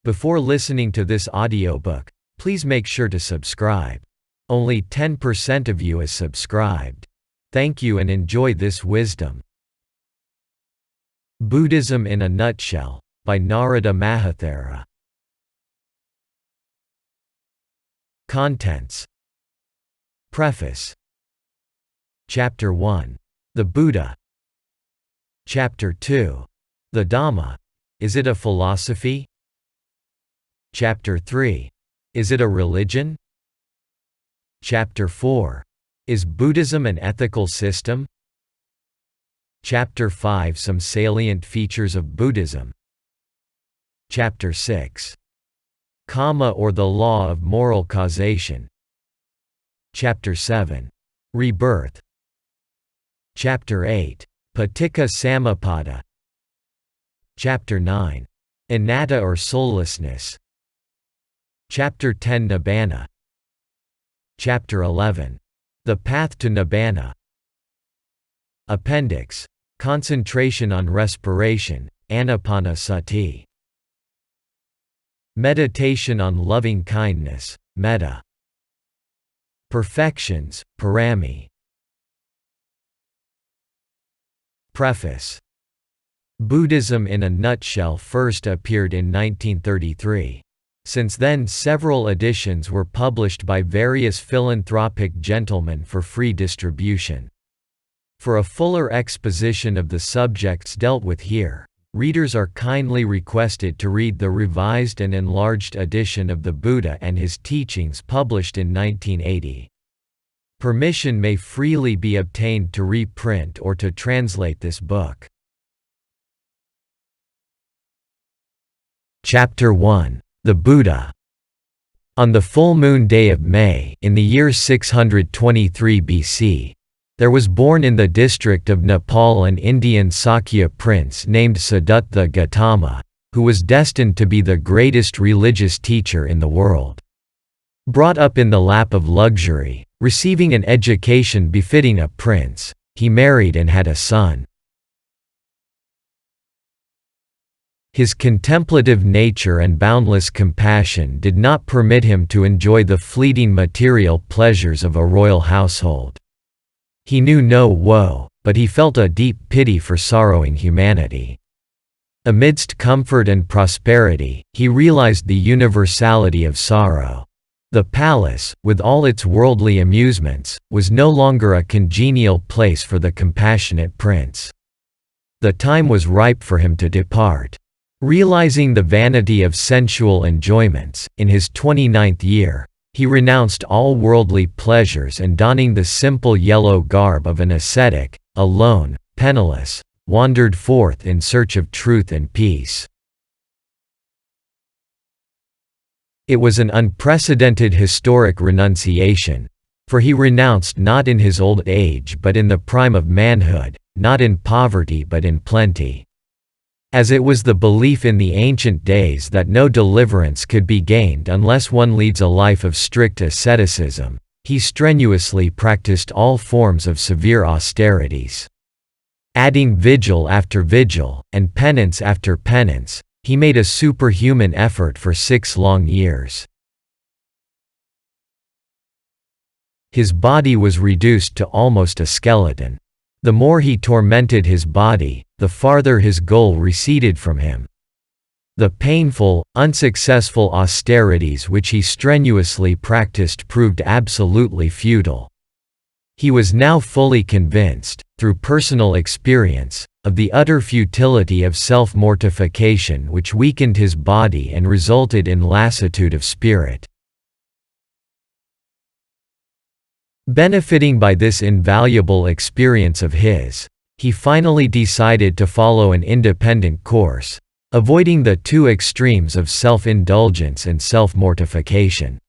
Before listening to this audiobook, please make sure to subscribe. Only 10% of you is subscribed. Thank you and enjoy this wisdom. Buddhism in a Nutshell, by Narada Mahathera. Contents. Preface. Chapter 1. The Buddha. Chapter 2. The Dhamma. Is it a philosophy? Chapter 3. Is it a religion? Chapter 4. Is Buddhism an ethical system? Chapter 5. Some salient features of Buddhism. Chapter 6. Kamma or the law of moral causation. Chapter 7. Rebirth. Chapter 8. Paticca Samuppada. Chapter 9. Anatta or Soullessness. Chapter 10. Nibbana. Chapter 11. The Path to Nibbana. Appendix. Concentration on Respiration, Anapana Sati. Meditation on Loving Kindness, Metta. Perfections, Parami. Preface. Buddhism in a Nutshell first appeared in 1933. Since then several editions were published by various philanthropic gentlemen for free distribution. For a fuller exposition of the subjects dealt with here, readers are kindly requested to read the revised and enlarged edition of the Buddha and his teachings published in 1980. Permission may freely be obtained to reprint or to translate this book. Chapter 1. The Buddha. On the full moon day of May, in the year 623 BC, there was born in the district of Nepal an Indian Sakya prince named Siddhattha Gotama, who was destined to be the greatest religious teacher in the world. Brought up in the lap of luxury, receiving an education befitting a prince, he married and had a son. His contemplative nature and boundless compassion did not permit him to enjoy the fleeting material pleasures of a royal household. He knew no woe, but he felt a deep pity for sorrowing humanity. Amidst comfort and prosperity, he realized the universality of sorrow. The palace, with all its worldly amusements, was no longer a congenial place for the compassionate prince. The time was ripe for him to depart. Realizing the vanity of sensual enjoyments, in his 29th year, he renounced all worldly pleasures and donning the simple yellow garb of an ascetic, alone, penniless, wandered forth in search of truth and peace. It was an unprecedented historic renunciation, for he renounced not in his old age but in the prime of manhood, not in poverty but in plenty. As it was the belief in the ancient days that no deliverance could be gained unless one leads a life of strict asceticism, he strenuously practiced all forms of severe austerities. Adding vigil after vigil, and penance after penance, he made a superhuman effort for 6 long years. His body was reduced to almost a skeleton. The more he tormented his body, the farther his goal receded from him. The painful, unsuccessful austerities which he strenuously practiced proved absolutely futile. He was now fully convinced, through personal experience, of the utter futility of self-mortification which weakened his body and resulted in lassitude of spirit. Benefiting by this invaluable experience of his, he finally decided to follow an independent course, avoiding the two extremes of self-indulgence and self-mortification.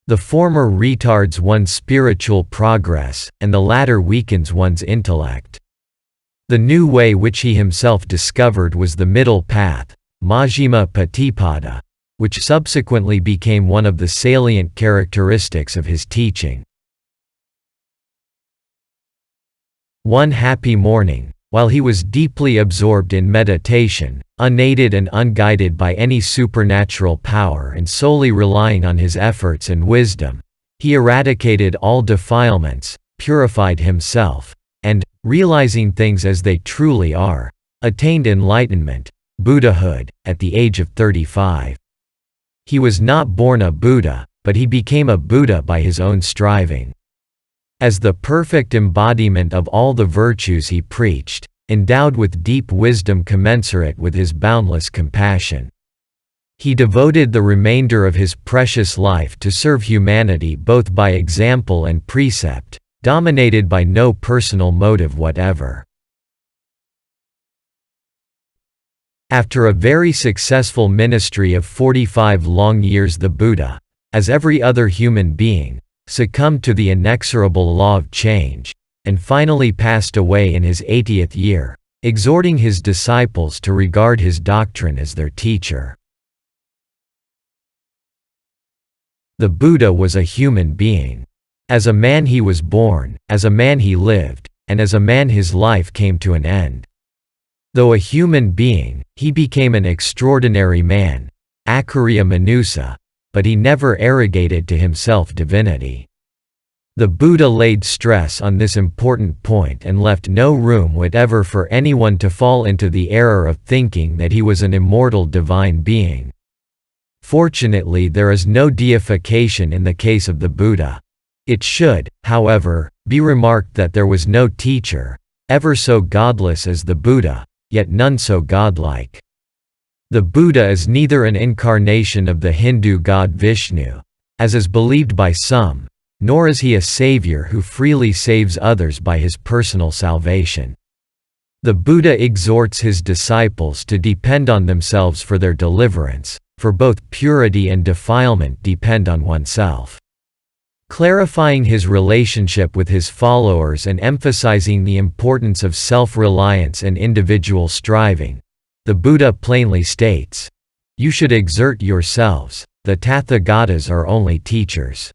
The former retards one's spiritual progress, and the latter weakens one's intellect. The new way which he himself discovered was the middle path, Majjhima Patipada, which subsequently became one of the salient characteristics of his teaching. One happy morning, while he was deeply absorbed in meditation, unaided and unguided by any supernatural power and solely relying on his efforts and wisdom, he eradicated all defilements, purified himself, and, realizing things as they truly are, attained enlightenment, Buddhahood, at the age of 35. He was not born a Buddha, but he became a Buddha by his own striving. As the perfect embodiment of all the virtues he preached, endowed with deep wisdom commensurate with his boundless compassion, he devoted the remainder of his precious life to serve humanity both by example and precept, dominated by no personal motive whatever. After a very successful ministry of 45 long years, the Buddha, as every other human being, succumbed to the inexorable law of change, and finally passed away in his 80th year, exhorting his disciples to regard his doctrine as their teacher. The Buddha was a human being. As a man he was born, as a man he lived, and as a man his life came to an end. Though a human being, he became an extraordinary man, Akariya Manusa, but he never arrogated to himself divinity. The Buddha laid stress on this important point and left no room whatever for anyone to fall into the error of thinking that he was an immortal divine being. Fortunately, there is no deification in the case of the Buddha. It should, however, be remarked that there was no teacher, ever so godless as the Buddha, yet none so godlike. The Buddha is neither an incarnation of the Hindu god Vishnu, as is believed by some, nor is he a savior who freely saves others by his personal salvation. The Buddha exhorts his disciples to depend on themselves for their deliverance, for both purity and defilement depend on oneself. Clarifying his relationship with his followers and emphasizing the importance of self-reliance and individual striving, the Buddha plainly states, "You should exert yourselves, the Tathagatas are only teachers."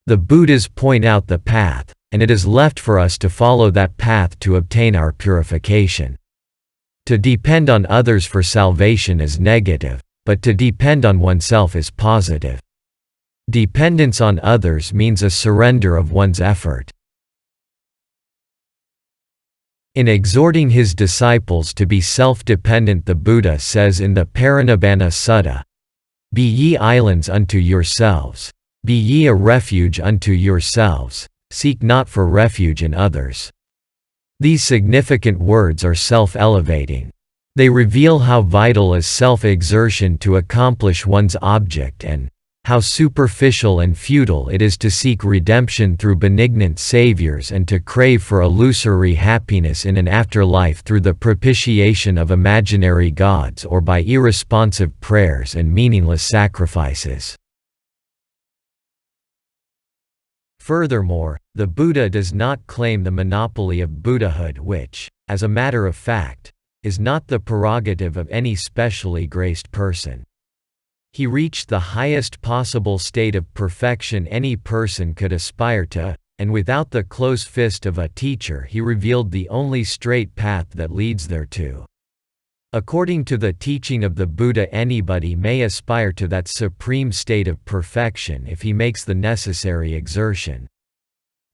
The Buddhas point out the path, and it is left for us to follow that path to obtain our purification. To depend on others for salvation is negative, but to depend on oneself is positive. Dependence on others means a surrender of one's effort. In exhorting his disciples to be self-dependent, the Buddha says in the Parinibbana Sutta, "Be ye islands unto yourselves. Be ye a refuge unto yourselves. Seek not for refuge in others." These significant words are self-elevating. They reveal how vital is self-exertion to accomplish one's object and how superficial and futile it is to seek redemption through benignant saviors and to crave for illusory happiness in an afterlife through the propitiation of imaginary gods or by irresponsive prayers and meaningless sacrifices. Furthermore, the Buddha does not claim the monopoly of Buddhahood, which, as a matter of fact, is not the prerogative of any specially graced person. He reached the highest possible state of perfection any person could aspire to, and without the close fist of a teacher he revealed the only straight path that leads thereto. According to the teaching of the Buddha, anybody may aspire to that supreme state of perfection if he makes the necessary exertion.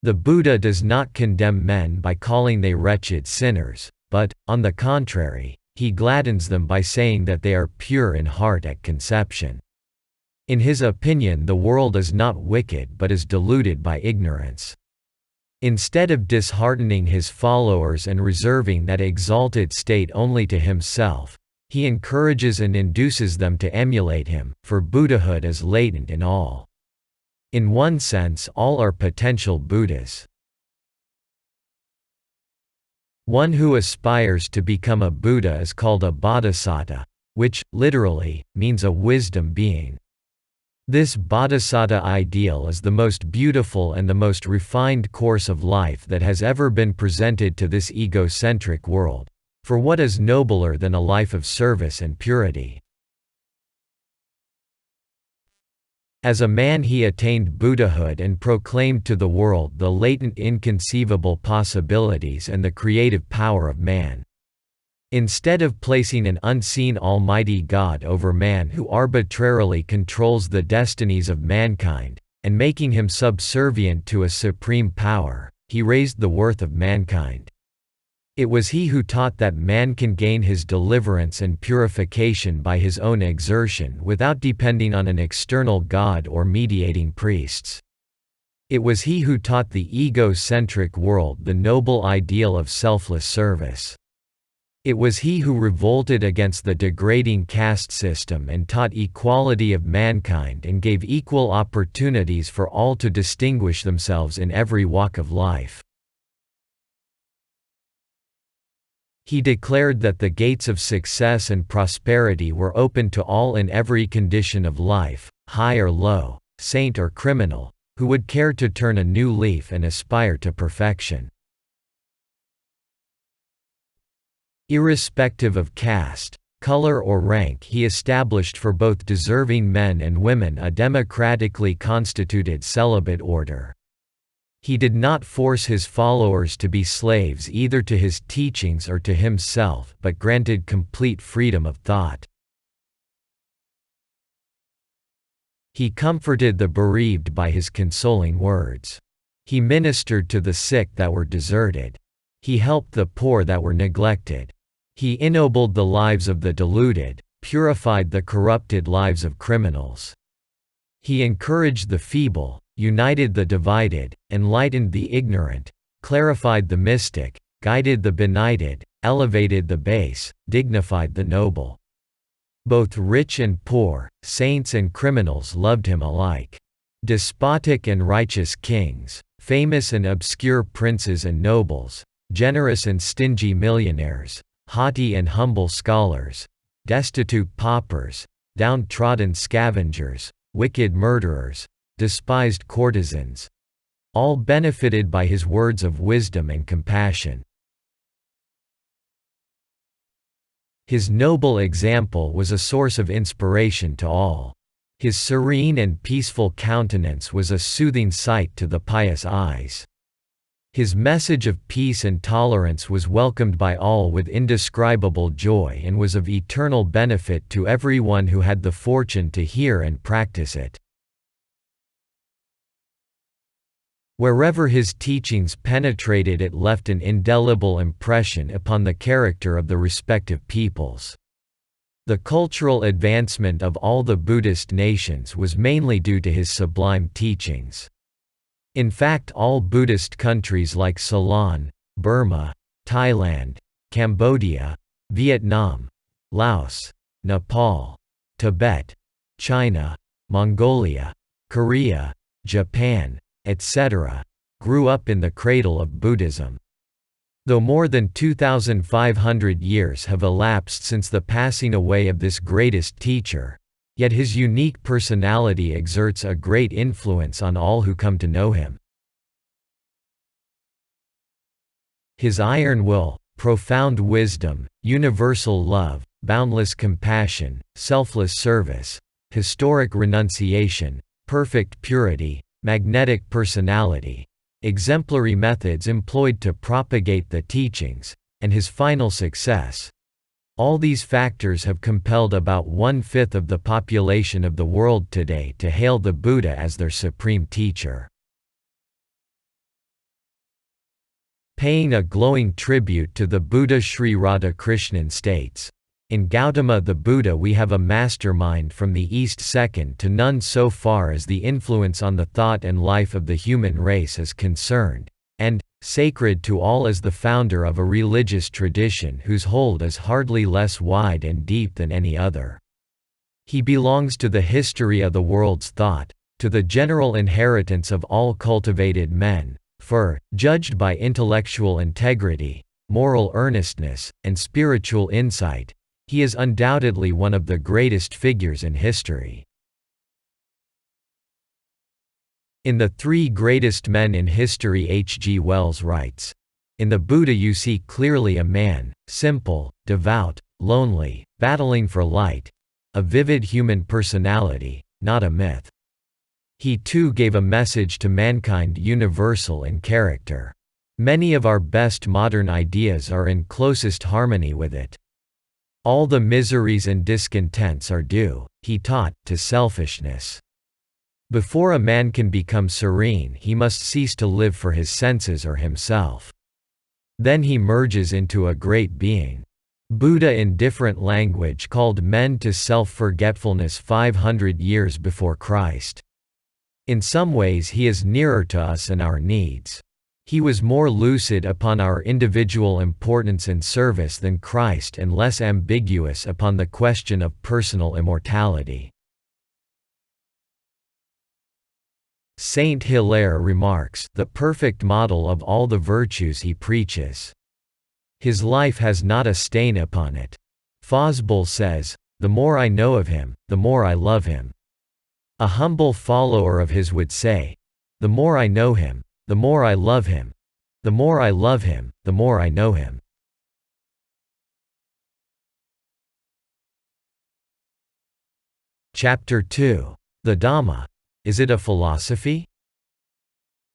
The Buddha does not condemn men by calling they wretched sinners, but, on the contrary, he gladdens them by saying that they are pure in heart at conception. In his opinion, the world is not wicked but is deluded by ignorance. Instead of disheartening his followers and reserving that exalted state only to himself, he encourages and induces them to emulate him, for Buddhahood is latent in all. In one sense, all are potential Buddhas. One who aspires to become a Buddha is called a bodhisattva, which, literally, means a wisdom being. This bodhisattva ideal is the most beautiful and the most refined course of life that has ever been presented to this egocentric world, for what is nobler than a life of service and purity? As a man he attained Buddhahood and proclaimed to the world the latent inconceivable possibilities and the creative power of man. Instead of placing an unseen almighty God over man who arbitrarily controls the destinies of mankind, and making him subservient to a supreme power, he raised the worth of mankind. It was he who taught that man can gain his deliverance and purification by his own exertion without depending on an external god or mediating priests. It was he who taught the ego-centric world the noble ideal of selfless service. It was he who revolted against the degrading caste system and taught equality of mankind and gave equal opportunities for all to distinguish themselves in every walk of life. He declared that the gates of success and prosperity were open to all in every condition of life, high or low, saint or criminal, who would care to turn a new leaf and aspire to perfection. Irrespective of caste, color or rank, he established for both deserving men and women a democratically constituted celibate order. He did not force his followers to be slaves either to his teachings or to himself, but granted complete freedom of thought. He comforted the bereaved by his consoling words. He ministered to the sick that were deserted. He helped the poor that were neglected. He ennobled the lives of the deluded, purified the corrupted lives of criminals. He encouraged the feeble, united the divided, enlightened the ignorant, clarified the mystic, guided the benighted, elevated the base, dignified the noble. Both rich and poor, saints and criminals loved him alike. Despotic and righteous kings, famous and obscure princes and nobles, generous and stingy millionaires, haughty and humble scholars, destitute paupers, downtrodden scavengers, wicked murderers, despised courtesans, all benefited by his words of wisdom and compassion. His noble example was a source of inspiration to all. His serene and peaceful countenance was a soothing sight to the pious eyes. His message of peace and tolerance was welcomed by all with indescribable joy and was of eternal benefit to everyone who had the fortune to hear and practice it. Wherever his teachings penetrated, it left an indelible impression upon the character of the respective peoples. The cultural advancement of all the Buddhist nations was mainly due to his sublime teachings. In fact, all Buddhist countries like Ceylon, Burma, Thailand, Cambodia, Vietnam, Laos, Nepal, Tibet, China, Mongolia, Korea, Japan, etc., grew up in the cradle of Buddhism. Though more than 2,500 years have elapsed since the passing away of this greatest teacher, yet his unique personality exerts a great influence on all who come to know him. His iron will, profound wisdom, universal love, boundless compassion, selfless service, historic renunciation, perfect purity, magnetic personality, exemplary methods employed to propagate the teachings, and his final success. All these factors have compelled about 1/5 of the population of the world today to hail the Buddha as their supreme teacher. Paying a glowing tribute to the Buddha, Sri Radhakrishnan states, "In Gautama the Buddha we have a mastermind from the East second to none so far as the influence on the thought and life of the human race is concerned, and, sacred to all as the founder of a religious tradition whose hold is hardly less wide and deep than any other. He belongs to the history of the world's thought, to the general inheritance of all cultivated men, for, judged by intellectual integrity, moral earnestness, and spiritual insight, he is undoubtedly one of the greatest figures in history." In The Three Greatest Men in History, H.G. Wells writes, "In the Buddha you see clearly a man, simple, devout, lonely, battling for light, a vivid human personality, not a myth. He too gave a message to mankind universal in character. Many of our best modern ideas are in closest harmony with it. All the miseries and discontents are due, he taught, to selfishness. Before a man can become serene, he must cease to live for his senses or himself. Then he merges into a great being. Buddha in different language called men to self-forgetfulness 500 years before Christ. In some ways he is nearer to us and our needs. He was more lucid upon our individual importance and service than Christ and less ambiguous upon the question of personal immortality. Saint Hilaire remarks, "The perfect model of all the virtues he preaches. His life has not a stain upon it." Fosbull says, "The more I know of him, the more I love him." A humble follower of his would say, "The more I know him, the more I love him. The more I love him, the more I know him." Chapter 2. The Dhamma. Is it a philosophy?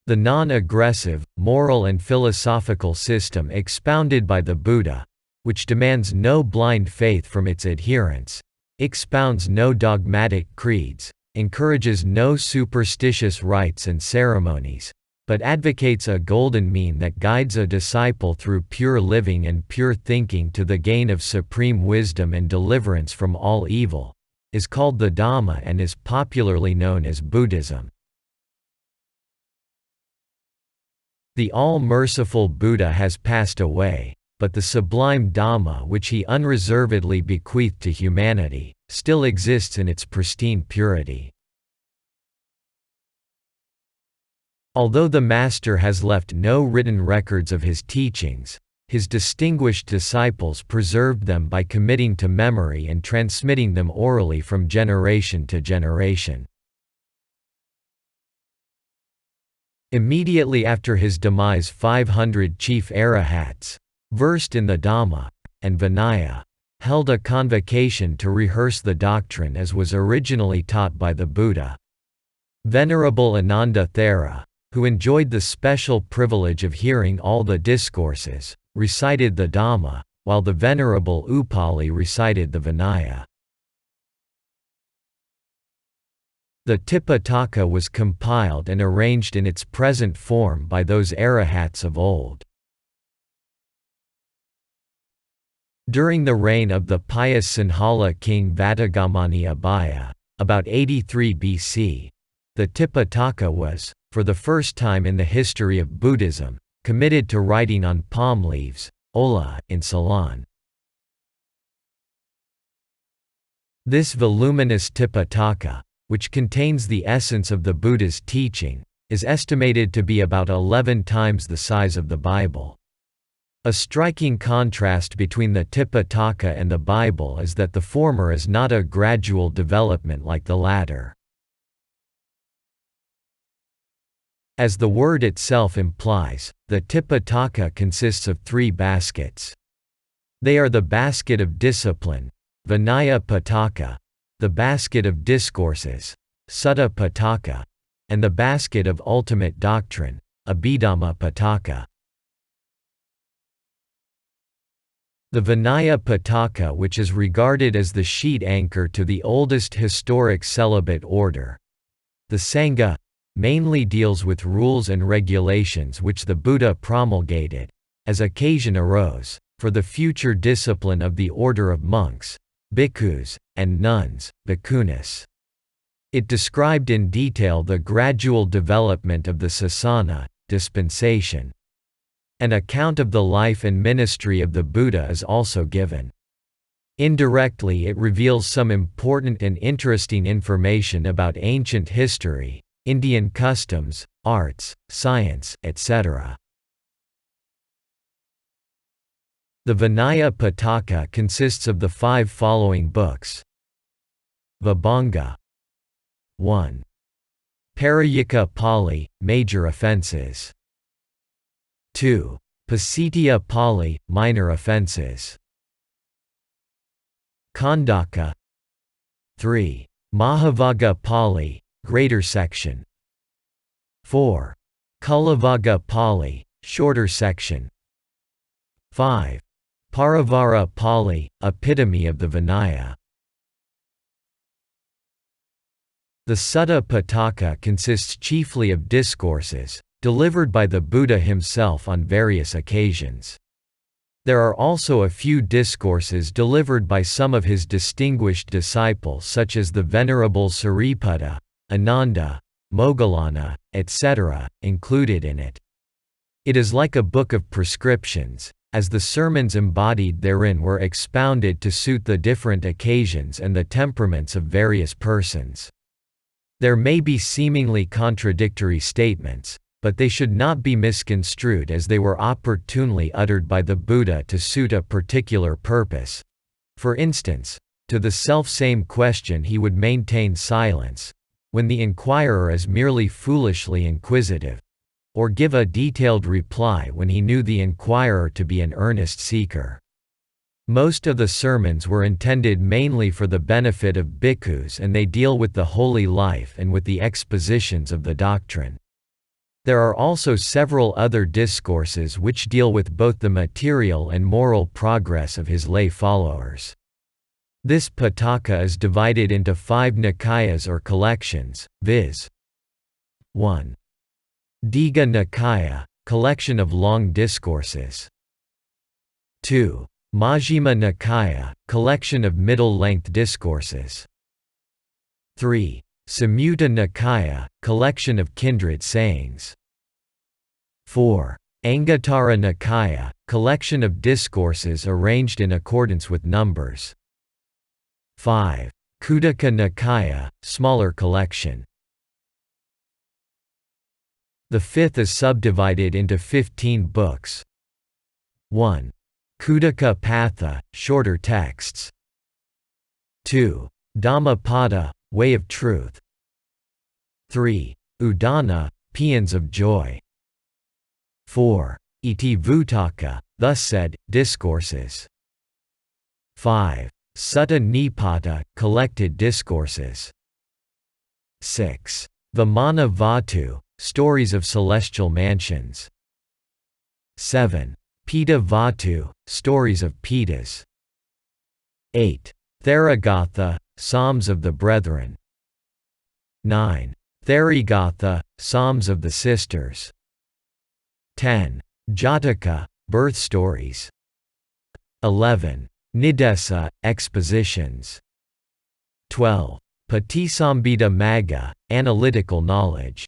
The non-aggressive, moral and philosophical system expounded by the Buddha, which demands no blind faith from its adherents, expounds no dogmatic creeds, encourages no superstitious rites and ceremonies, but advocates a golden mean that guides a disciple through pure living and pure thinking to the gain of supreme wisdom and deliverance from all evil, is called the Dhamma and is popularly known as Buddhism. The all-merciful Buddha has passed away, but the sublime Dhamma which he unreservedly bequeathed to humanity, still exists in its pristine purity. Although the Master has left no written records of his teachings, his distinguished disciples preserved them by committing to memory and transmitting them orally from generation to generation. Immediately after his demise 500 chief arahats, versed in the Dhamma and Vinaya, held a convocation to rehearse the doctrine as was originally taught by the Buddha. Venerable Ananda Thera, who enjoyed the special privilege of hearing all the discourses, recited the Dhamma, while the Venerable Upali recited the Vinaya. The Tipitaka was compiled and arranged in its present form by those arahats of old. During the reign of the pious Sinhala king Vatagamani Abhaya, about 83 BC, the Tipitaka was, for the first time in the history of Buddhism, committed to writing on palm leaves, ola, in Ceylon. This voluminous Tipitaka, which contains the essence of the Buddha's teaching, is estimated to be about 11 times the size of the Bible. A striking contrast between the Tipitaka and the Bible is that the former is not a gradual development like the latter. As the word itself implies, the Tipitaka consists of 3 baskets. They are the basket of discipline, Vinaya Paticca, the basket of discourses, Sutta Paticca, and the basket of ultimate doctrine, Abhidhamma Paticca. The Vinaya Paticca, which is regarded as the sheet anchor to the oldest historic celibate order, the Sangha, mainly deals with rules and regulations which the Buddha promulgated, as occasion arose, for the future discipline of the order of monks, bhikkhus, and nuns, bhikkhunis. It described in detail the gradual development of the sasana, dispensation. An account of the life and ministry of the Buddha is also given. Indirectly, it reveals some important and interesting information about ancient history, Indian customs, arts, science, etc. The Vinaya Paticca consists of the 5 following books. Vibhanga 1. Parayika Pali, Major Offences. 2. Pasitya Pali, Minor Offences. Khandaka. 3. Mahavagga Pali, greater section. 4. Kulavagga Pali, shorter section. 5. Parivara Pali, epitome of the Vinaya. The Sutta Paticca consists chiefly of discourses, delivered by the Buddha himself on various occasions. There are also a few discourses delivered by some of his distinguished disciples such as the Venerable Sariputta, Ananda, Moggallana, etc., included in it. It is like a book of prescriptions, as the sermons embodied therein were expounded to suit the different occasions and the temperaments of various persons. There may be seemingly contradictory statements, but they should not be misconstrued as they were opportunely uttered by the Buddha to suit a particular purpose. For instance, to the self-same question he would maintain silence, when the inquirer is merely foolishly inquisitive, or give a detailed reply when he knew the inquirer to be an earnest seeker. Most of the sermons were intended mainly for the benefit of bhikkhus, and they deal with the holy life and with the expositions of the doctrine. There are also several other discourses which deal with both the material and moral progress of his lay followers. This Paticca is divided into 5 Nikayas or collections, viz. 1. Digha Nikaya, collection of long discourses. 2. Majjhima Nikaya, collection of middle-length discourses. 3. Samyutta Nikaya, collection of kindred sayings. 4. Anguttara Nikaya, collection of discourses arranged in accordance with numbers. 5. Khuddaka Nikaya, smaller collection. The fifth is subdivided into 15 books. 1. Khuddaka Patha, shorter texts. 2. Dhammapada, way of truth. 3. Udana, paeans of joy. 4. Iti Vuttaka, thus said, discourses. 5. Sutta Nipata, collected discourses. 6. Vimana Vatu, stories of celestial mansions. 7. Pita Vatu, stories of Pitas. 8. Therigatha, psalms of the brethren. 9. Therigatha, psalms of the sisters. 10. Jataka, birth stories. 11. Nidesa, expositions. 12. Patisambhita Magga, analytical knowledge.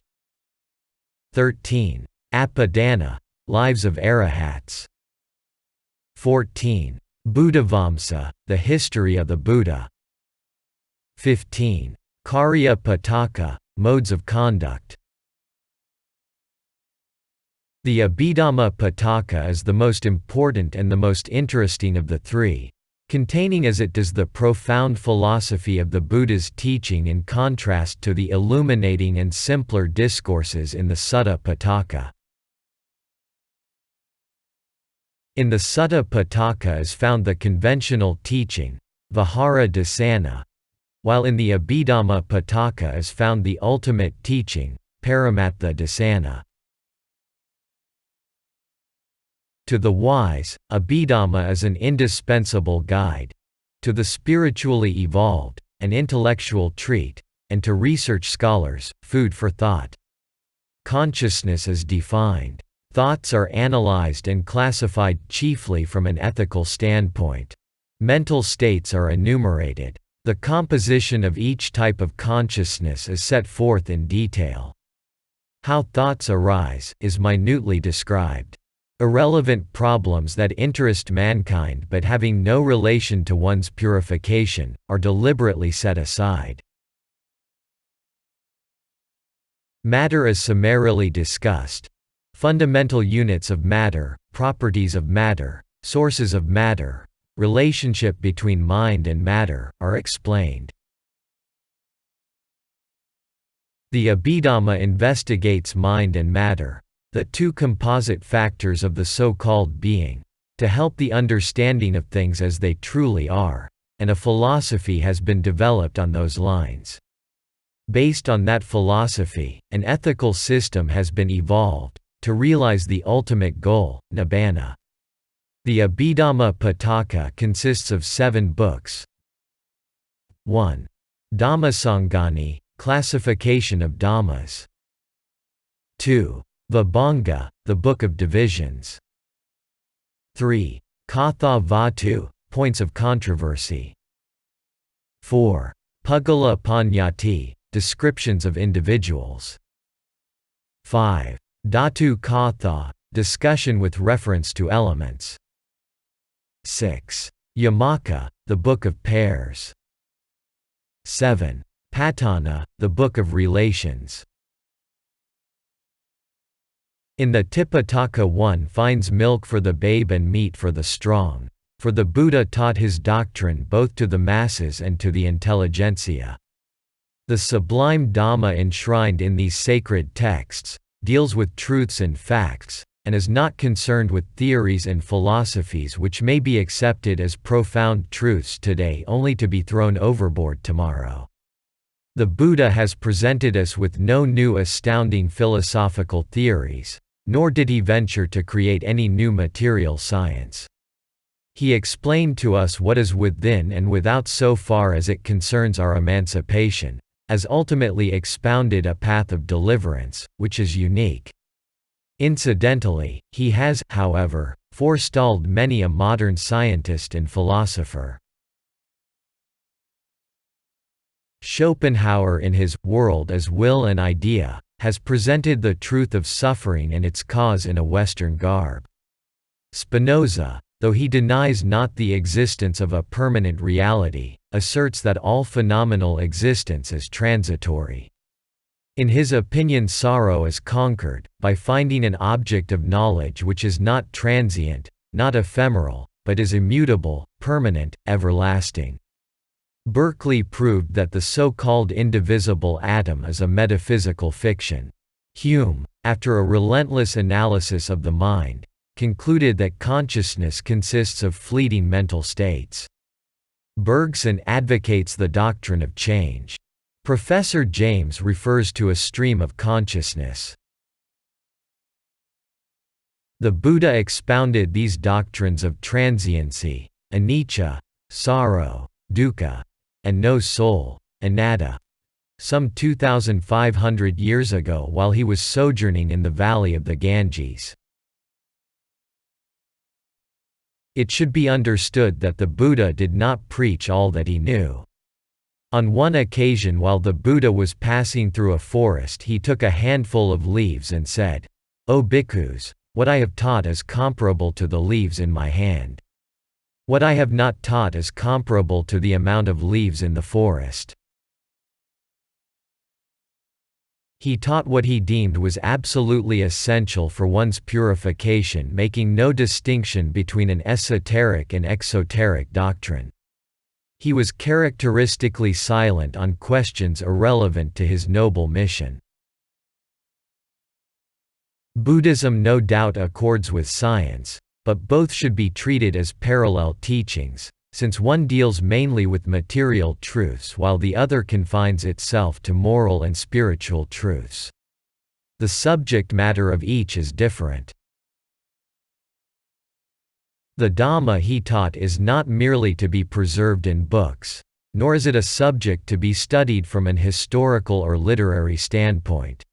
13. Apadana, lives of arahats. 14. Buddhavamsa, the history of the Buddha. 15. Karya Paticca, modes of conduct. The Abhidhamma Paticca is the most important and the most interesting of the 3, containing as it does the profound philosophy of the Buddha's teaching in contrast to the illuminating and simpler discourses in the Sutta Paticca. In the Sutta Paticca is found the conventional teaching, Vihara Dasana, while in the Abhidhamma Paticca is found the ultimate teaching, Paramattha Dasana. To the wise, Abhidhamma is an indispensable guide. To the spiritually evolved, an intellectual treat, and to research scholars, food for thought. Consciousness is defined. Thoughts are analyzed and classified chiefly from an ethical standpoint. Mental states are enumerated. The composition of each type of consciousness is set forth in detail. How thoughts arise is minutely described. Irrelevant problems that interest mankind but having no relation to one's purification, are deliberately set aside. Matter is summarily discussed. Fundamental units of matter, properties of matter, sources of matter, relationship between mind and matter, are explained. The Abhidhamma investigates mind and matter, the 2 composite factors of the so-called being, to help the understanding of things as they truly are, and a philosophy has been developed on those lines. Based on that philosophy, an ethical system has been evolved to realize the ultimate goal, Nibbana. The Abhidhamma Paticca consists of 7 books. 1. Dhammasangani, classification of Dhammas. 2. Vibhanga, the Book of Divisions. 3. Katha Vatu, points of controversy. 4. Pugala Panyati, descriptions of individuals. 5. Dhatu Katha, discussion with reference to elements. 6. Yamaka, the Book of Pairs. 7. Patana, the Book of Relations. In the Tipitaka one finds milk for the babe and meat for the strong, for the Buddha taught his doctrine both to the masses and to the intelligentsia. The sublime Dhamma enshrined in these sacred texts deals with truths and facts, and is not concerned with theories and philosophies which may be accepted as profound truths today only to be thrown overboard tomorrow. The Buddha has presented us with no new astounding philosophical theories, nor did he venture to create any new material science. He explained to us what is within and without so far as it concerns our emancipation, as ultimately expounded a path of deliverance, which is unique. Incidentally, he has, however, forestalled many a modern scientist and philosopher. Schopenhauer in his World as Will and Idea has presented the truth of suffering and its cause in a Western garb. Spinoza, though he denies not the existence of a permanent reality, asserts that all phenomenal existence is transitory. In his opinion, sorrow is conquered by finding an object of knowledge which is not transient, not ephemeral, but is immutable, permanent, everlasting. Berkeley proved that the so-called indivisible atom is a metaphysical fiction. Hume, after a relentless analysis of the mind, concluded that consciousness consists of fleeting mental states. Bergson advocates the doctrine of change. Professor James refers to a stream of consciousness. The Buddha expounded these doctrines of transiency, anicca, sorrow, dukkha, and no soul, anatta, some 2,500 years ago while he was sojourning in the valley of the Ganges. It should be understood that the Buddha did not preach all that he knew. On one occasion while the Buddha was passing through a forest, he took a handful of leaves and said, "O bhikkhus, what I have taught is comparable to the leaves in my hand. What I have not taught is comparable to the amount of leaves in the forest." He taught what he deemed was absolutely essential for one's purification, making no distinction between an esoteric and exoteric doctrine. He was characteristically silent on questions irrelevant to his noble mission. Buddhism no doubt accords with science, but both should be treated as parallel teachings, since one deals mainly with material truths while the other confines itself to moral and spiritual truths. The subject matter of each is different. The Dhamma he taught is not merely to be preserved in books, nor is it a subject to be studied from an historical or literary standpoint.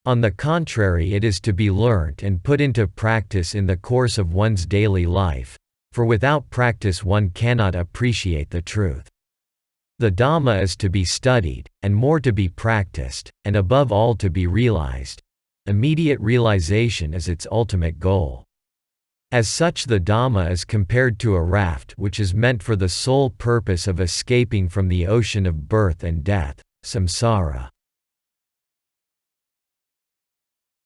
On the contrary, it is to be learnt and put into practice in the course of one's daily life, for without practice one cannot appreciate the truth. The Dhamma is to be studied, and more to be practiced, and above all to be realized. Immediate realization is its ultimate goal. As such, the Dhamma is compared to a raft which is meant for the sole purpose of escaping from the ocean of birth and death, samsara.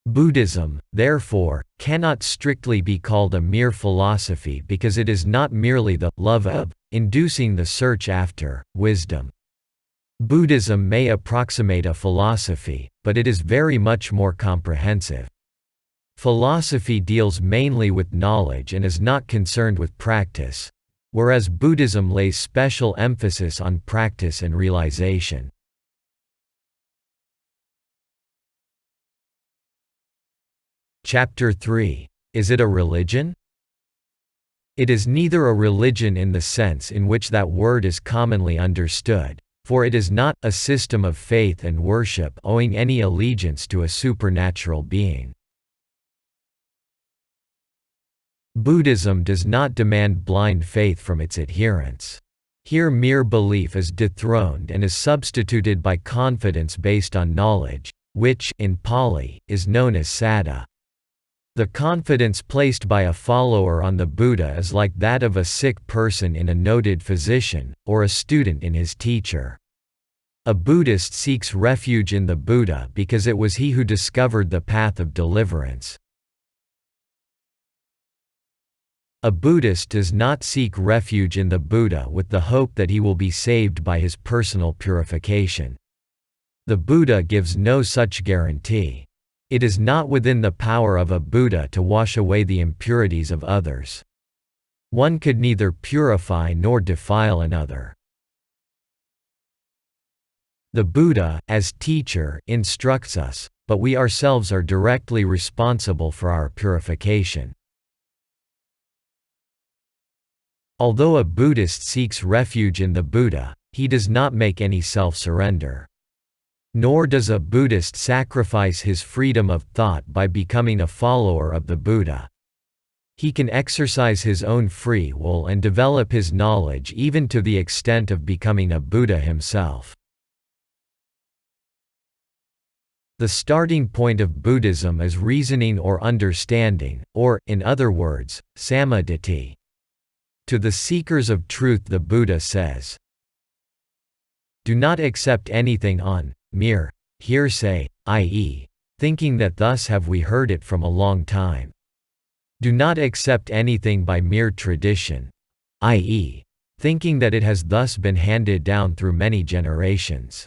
Buddhism, therefore, cannot strictly be called a mere philosophy because it is not merely the love of inducing the search after wisdom. Buddhism may approximate a philosophy, but it is very much more comprehensive. Philosophy deals mainly with knowledge and is not concerned with practice, whereas Buddhism lays special emphasis on practice and realization. Chapter 3. Is it a religion? It is neither a religion in the sense in which that word is commonly understood, for it is not a system of faith and worship owing any allegiance to a supernatural being. Buddhism does not demand blind faith from its adherents. Here mere belief is dethroned and is substituted by confidence based on knowledge, which, in Pali, is known as saddha. The confidence placed by a follower on the Buddha is like that of a sick person in a noted physician, or a student in his teacher. A Buddhist seeks refuge in the Buddha because it was he who discovered the path of deliverance. A Buddhist does not seek refuge in the Buddha with the hope that he will be saved by his personal purification. The Buddha gives no such guarantee. It is not within the power of a Buddha to wash away the impurities of others. One could neither purify nor defile another. The Buddha, as teacher, instructs us, but we ourselves are directly responsible for our purification. Although a Buddhist seeks refuge in the Buddha, he does not make any self-surrender. Nor does a Buddhist sacrifice his freedom of thought by becoming a follower of the Buddha. He can exercise his own free will and develop his knowledge even to the extent of becoming a Buddha himself. The starting point of Buddhism is reasoning or understanding, or, in other words, samadhi. To the seekers of truth the Buddha says, "Do not accept anything on mere hearsay, i.e., thinking that thus have we heard it from a long time. Do not accept anything by mere tradition, i.e., thinking that it has thus been handed down through many generations.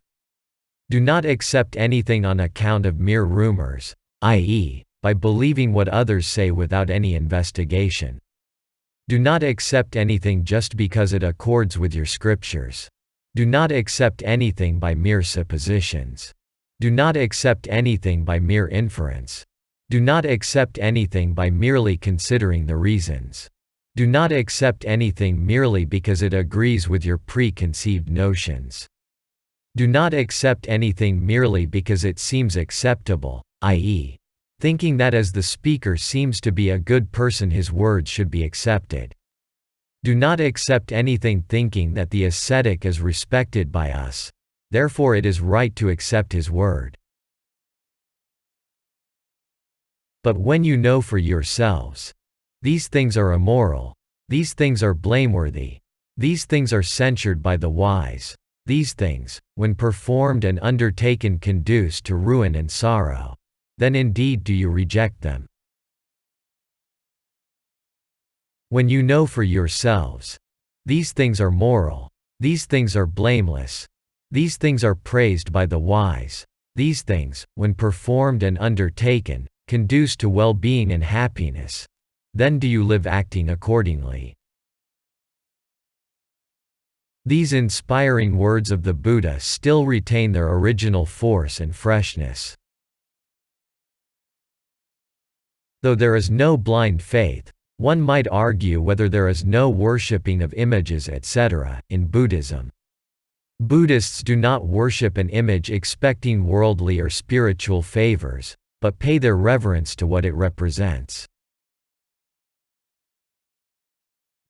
Do not accept anything on account of mere rumors, i.e., by believing what others say without any investigation. Do not accept anything just because it accords with your scriptures. Do not accept anything by mere suppositions. Do not accept anything by mere inference. Do not accept anything by merely considering the reasons. Do not accept anything merely because it agrees with your preconceived notions. Do not accept anything merely because it seems acceptable, i.e., thinking that as the speaker seems to be a good person his words should be accepted. Do not accept anything thinking that the ascetic is respected by us, therefore it is right to accept his word. But when you know for yourselves, these things are immoral, these things are blameworthy, these things are censured by the wise, these things, when performed and undertaken conduce to ruin and sorrow, then indeed do you reject them. When you know for yourselves, these things are moral, these things are blameless, these things are praised by the wise, these things, when performed and undertaken, conduce to well-being and happiness, then do you live acting accordingly. These inspiring words of the Buddha still retain their original force and freshness. Though there is no blind faith, one might argue whether there is no worshipping of images etc. in Buddhism. Buddhists do not worship an image expecting worldly or spiritual favors, but pay their reverence to what it represents.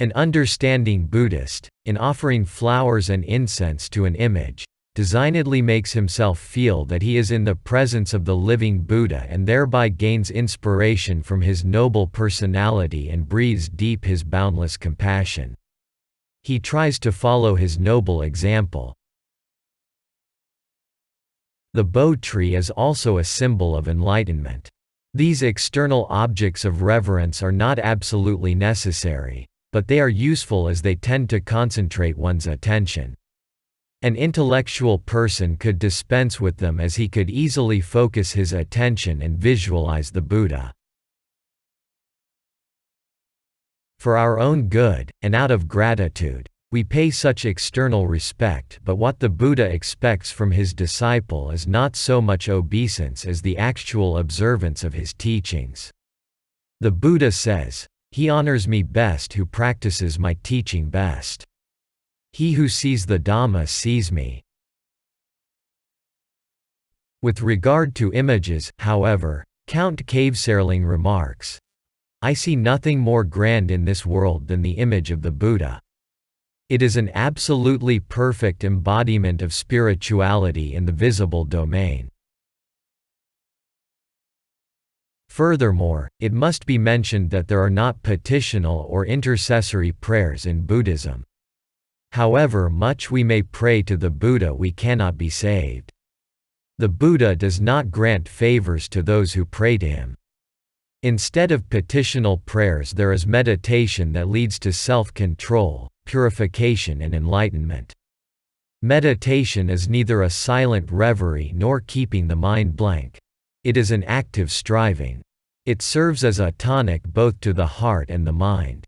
An understanding Buddhist, in offering flowers and incense to an image, designedly makes himself feel that he is in the presence of the living Buddha and thereby gains inspiration from his noble personality and breathes deep his boundless compassion. He tries to follow his noble example. The bo tree is also a symbol of enlightenment. These external objects of reverence are not absolutely necessary, but they are useful as they tend to concentrate one's attention. An intellectual person could dispense with them as he could easily focus his attention and visualize the Buddha. For our own good, and out of gratitude, we pay such external respect, but what the Buddha expects from his disciple is not so much obeisance as the actual observance of his teachings. The Buddha says, "He honors me best who practices my teaching best. He who sees the Dhamma sees me." With regard to images, however, Count Caveserling remarks, "I see nothing more grand in this world than the image of the Buddha. It is an absolutely perfect embodiment of spirituality in the visible domain." Furthermore, it must be mentioned that there are not petitional or intercessory prayers in Buddhism. However much we may pray to the Buddha, we cannot be saved. The Buddha does not grant favors to those who pray to him. Instead of petitional prayers, there is meditation that leads to self-control, purification and enlightenment. Meditation is neither a silent reverie nor keeping the mind blank. It is an active striving. It serves as a tonic both to the heart and the mind.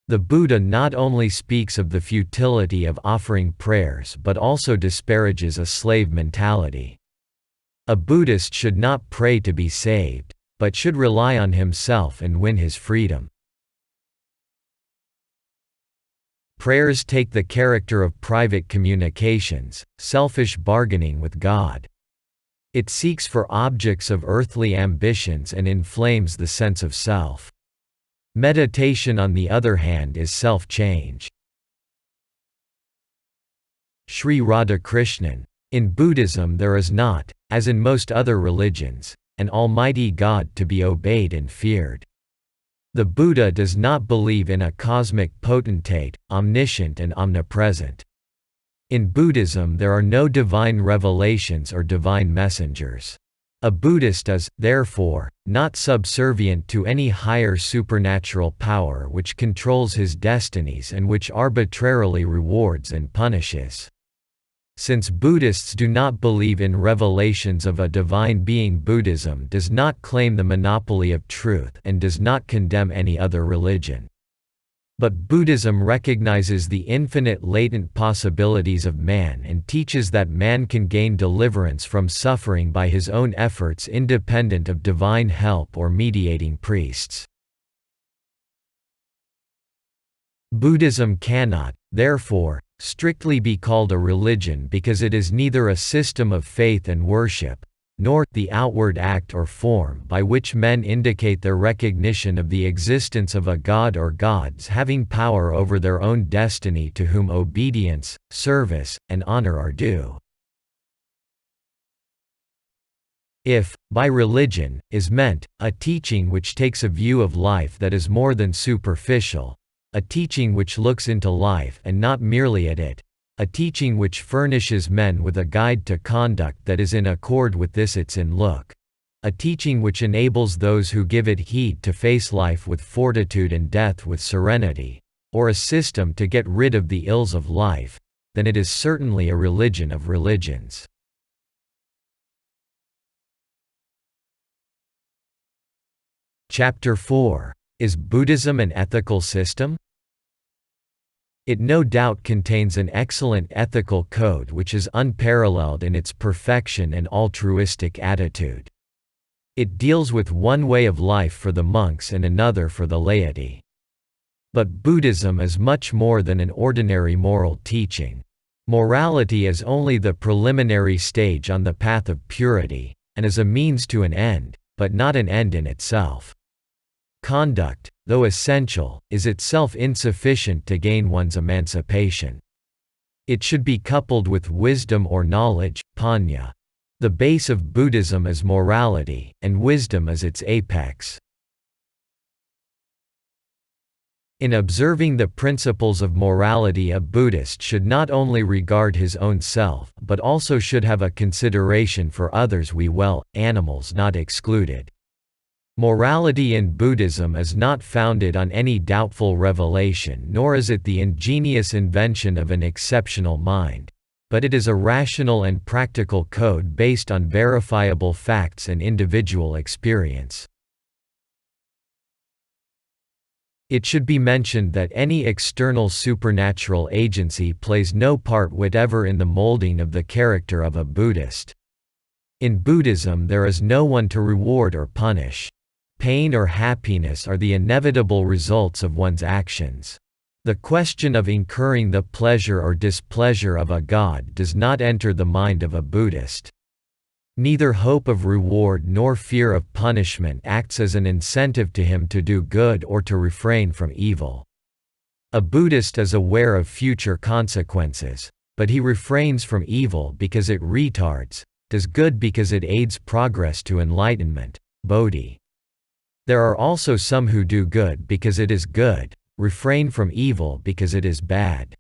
The Buddha not only speaks of the futility of offering prayers but also disparages a slave mentality. A Buddhist should not pray to be saved, but should rely on himself and win his freedom. Prayers take the character of private communications, selfish bargaining with God. It seeks for objects of earthly ambitions and inflames the sense of self. Meditation, on the other hand, is self-change. Sri Radhakrishnan. In Buddhism there is not, as in most other religions, an almighty God to be obeyed and feared. The Buddha does not believe in a cosmic potentate, omniscient and omnipresent. In Buddhism there are no divine revelations or divine messengers. A Buddhist is, therefore, not subservient to any higher supernatural power which controls his destinies and which arbitrarily rewards and punishes. Since Buddhists do not believe in revelations of a divine being, Buddhism does not claim the monopoly of truth and does not condemn any other religion. But Buddhism recognizes the infinite latent possibilities of man and teaches that man can gain deliverance from suffering by his own efforts independent of divine help or mediating priests. Buddhism cannot, therefore, strictly be called a religion because it is neither a system of faith and worship, nor the outward act or form by which men indicate their recognition of the existence of a god or gods having power over their own destiny, to whom obedience, service, and honor are due. If, by religion, is meant, a teaching which takes a view of life that is more than superficial, a teaching which looks into life and not merely at it, a teaching which furnishes men with a guide to conduct that is in accord with this its in-look, a teaching which enables those who give it heed to face life with fortitude and death with serenity, or a system to get rid of the ills of life, then it is certainly a religion of religions. Chapter 4. Is Buddhism an ethical system? It no doubt contains an excellent ethical code which is unparalleled in its perfection and altruistic attitude. It deals with one way of life for the monks and another for the laity. But Buddhism is much more than an ordinary moral teaching. Morality is only the preliminary stage on the path of purity, and is a means to an end, but not an end in itself. Conduct, though essential, is itself insufficient to gain one's emancipation. It should be coupled with wisdom or knowledge, panya. The base of Buddhism is morality, and wisdom is its apex. In observing the principles of morality, a Buddhist should not only regard his own self but also should have a consideration for others, animals not excluded. Morality in Buddhism is not founded on any doubtful revelation, nor is it the ingenious invention of an exceptional mind, but it is a rational and practical code based on verifiable facts and individual experience. It should be mentioned that any external supernatural agency plays no part whatever in the molding of the character of a Buddhist. In Buddhism there is no one to reward or punish. Pain or happiness are the inevitable results of one's actions. The question of incurring the pleasure or displeasure of a god does not enter the mind of a Buddhist. Neither hope of reward nor fear of punishment acts as an incentive to him to do good or to refrain from evil. A Buddhist is aware of future consequences, but he refrains from evil because it retards, does good because it aids progress to enlightenment, bodhi. There are also some who do good because it is good, refrain from evil because it is bad.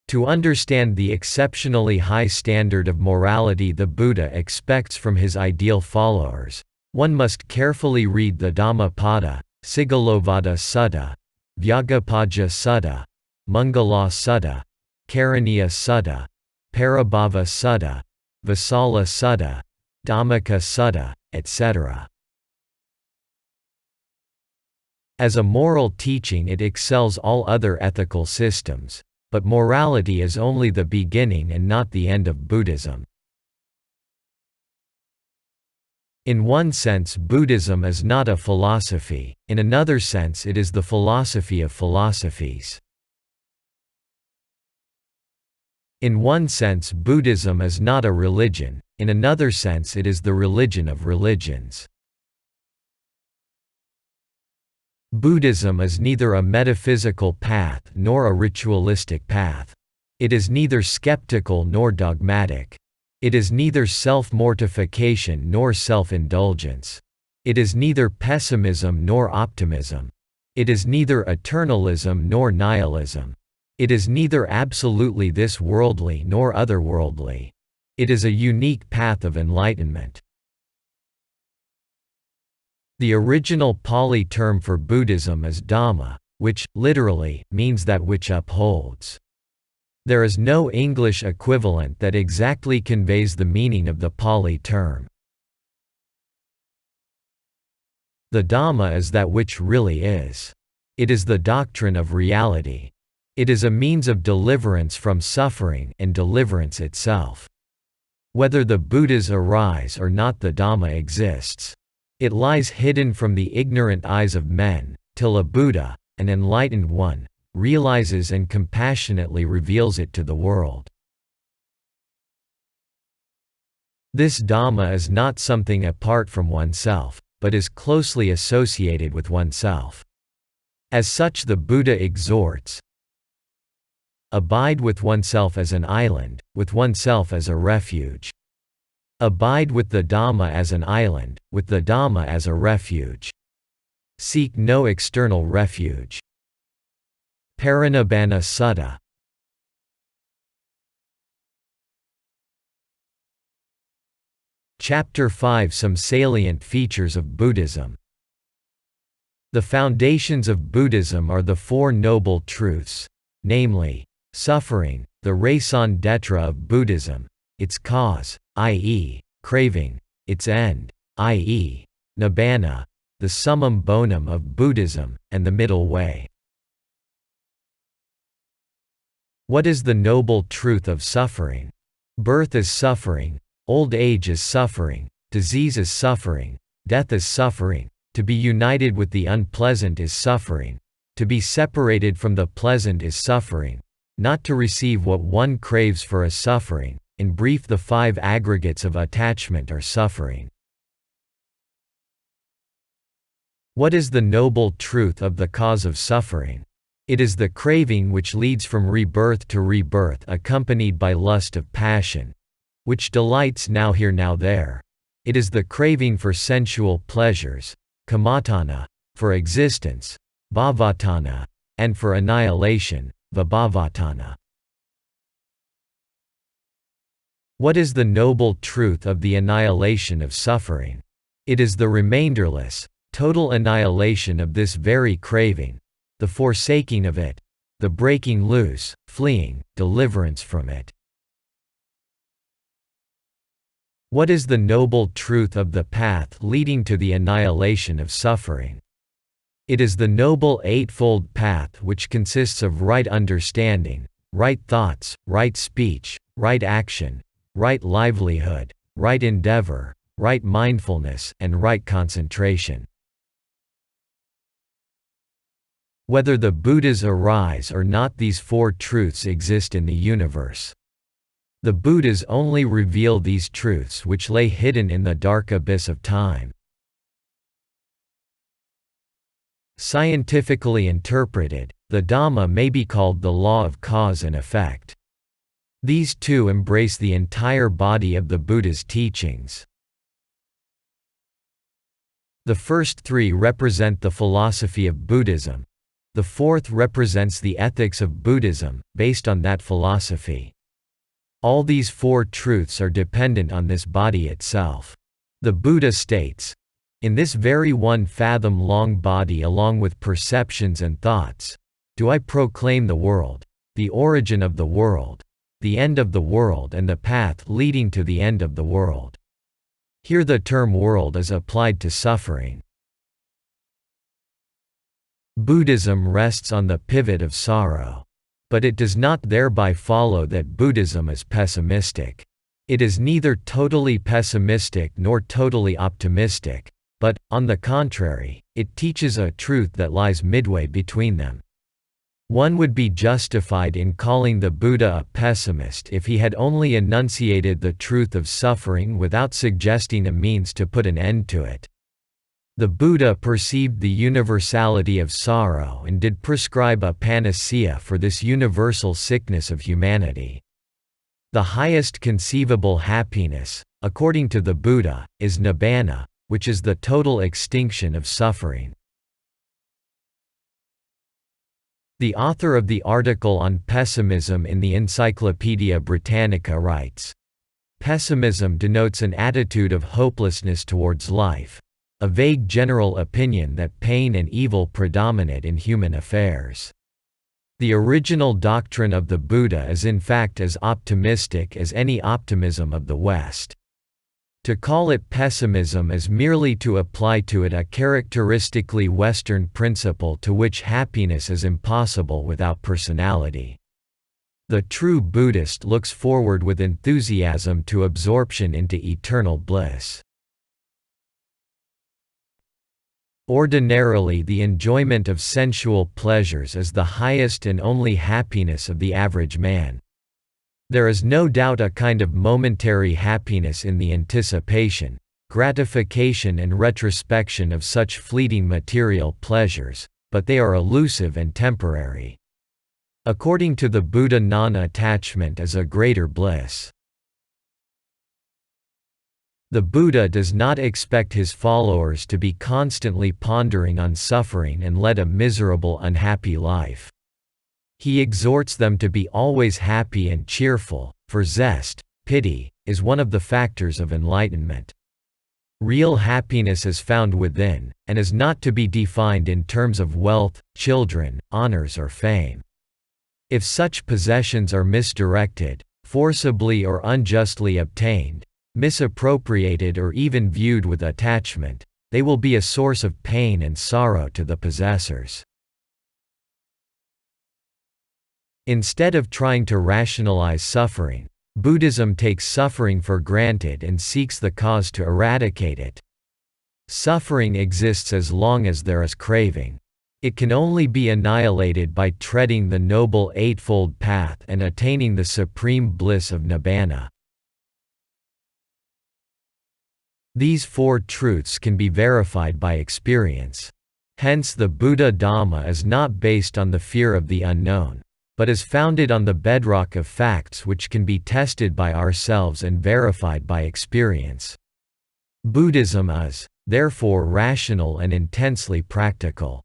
To understand the exceptionally high standard of morality the Buddha expects from his ideal followers, one must carefully read the Dhammapada, Sigalovada Sutta, Vyagapaja Sutta, Mangala Sutta, Karaniya Sutta, Parabhava Sutta, Vasala Sutta, Dhammika Sutta, etc. As a moral teaching it excels all other ethical systems, but morality is only the beginning and not the end of Buddhism. In one sense Buddhism is not a philosophy, in another sense it is the philosophy of philosophies. In one sense Buddhism is not a religion, in another sense it is the religion of religions. Buddhism is neither a metaphysical path nor a ritualistic path. It is neither skeptical nor dogmatic. It is neither self-mortification nor self-indulgence. It is neither pessimism nor optimism. It is neither eternalism nor nihilism. It is neither absolutely this worldly nor otherworldly. It is a unique path of enlightenment. The original Pali term for Buddhism is Dhamma, which, literally, means that which upholds. There is no English equivalent that exactly conveys the meaning of the Pali term. The Dhamma is that which really is. It is the doctrine of reality. It is a means of deliverance from suffering and deliverance itself. Whether the Buddhas arise or not the Dhamma exists. It lies hidden from the ignorant eyes of men, till a Buddha, an enlightened one, realizes and compassionately reveals it to the world. This Dhamma is not something apart from oneself, but is closely associated with oneself. As such the Buddha exhorts, abide with oneself as an island, with oneself as a refuge. Abide with the Dhamma as an island, with the Dhamma as a refuge. Seek no external refuge. Parinibbana Sutta. Chapter 5 Some salient features of Buddhism. The foundations of Buddhism are the Four Noble Truths, namely, suffering, the raison d'être of Buddhism, its cause, i.e., craving, its end, i.e., Nibbana, the summum bonum of Buddhism, and the middle way. What is the noble truth of suffering? Birth is suffering, old age is suffering, disease is suffering, death is suffering, to be united with the unpleasant is suffering, to be separated from the pleasant is suffering, not to receive what one craves for is suffering. In brief, the five aggregates of attachment are suffering. What is the noble truth of the cause of suffering? It is the craving which leads from rebirth to rebirth, accompanied by lust of passion, which delights now here now there. It is the craving for sensual pleasures, kammatana, for existence, bhavatana, and for annihilation, vibhavatana. What is the noble truth of the annihilation of suffering? It is the remainderless, total annihilation of this very craving, the forsaking of it, the breaking loose, fleeing, deliverance from it. What is the noble truth of the path leading to the annihilation of suffering? It is the noble eightfold path which consists of right understanding, right thoughts, right speech, right action, right livelihood, right endeavor, right mindfulness, and right concentration. Whether the Buddhas arise or not, these four truths exist in the universe. The Buddhas only reveal these truths which lay hidden in the dark abyss of time. Scientifically interpreted, the Dhamma may be called the law of cause and effect. These two embrace the entire body of the Buddha's teachings. The first three represent the philosophy of Buddhism. The fourth represents the ethics of Buddhism, based on that philosophy. All these four truths are dependent on this body itself. The Buddha states, "In this very 1 fathom long body, along with perceptions and thoughts, do I proclaim the world, the origin of the world, the end of the world, and the path leading to the end of the world." Here the term world is applied to suffering. Buddhism rests on the pivot of sorrow. But it does not thereby follow that Buddhism is pessimistic. It is neither totally pessimistic nor totally optimistic, but, on the contrary, it teaches a truth that lies midway between them. One would be justified in calling the Buddha a pessimist if he had only enunciated the truth of suffering without suggesting a means to put an end to it. The Buddha perceived the universality of sorrow and did prescribe a panacea for this universal sickness of humanity. The highest conceivable happiness, according to the Buddha, is Nibbana, which is the total extinction of suffering. The author of the article on pessimism in the Encyclopaedia Britannica writes, "Pessimism denotes an attitude of hopelessness towards life, a vague general opinion that pain and evil predominate in human affairs. The original doctrine of the Buddha is in fact as optimistic as any optimism of the West. To call it pessimism is merely to apply to it a characteristically Western principle to which happiness is impossible without personality. The true Buddhist looks forward with enthusiasm to absorption into eternal bliss." Ordinarily, the enjoyment of sensual pleasures is the highest and only happiness of the average man. There is no doubt a kind of momentary happiness in the anticipation, gratification and retrospection of such fleeting material pleasures, but they are elusive and temporary. According to the Buddha, non-attachment is a greater bliss. The Buddha does not expect his followers to be constantly pondering on suffering and lead a miserable, unhappy life. He exhorts them to be always happy and cheerful, for zest, pity, is one of the factors of enlightenment. Real happiness is found within, and is not to be defined in terms of wealth, children, honors or fame. If such possessions are misdirected, forcibly or unjustly obtained, misappropriated or even viewed with attachment, they will be a source of pain and sorrow to the possessors. Instead of trying to rationalize suffering, Buddhism takes suffering for granted and seeks the cause to eradicate it. Suffering exists as long as there is craving. It can only be annihilated by treading the Noble Eightfold Path and attaining the supreme bliss of Nibbana. These four truths can be verified by experience. Hence the Buddha Dhamma is not based on the fear of the unknown, but is founded on the bedrock of facts which can be tested by ourselves and verified by experience. Buddhism is, therefore, rational and intensely practical.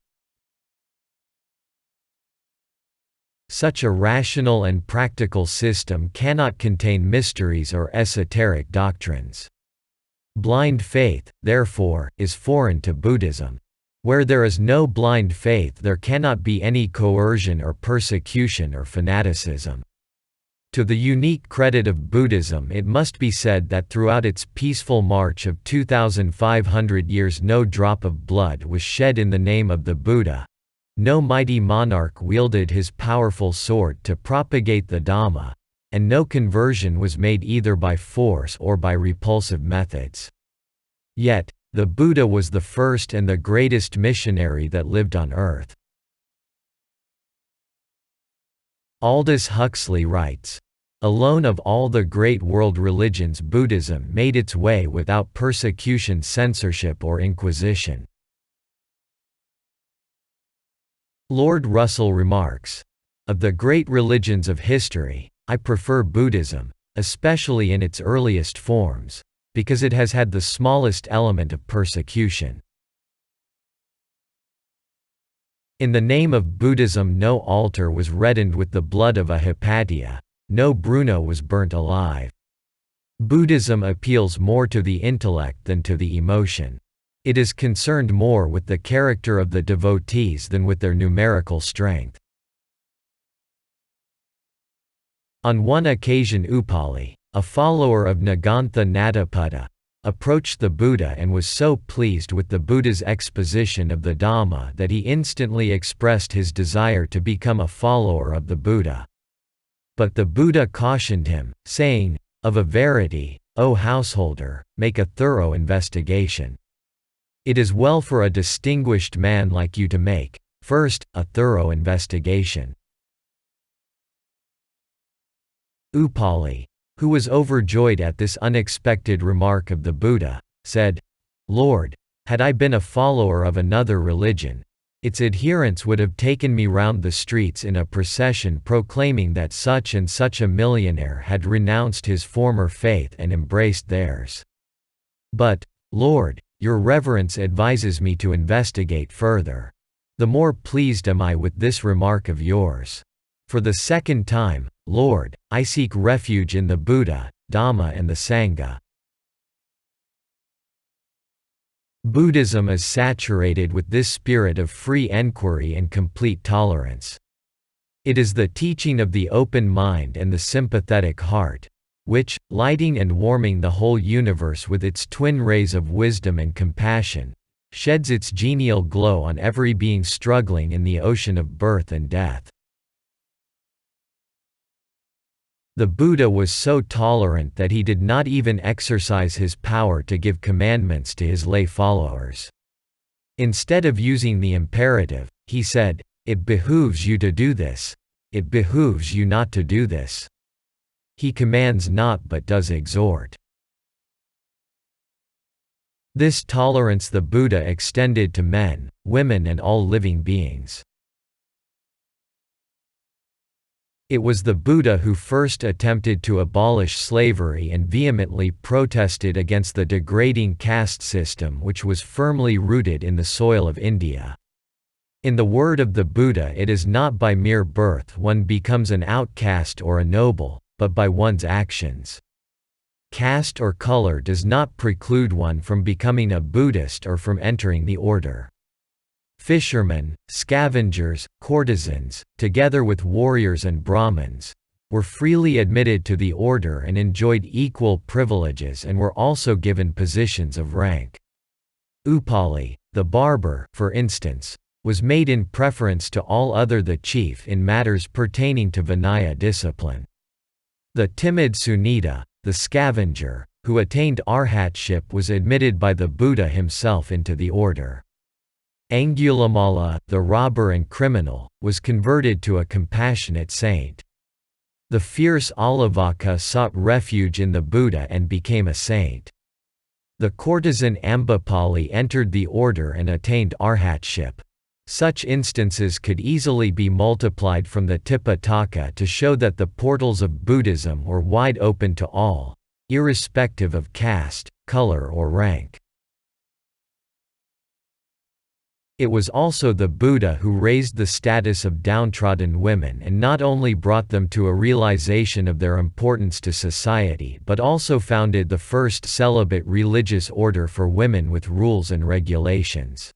Such a rational and practical system cannot contain mysteries or esoteric doctrines. Blind faith, therefore, is foreign to Buddhism. Where there is no blind faith, there cannot be any coercion or persecution or fanaticism. To the unique credit of Buddhism, it must be said that throughout its peaceful march of 2,500 years, no drop of blood was shed in the name of the Buddha. No mighty monarch wielded his powerful sword to propagate the Dhamma, and no conversion was made either by force or by repulsive methods. Yet, the Buddha was the first and the greatest missionary that lived on earth. Aldous Huxley writes, "Alone of all the great world religions, Buddhism made its way without persecution, censorship, or inquisition." Lord Russell remarks, "Of the great religions of history, I prefer Buddhism, especially in its earliest forms, because it has had the smallest element of persecution. In the name of Buddhism no altar was reddened with the blood of a Hypatia, no Bruno was burnt alive. Buddhism appeals more to the intellect than to the emotion. It is concerned more with the character of the devotees than with their numerical strength." On one occasion Upali, a follower of Nagantha Nataputta, approached the Buddha and was so pleased with the Buddha's exposition of the Dhamma that he instantly expressed his desire to become a follower of the Buddha. But the Buddha cautioned him, saying, "Of a verity, O householder, make a thorough investigation. It is well for a distinguished man like you to make, first, a thorough investigation." Upali, who was overjoyed at this unexpected remark of the Buddha, said, "Lord, had I been a follower of another religion, its adherents would have taken me round the streets in a procession proclaiming that such and such a millionaire had renounced his former faith and embraced theirs. But, Lord, your reverence advises me to investigate further. The more pleased am I with this remark of yours. For the second time, Lord, I seek refuge in the Buddha, Dhamma and the Sangha." Buddhism is saturated with this spirit of free enquiry and complete tolerance. It is the teaching of the open mind and the sympathetic heart, which, lighting and warming the whole universe with its twin rays of wisdom and compassion, sheds its genial glow on every being struggling in the ocean of birth and death. The Buddha was so tolerant that he did not even exercise his power to give commandments to his lay followers. Instead of using the imperative, he said, "It behooves you to do this. It behooves you not to do this." He commands not but does exhort. This tolerance the Buddha extended to men, women and all living beings. It was the Buddha who first attempted to abolish slavery and vehemently protested against the degrading caste system which was firmly rooted in the soil of India. In the word of the Buddha, it is not by mere birth one becomes an outcast or a noble, but by one's actions. Caste or color does not preclude one from becoming a Buddhist or from entering the order. Fishermen, scavengers, courtesans, together with warriors and Brahmins, were freely admitted to the order and enjoyed equal privileges and were also given positions of rank. Upali, the barber, for instance, was made in preference to all other the chief in matters pertaining to Vinaya discipline. The timid Sunita, the scavenger, who attained arhatship was admitted by the Buddha himself into the order. Angulimala, the robber and criminal, was converted to a compassionate saint. The fierce Alavaka sought refuge in the Buddha and became a saint. The courtesan Ambapali entered the order and attained arhatship. Such instances could easily be multiplied from the Tipitaka to show that the portals of Buddhism were wide open to all, irrespective of caste, color or rank. It was also the Buddha who raised the status of downtrodden women and not only brought them to a realization of their importance to society but also founded the first celibate religious order for women with rules and regulations.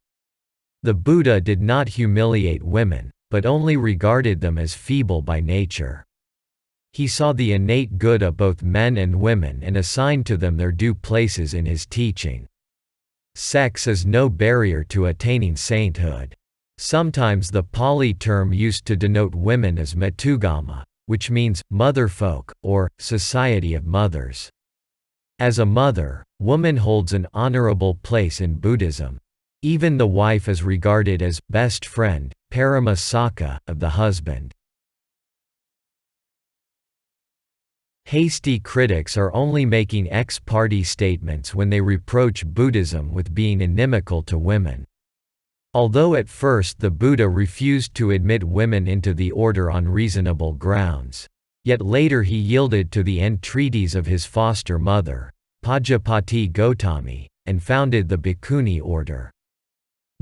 The Buddha did not humiliate women, but only regarded them as feeble by nature. He saw the innate good of both men and women and assigned to them their due places in his teaching. Sex is no barrier to attaining sainthood. Sometimes the Pali term used to denote women is Matugama, which means mother folk, or society of mothers. As a mother, woman holds an honorable place in Buddhism. Even the wife is regarded as best friend, Parama Saka, of the husband. Hasty critics are only making ex-parte statements when they reproach Buddhism with being inimical to women. Although at first the Buddha refused to admit women into the order on reasonable grounds, yet later he yielded to the entreaties of his foster mother, Siddhārtha Gautama, and founded the Bhikkhuni order.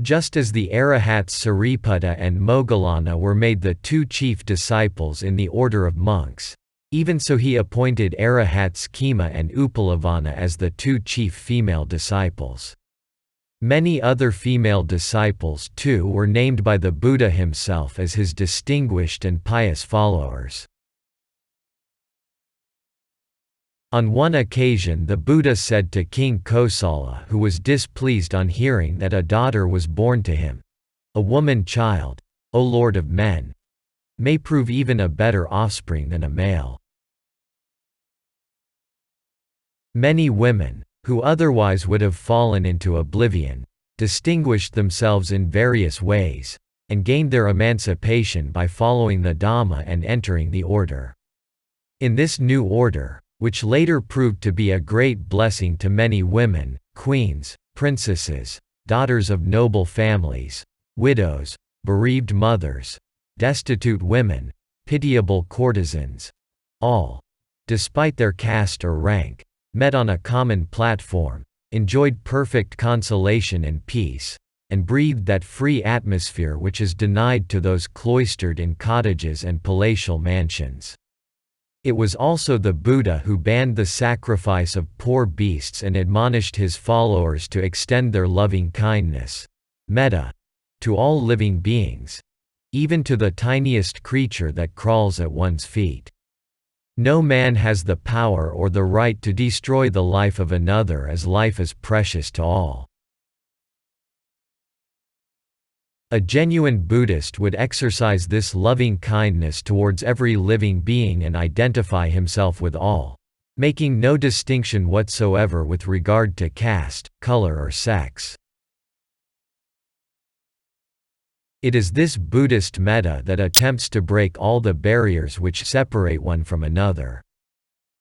Just as the arahats Sariputta and Moggallana were made the two chief disciples in the order of monks, even so he appointed arahats Kamma and Upalavana as the two chief female disciples. Many other female disciples too were named by the Buddha himself as his distinguished and pious followers. On one occasion the Buddha said to King Kosala, who was displeased on hearing that a daughter was born to him, "A woman child, O Lord of men, may prove even a better offspring than a male." Many women, who otherwise would have fallen into oblivion, distinguished themselves in various ways, and gained their emancipation by following the Dhamma and entering the order. In this new order, which later proved to be a great blessing to many women, queens, princesses, daughters of noble families, widows, bereaved mothers, destitute women, pitiable courtesans, all, despite their caste or rank, met on a common platform, enjoyed perfect consolation and peace, and breathed that free atmosphere which is denied to those cloistered in cottages and palatial mansions. It was also the Buddha who banned the sacrifice of poor beasts and admonished his followers to extend their loving kindness, metta, to all living beings, even to the tiniest creature that crawls at one's feet. No man has the power or the right to destroy the life of another, as life is precious to all. A genuine Buddhist would exercise this loving kindness towards every living being and identify himself with all, making no distinction whatsoever with regard to caste, color or sex. It is this Buddhist metta that attempts to break all the barriers which separate one from another.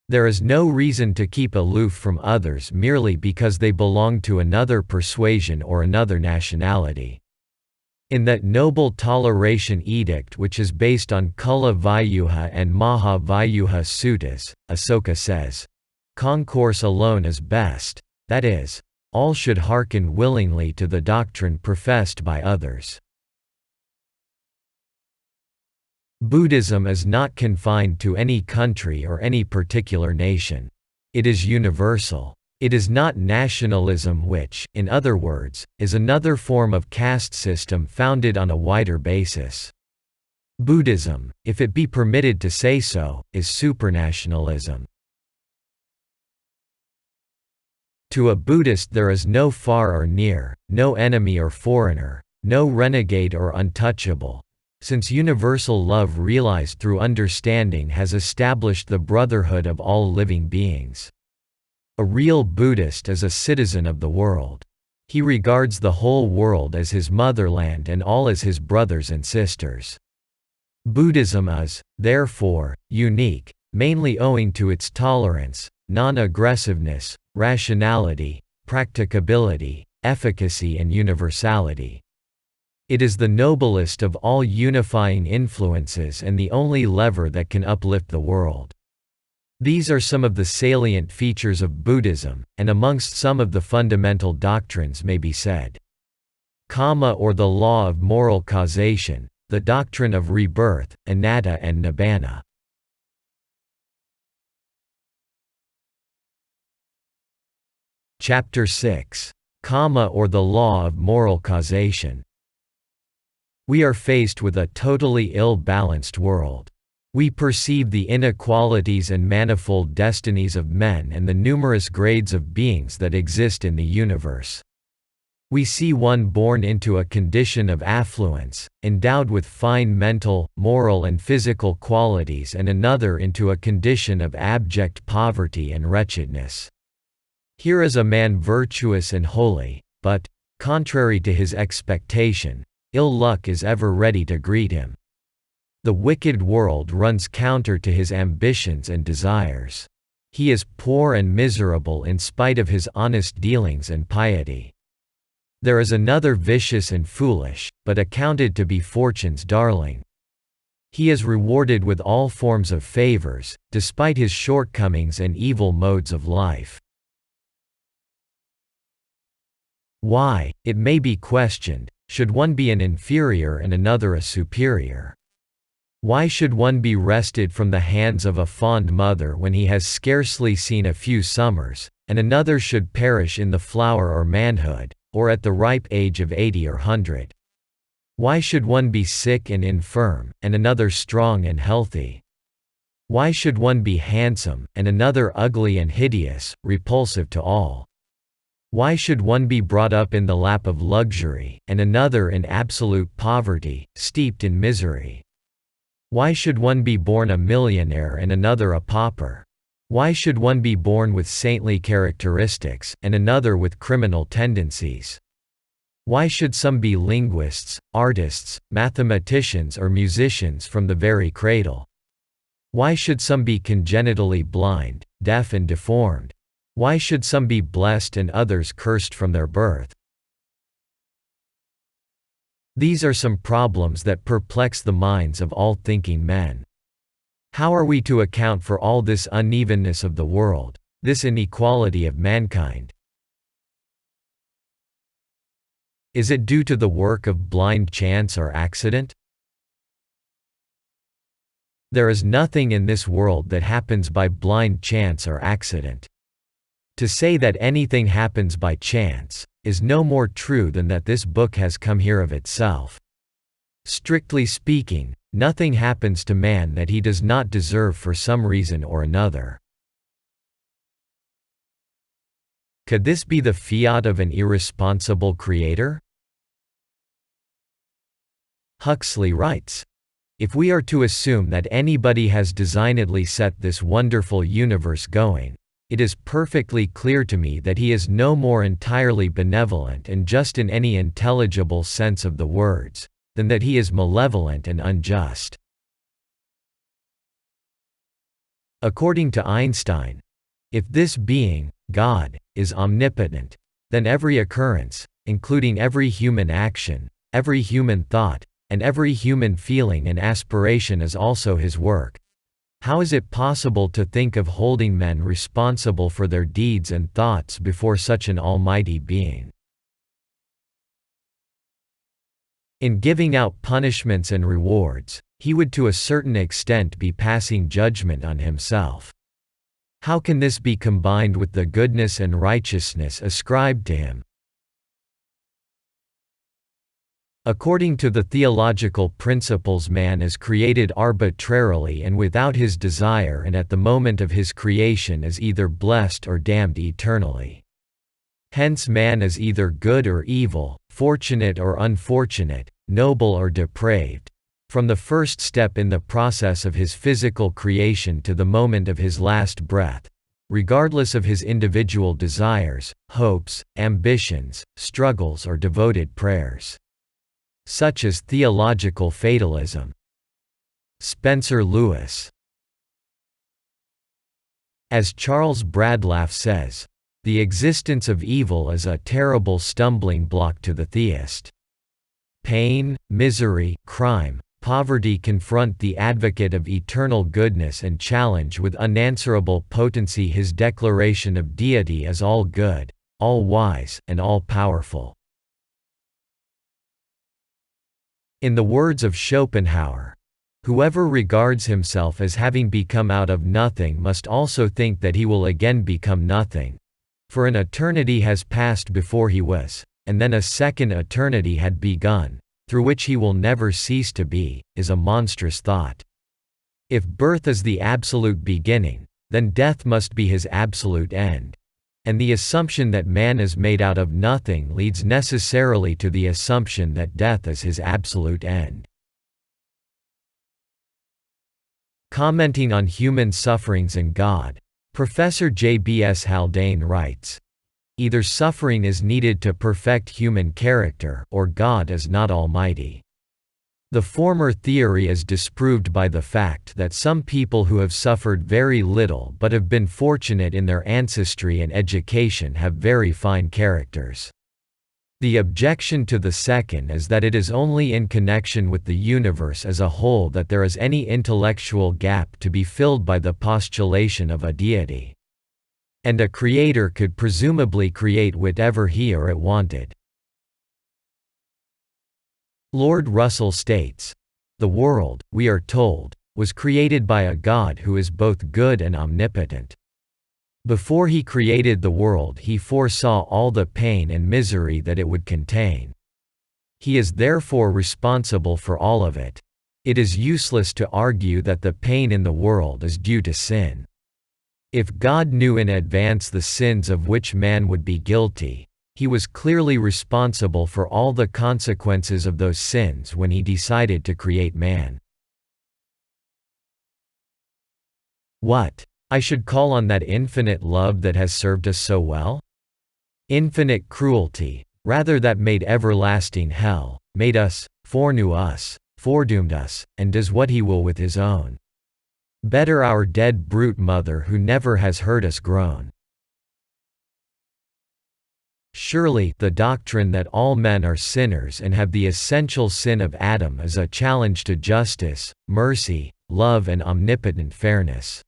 There is no reason to keep aloof from others merely because they belong to another persuasion or another nationality. In that noble toleration edict which is based on Kula Vyuha and Maha Vyuha Suttas, Asoka says, "Concourse alone is best, that is, all should hearken willingly to the doctrine professed by others." Buddhism is not confined to any country or any particular nation. It is universal. It is not nationalism which, in other words, is another form of caste system founded on a wider basis. Buddhism, if it be permitted to say so, is supranationalism. To a Buddhist there is no far or near, no enemy or foreigner, no renegade or untouchable, since universal love realized through understanding has established the brotherhood of all living beings. A real Buddhist is a citizen of the world. He regards the whole world as his motherland and all as his brothers and sisters. Buddhism is, therefore, unique, mainly owing to its tolerance, non-aggressiveness, rationality, practicability, efficacy and universality. It is the noblest of all unifying influences and the only lever that can uplift the world. These are some of the salient features of Buddhism, and amongst some of the fundamental doctrines may be said. Kamma, or the law of moral causation, the doctrine of rebirth, Anatta and Nibbana. Chapter 6. Kamma, or the law of moral causation. We are faced with a totally ill-balanced world. We perceive the inequalities and manifold destinies of men and the numerous grades of beings that exist in the universe. We see one born into a condition of affluence, endowed with fine mental, moral and physical qualities, and another into a condition of abject poverty and wretchedness. Here is a man virtuous and holy, but, contrary to his expectation, ill luck is ever ready to greet him. The wicked world runs counter to his ambitions and desires. He is poor and miserable in spite of his honest dealings and piety. There is another vicious and foolish, but accounted to be fortune's darling. He is rewarded with all forms of favors, despite his shortcomings and evil modes of life. Why, it may be questioned, should one be an inferior and another a superior? Why should one be wrested from the hands of a fond mother when he has scarcely seen a few summers, and another should perish in the flower or manhood, or at the ripe age of 80 or 100? Why should one be sick and infirm, and another strong and healthy? Why should one be handsome, and another ugly and hideous, repulsive to all? Why should one be brought up in the lap of luxury, and another in absolute poverty, steeped in misery? Why should one be born a millionaire and another a pauper? Why should one be born with saintly characteristics, and another with criminal tendencies? Why should some be linguists, artists, mathematicians or musicians from the very cradle? Why should some be congenitally blind, deaf and deformed? Why should some be blessed and others cursed from their birth? These are some problems that perplex the minds of all thinking men. How are we to account for all this unevenness of the world, this inequality of mankind? Is it due to the work of blind chance or accident? There is nothing in this world that happens by blind chance or accident. To say that anything happens by chance is no more true than that this book has come here of itself. Strictly speaking, nothing happens to man that he does not deserve for some reason or another. Could this be the fiat of an irresponsible creator? Huxley writes, "If we are to assume that anybody has designedly set this wonderful universe going, it is perfectly clear to me that he is no more entirely benevolent and just in any intelligible sense of the words, than that he is malevolent and unjust." According to Einstein, if this being, God, is omnipotent, then every occurrence, including every human action, every human thought, and every human feeling and aspiration is also his work. How is it possible to think of holding men responsible for their deeds and thoughts before such an almighty being? In giving out punishments and rewards, he would to a certain extent be passing judgment on himself. How can this be combined with the goodness and righteousness ascribed to him? According to the theological principles, man is created arbitrarily and without his desire, and at the moment of his creation is either blessed or damned eternally. Hence man is either good or evil, fortunate or unfortunate, noble or depraved, from the first step in the process of his physical creation to the moment of his last breath, regardless of his individual desires, hopes, ambitions, struggles or devoted prayers. Such is theological fatalism. Spencer Lewis. As Charles Bradlaugh says, the existence of evil is a terrible stumbling block to the theist. Pain, misery, crime, poverty confront the advocate of eternal goodness and challenge with unanswerable potency his declaration of deity as all good, all wise, and all powerful. In the words of Schopenhauer, whoever regards himself as having become out of nothing must also think that he will again become nothing. For an eternity has passed before he was, and then a second eternity had begun, through which he will never cease to be, is a monstrous thought. If birth is the absolute beginning, then death must be his absolute end. And the assumption that man is made out of nothing leads necessarily to the assumption that death is his absolute end. Commenting on human sufferings and God, Professor J. B. S. Haldane writes, either suffering is needed to perfect human character, or God is not almighty. The former theory is disproved by the fact that some people who have suffered very little but have been fortunate in their ancestry and education have very fine characters. The objection to the second is that it is only in connection with the universe as a whole that there is any intellectual gap to be filled by the postulation of a deity. And a creator could presumably create whatever he or it wanted. Lord Russell states, "The world, we are told, was created by a God who is both good and omnipotent. Before he created the world he foresaw all the pain and misery that it would contain. He is therefore responsible for all of it. It is useless to argue that the pain in the world is due to sin. If God knew in advance the sins of which man would be guilty, he was clearly responsible for all the consequences of those sins when he decided to create man. What? I should call on that infinite love that has served us so well? Infinite cruelty, rather, that made everlasting hell, made us, foreknew us, foredoomed us, and does what he will with his own. Better our dead brute mother who never has heard us groan. Surely, the doctrine that all men are sinners and have the essential sin of Adam is a challenge to justice, mercy, love and omnipotent fairness.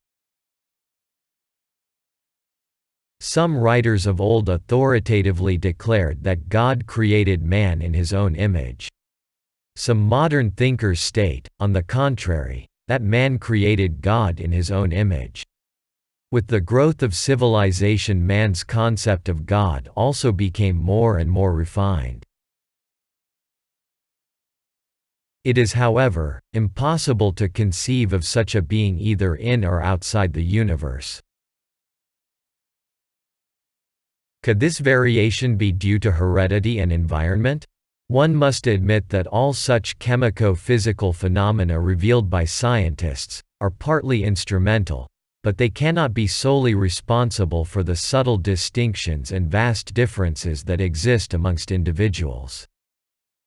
Some writers of old authoritatively declared that God created man in his own image. Some modern thinkers state, on the contrary, that man created God in his own image. With the growth of civilization, man's concept of God also became more and more refined. It is, however, impossible to conceive of such a being either in or outside the universe. Could this variation be due to heredity and environment? One must admit that all such chemico-physical phenomena revealed by scientists are partly instrumental, but they cannot be solely responsible for the subtle distinctions and vast differences that exist amongst individuals.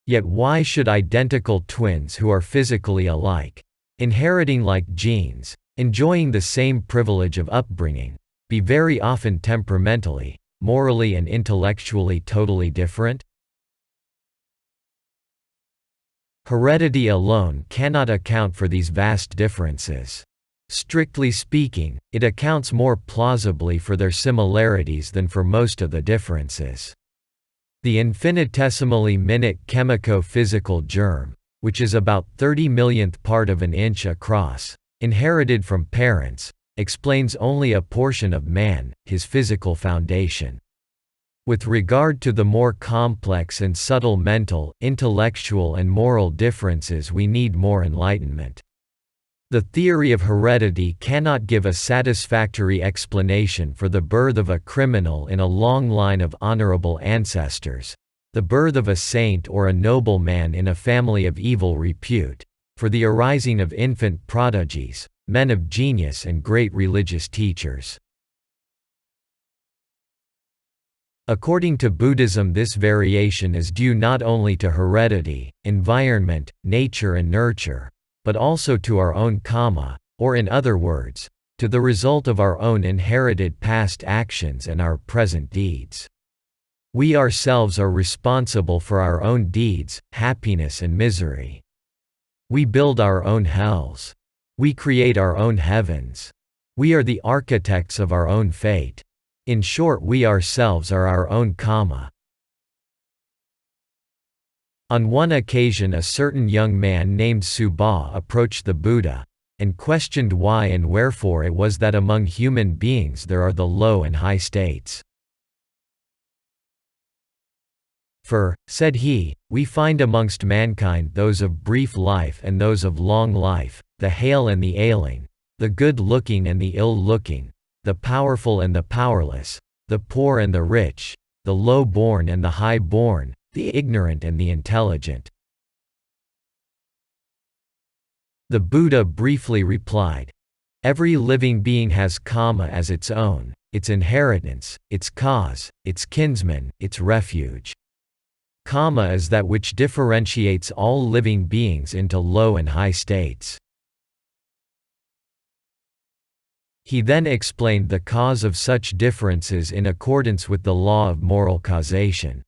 Yet why should identical twins who are physically alike, inheriting like genes, enjoying the same privilege of upbringing, be very often temperamentally, morally and intellectually totally different? Heredity alone cannot account for these vast differences. Strictly speaking, it accounts more plausibly for their similarities than for most of the differences. The infinitesimally minute chemico-physical germ, which is about 30 millionth part of an inch across, inherited from parents, explains only a portion of man, his physical foundation. With regard to the more complex and subtle mental, intellectual and moral differences, we need more enlightenment. The theory of heredity cannot give a satisfactory explanation for the birth of a criminal in a long line of honorable ancestors, the birth of a saint or a noble man in a family of evil repute, for the arising of infant prodigies, men of genius and great religious teachers. According to Buddhism, this variation is due not only to heredity, environment, nature and nurture, but also to our own kamma, or in other words, to the result of our own inherited past actions and our present deeds. We ourselves are responsible for our own deeds, happiness and misery. We build our own hells. We create our own heavens. We are the architects of our own fate. In short, we ourselves are our own kamma. On one occasion, a certain young man named Subha approached the Buddha, and questioned why and wherefore it was that among human beings there are the low and high states. For, said he, we find amongst mankind those of brief life and those of long life, the hale and the ailing, the good-looking and the ill-looking, the powerful and the powerless, the poor and the rich, the low-born and the high-born, the ignorant and the intelligent. The Buddha briefly replied, "Every living being has kamma as its own, its inheritance, its cause, its kinsman, its refuge. Kamma is that which differentiates all living beings into low and high states. He then explained the cause of such differences in accordance with the law of moral causation.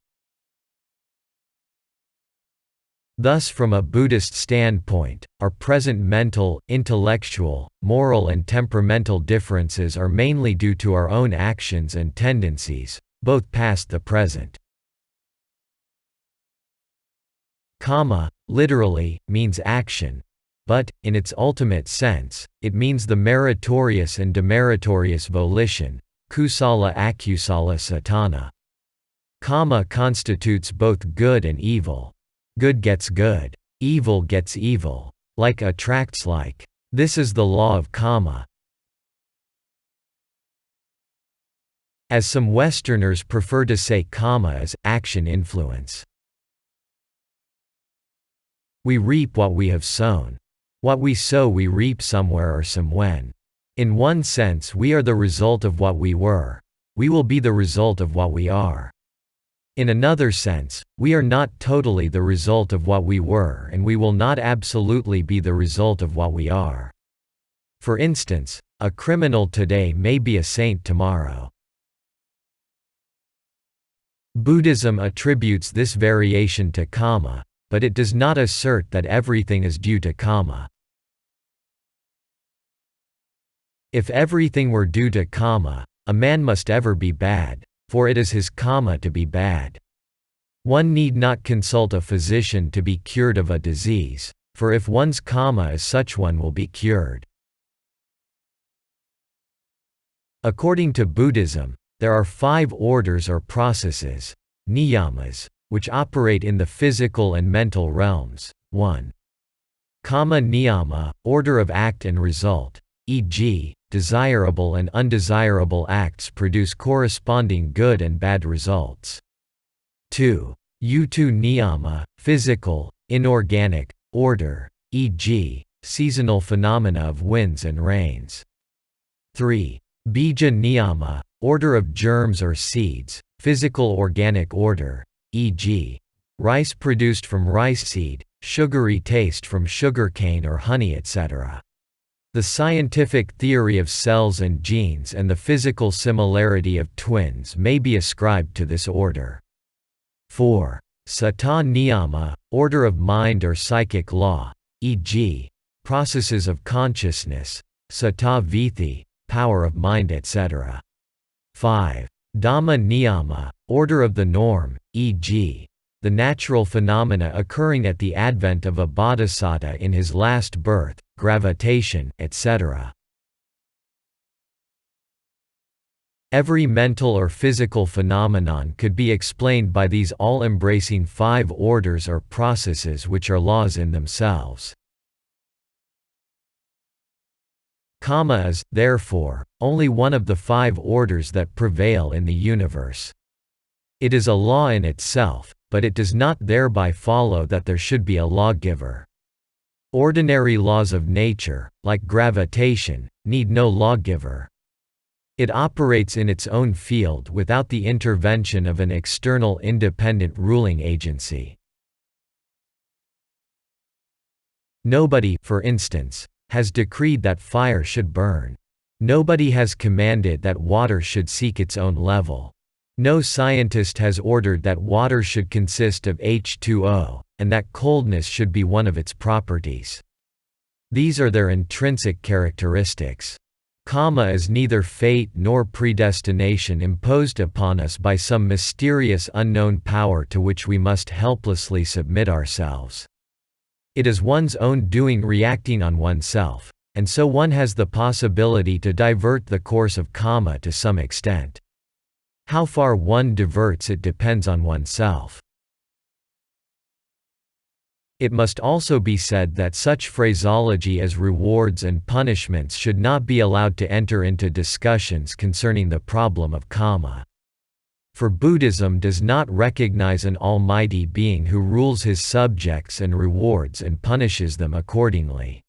Thus, from a Buddhist standpoint, our present mental, intellectual, moral and temperamental differences are mainly due to our own actions and tendencies, both past the present. Kamma, literally, means action, but, in its ultimate sense, it means the meritorious and demeritorious volition, kusala akusala satana. Kamma constitutes both good and evil. Good gets good. Evil gets evil. Like attracts like. This is the law of Kamma. As some Westerners prefer to say, Kamma is action influence. We reap what we have sown. What we sow we reap somewhere or somewhen. In one sense we are the result of what we were. We will be the result of what we are. In another sense, we are not totally the result of what we were and we will not absolutely be the result of what we are. For instance, a criminal today may be a saint tomorrow. Buddhism attributes this variation to Kamma, but it does not assert that everything is due to Kamma. If everything were due to Kamma, a man must ever be bad, for it is his Kamma to be bad. One need not consult a physician to be cured of a disease, for if one's Kamma is such one will be cured. According to Buddhism, there are 5 orders or processes, niyamas, which operate in the physical and mental realms. 1. Kamma niyama, order of act and result, e.g., desirable and undesirable acts produce corresponding good and bad results. 2. Utu niyama, physical, inorganic, order, e.g., seasonal phenomena of winds and rains. 3. Bija niyama, order of germs or seeds, physical organic order, e.g., rice produced from rice seed, sugary taste from sugarcane or honey, etc. The scientific theory of cells and genes and the physical similarity of twins may be ascribed to this order. 4. Sattva niyama, order of mind or psychic law, e.g., processes of consciousness, sattva vithi, power of mind, etc. 5. Dhamma niyama, order of the norm, e.g., the natural phenomena occurring at the advent of a bodhisattva in his last birth, gravitation, etc. Every mental or physical phenomenon could be explained by these all-embracing 5 orders or processes which are laws in themselves. Kamma is, therefore, only one of the 5 orders that prevail in the universe. It is a law in itself, but it does not thereby follow that there should be a lawgiver. Ordinary laws of nature, like gravitation, need no lawgiver. It operates in its own field without the intervention of an external independent ruling agency. Nobody, for instance, has decreed that fire should burn. Nobody has commanded that water should seek its own level. No scientist has ordered that water should consist of H2O, and that coldness should be one of its properties. These are their intrinsic characteristics. Kamma is neither fate nor predestination imposed upon us by some mysterious unknown power to which we must helplessly submit ourselves. It is one's own doing reacting on oneself, and so one has the possibility to divert the course of Kamma to some extent. How far one diverts it depends on oneself. It must also be said that such phraseology as rewards and punishments should not be allowed to enter into discussions concerning the problem of Kamma. For Buddhism does not recognize an almighty being who rules his subjects and rewards and punishes them accordingly.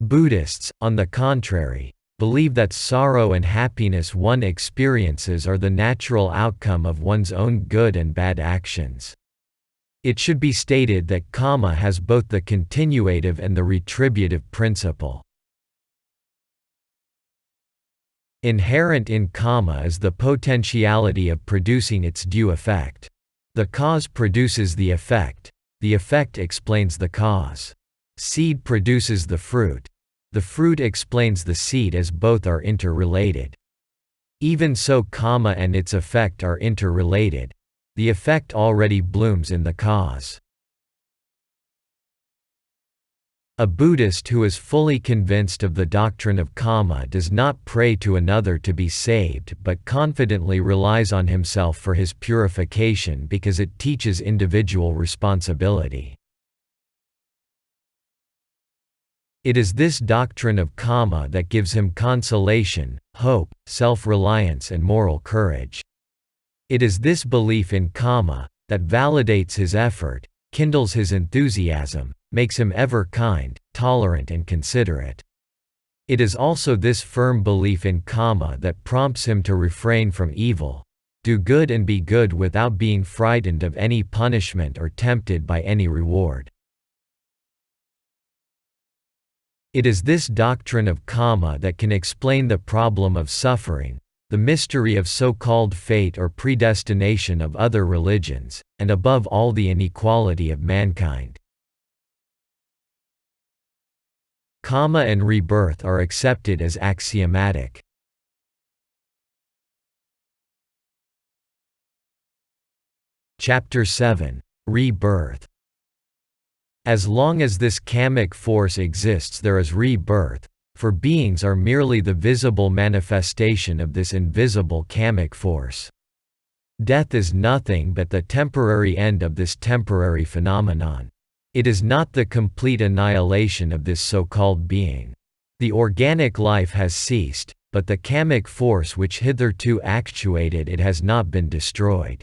Buddhists, on the contrary, believe that sorrow and happiness one experiences are the natural outcome of one's own good and bad actions. It should be stated that Kamma has both the continuative and the retributive principle. Inherent in Kamma is the potentiality of producing its due effect. The cause produces the effect explains the cause. Seed produces the fruit explains the seed, as both are interrelated. Even so, Kamma and its effect are interrelated. The effect already blooms in the cause. A Buddhist who is fully convinced of the doctrine of Kamma does not pray to another to be saved, but confidently relies on himself for his purification because it teaches individual responsibility. It is this doctrine of Kamma that gives him consolation, hope, self-reliance and moral courage. It is this belief in Kamma that validates his effort, kindles his enthusiasm, makes him ever kind, tolerant and considerate. It is also this firm belief in Kamma that prompts him to refrain from evil, do good and be good without being frightened of any punishment or tempted by any reward. It is this doctrine of Kamma that can explain the problem of suffering, the mystery of so-called fate or predestination of other religions, and above all the inequality of mankind. Kamma and rebirth are accepted as axiomatic. Chapter 7. Rebirth. As long as this kammic force exists, there is rebirth, for beings are merely the visible manifestation of this invisible kammic force. Death is nothing but the temporary end of this temporary phenomenon. It is not the complete annihilation of this so-called being. The organic life has ceased, but the kammic force which hitherto actuated it has not been destroyed.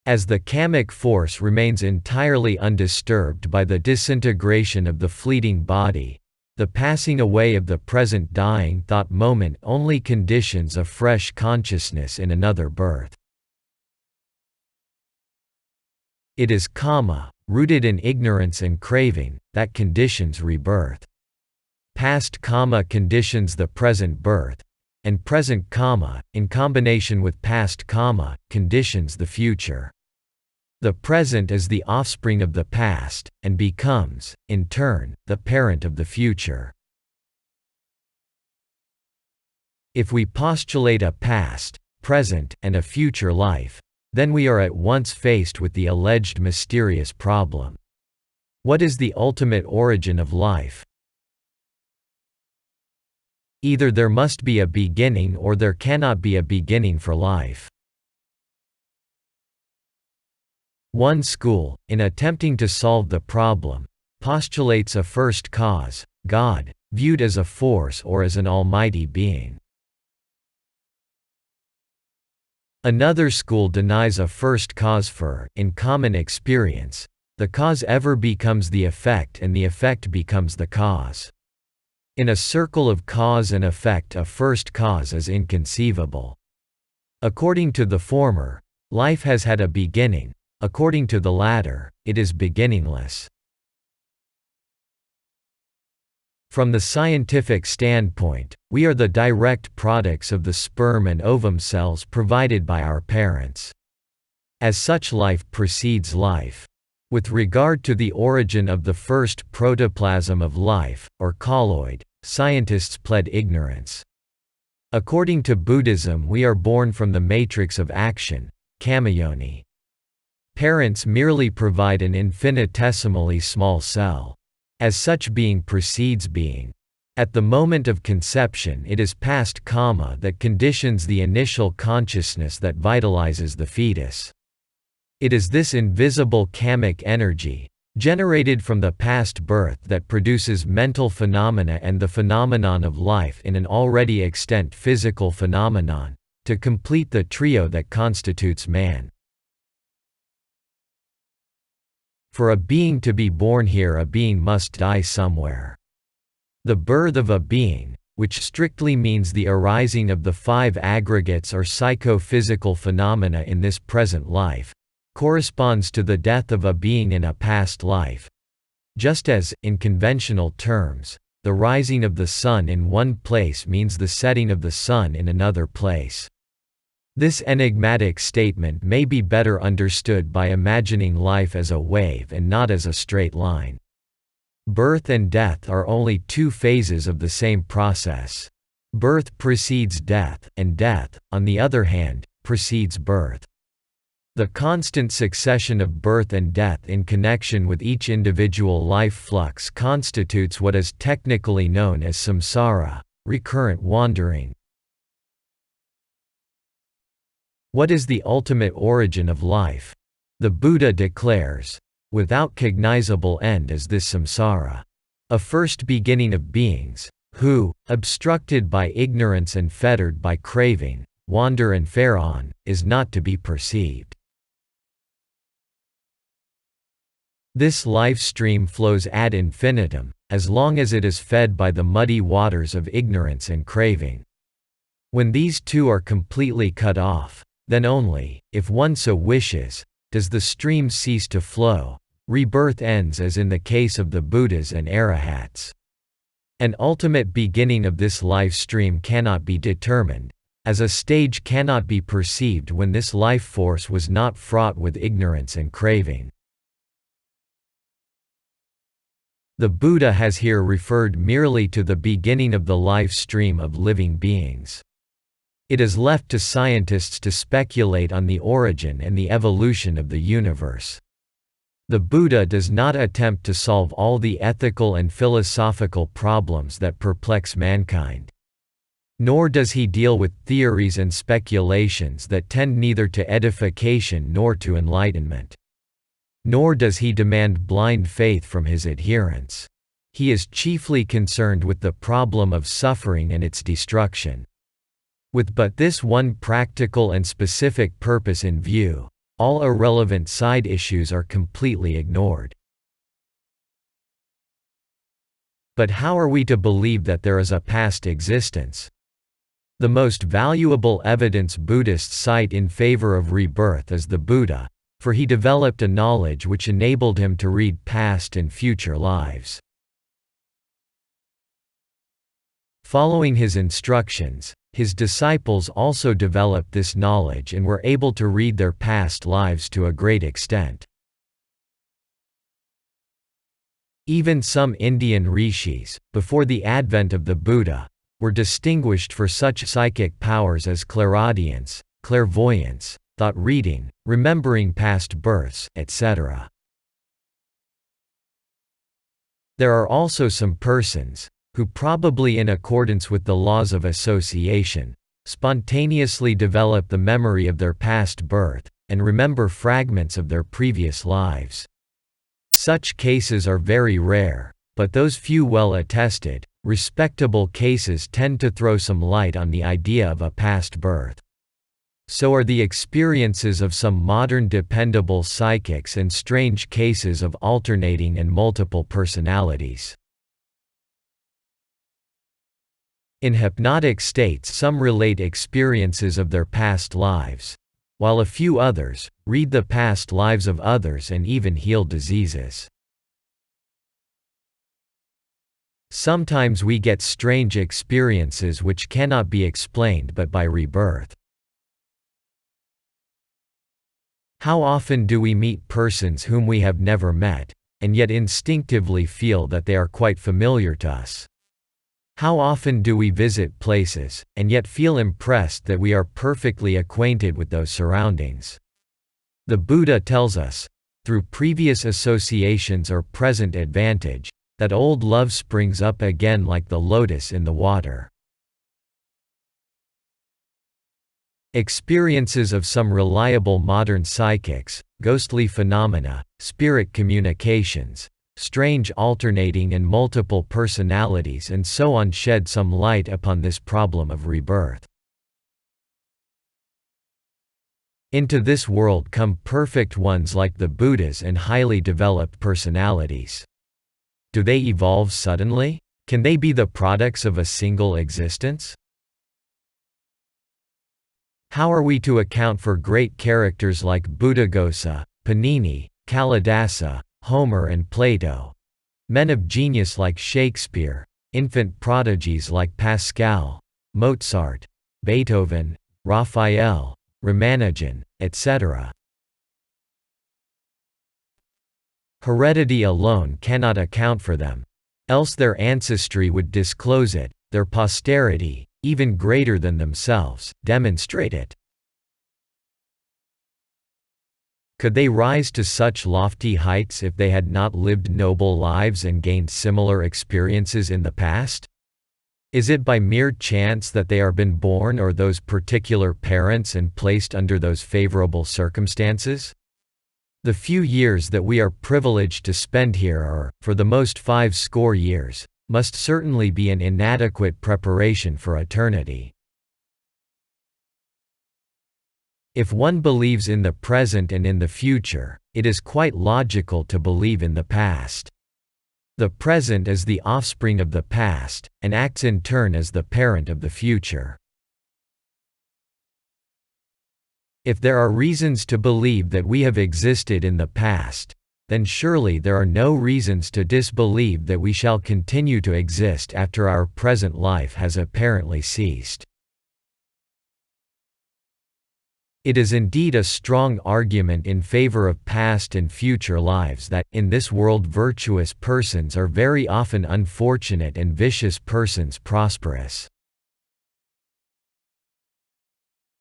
As the kammic force remains entirely undisturbed by the disintegration of the fleeting body, the passing away of the present dying thought moment only conditions a fresh consciousness in another birth. It is Kamma, rooted in ignorance and craving, that conditions rebirth. Past Kamma conditions the present birth, and present Kamma, in combination with past Kamma, conditions the future. The present is the offspring of the past, and becomes, in turn, the parent of the future. If we postulate a past, present, and a future life, then we are at once faced with the alleged mysterious problem. What is the ultimate origin of life? Either there must be a beginning or there cannot be a beginning for life. One school, in attempting to solve the problem, postulates a first cause, God, viewed as a force or as an almighty being. Another school denies a first cause, for, in common experience, the cause ever becomes the effect and the effect becomes the cause. In a circle of cause and effect, a first cause is inconceivable. According to the former, life has had a beginning. According to the latter, it is beginningless. From the scientific standpoint, we are the direct products of the sperm and ovum cells provided by our parents. As such, life precedes life. With regard to the origin of the first protoplasm of life, or colloid, scientists pled ignorance. According to Buddhism, we are born from the matrix of action, Kammayoni. Parents merely provide an infinitesimally small cell. As such, being precedes being. At the moment of conception, it is past Kamma that conditions the initial consciousness that vitalizes the fetus. It is this invisible kammic energy, generated from the past birth, that produces mental phenomena and the phenomenon of life in an already extant physical phenomenon, to complete the trio that constitutes man. For a being to be born here, a being must die somewhere. The birth of a being, which strictly means the arising of the five aggregates or psychophysical phenomena in this present life, corresponds to the death of a being in a past life. Just as, in conventional terms, the rising of the sun in one place means the setting of the sun in another place. This enigmatic statement may be better understood by imagining life as a wave and not as a straight line. Birth and death are only two phases of the same process. Birth precedes death, and death, on the other hand, precedes birth. The constant succession of birth and death in connection with each individual life flux constitutes what is technically known as samsara, recurrent wandering. What is the ultimate origin of life? The Buddha declares, "Without cognizable end is this samsara. A first beginning of beings, who, obstructed by ignorance and fettered by craving, wander and fare on, is not to be perceived." This life stream flows ad infinitum, as long as it is fed by the muddy waters of ignorance and craving. When these two are completely cut off, then only, if one so wishes, does the stream cease to flow. Rebirth ends as in the case of the Buddhas and Arahats. An ultimate beginning of this life stream cannot be determined, as a stage cannot be perceived when this life force was not fraught with ignorance and craving. The Buddha has here referred merely to the beginning of the life stream of living beings. It is left to scientists to speculate on the origin and the evolution of the universe. The Buddha does not attempt to solve all the ethical and philosophical problems that perplex mankind. Nor does he deal with theories and speculations that tend neither to edification nor to enlightenment. Nor does he demand blind faith from his adherents. He is chiefly concerned with the problem of suffering and its destruction. With but this one practical and specific purpose in view, all irrelevant side issues are completely ignored. But how are we to believe that there is a past existence? The most valuable evidence Buddhists cite in favor of rebirth is the Buddha, for he developed a knowledge which enabled him to read past and future lives. Following his instructions, his disciples also developed this knowledge and were able to read their past lives to a great extent. Even some Indian rishis, before the advent of the Buddha, were distinguished for such psychic powers as clairaudience, clairvoyance, thought reading, remembering past births, etc. There are also some persons, who probably in accordance with the laws of association, spontaneously develop the memory of their past birth, and remember fragments of their previous lives. Such cases are very rare, but those few well-attested, respectable cases tend to throw some light on the idea of a past birth. So are the experiences of some modern dependable psychics and strange cases of alternating and multiple personalities. In hypnotic states, some relate experiences of their past lives, while a few others read the past lives of others and even heal diseases. Sometimes we get strange experiences which cannot be explained but by rebirth. How often do we meet persons whom we have never met, and yet instinctively feel that they are quite familiar to us? How often do we visit places, and yet feel impressed that we are perfectly acquainted with those surroundings? The Buddha tells us, through previous associations or present advantage, that old love springs up again like the lotus in the water. Experiences of some reliable modern psychics, ghostly phenomena, spirit communications, strange alternating and multiple personalities and so on shed some light upon this problem of rebirth. Into this world come perfect ones like the Buddhas and highly developed personalities. Do they evolve suddenly? Can they be the products of a single existence? How are we to account for great characters like Buddhaghosa, Panini, Kalidasa, Homer and Plato? Men of genius like Shakespeare, infant prodigies like Pascal, Mozart, Beethoven, Raphael, Ramanujan, etc. Heredity alone cannot account for them. Else their ancestry would disclose it, their posterity, even greater than themselves, demonstrate it. Could they rise to such lofty heights if they had not lived noble lives and gained similar experiences in the past? Is it by mere chance that they are been born or those particular parents and placed under those favorable circumstances? The few years that we are privileged to spend here are, for the most 50 years, must certainly be an inadequate preparation for eternity. If one believes in the present and in the future, it is quite logical to believe in the past. The present is the offspring of the past, and acts in turn as the parent of the future. If there are reasons to believe that we have existed in the past, then surely there are no reasons to disbelieve that we shall continue to exist after our present life has apparently ceased. It is indeed a strong argument in favor of past and future lives that, in this world, virtuous persons are very often unfortunate and vicious persons prosperous.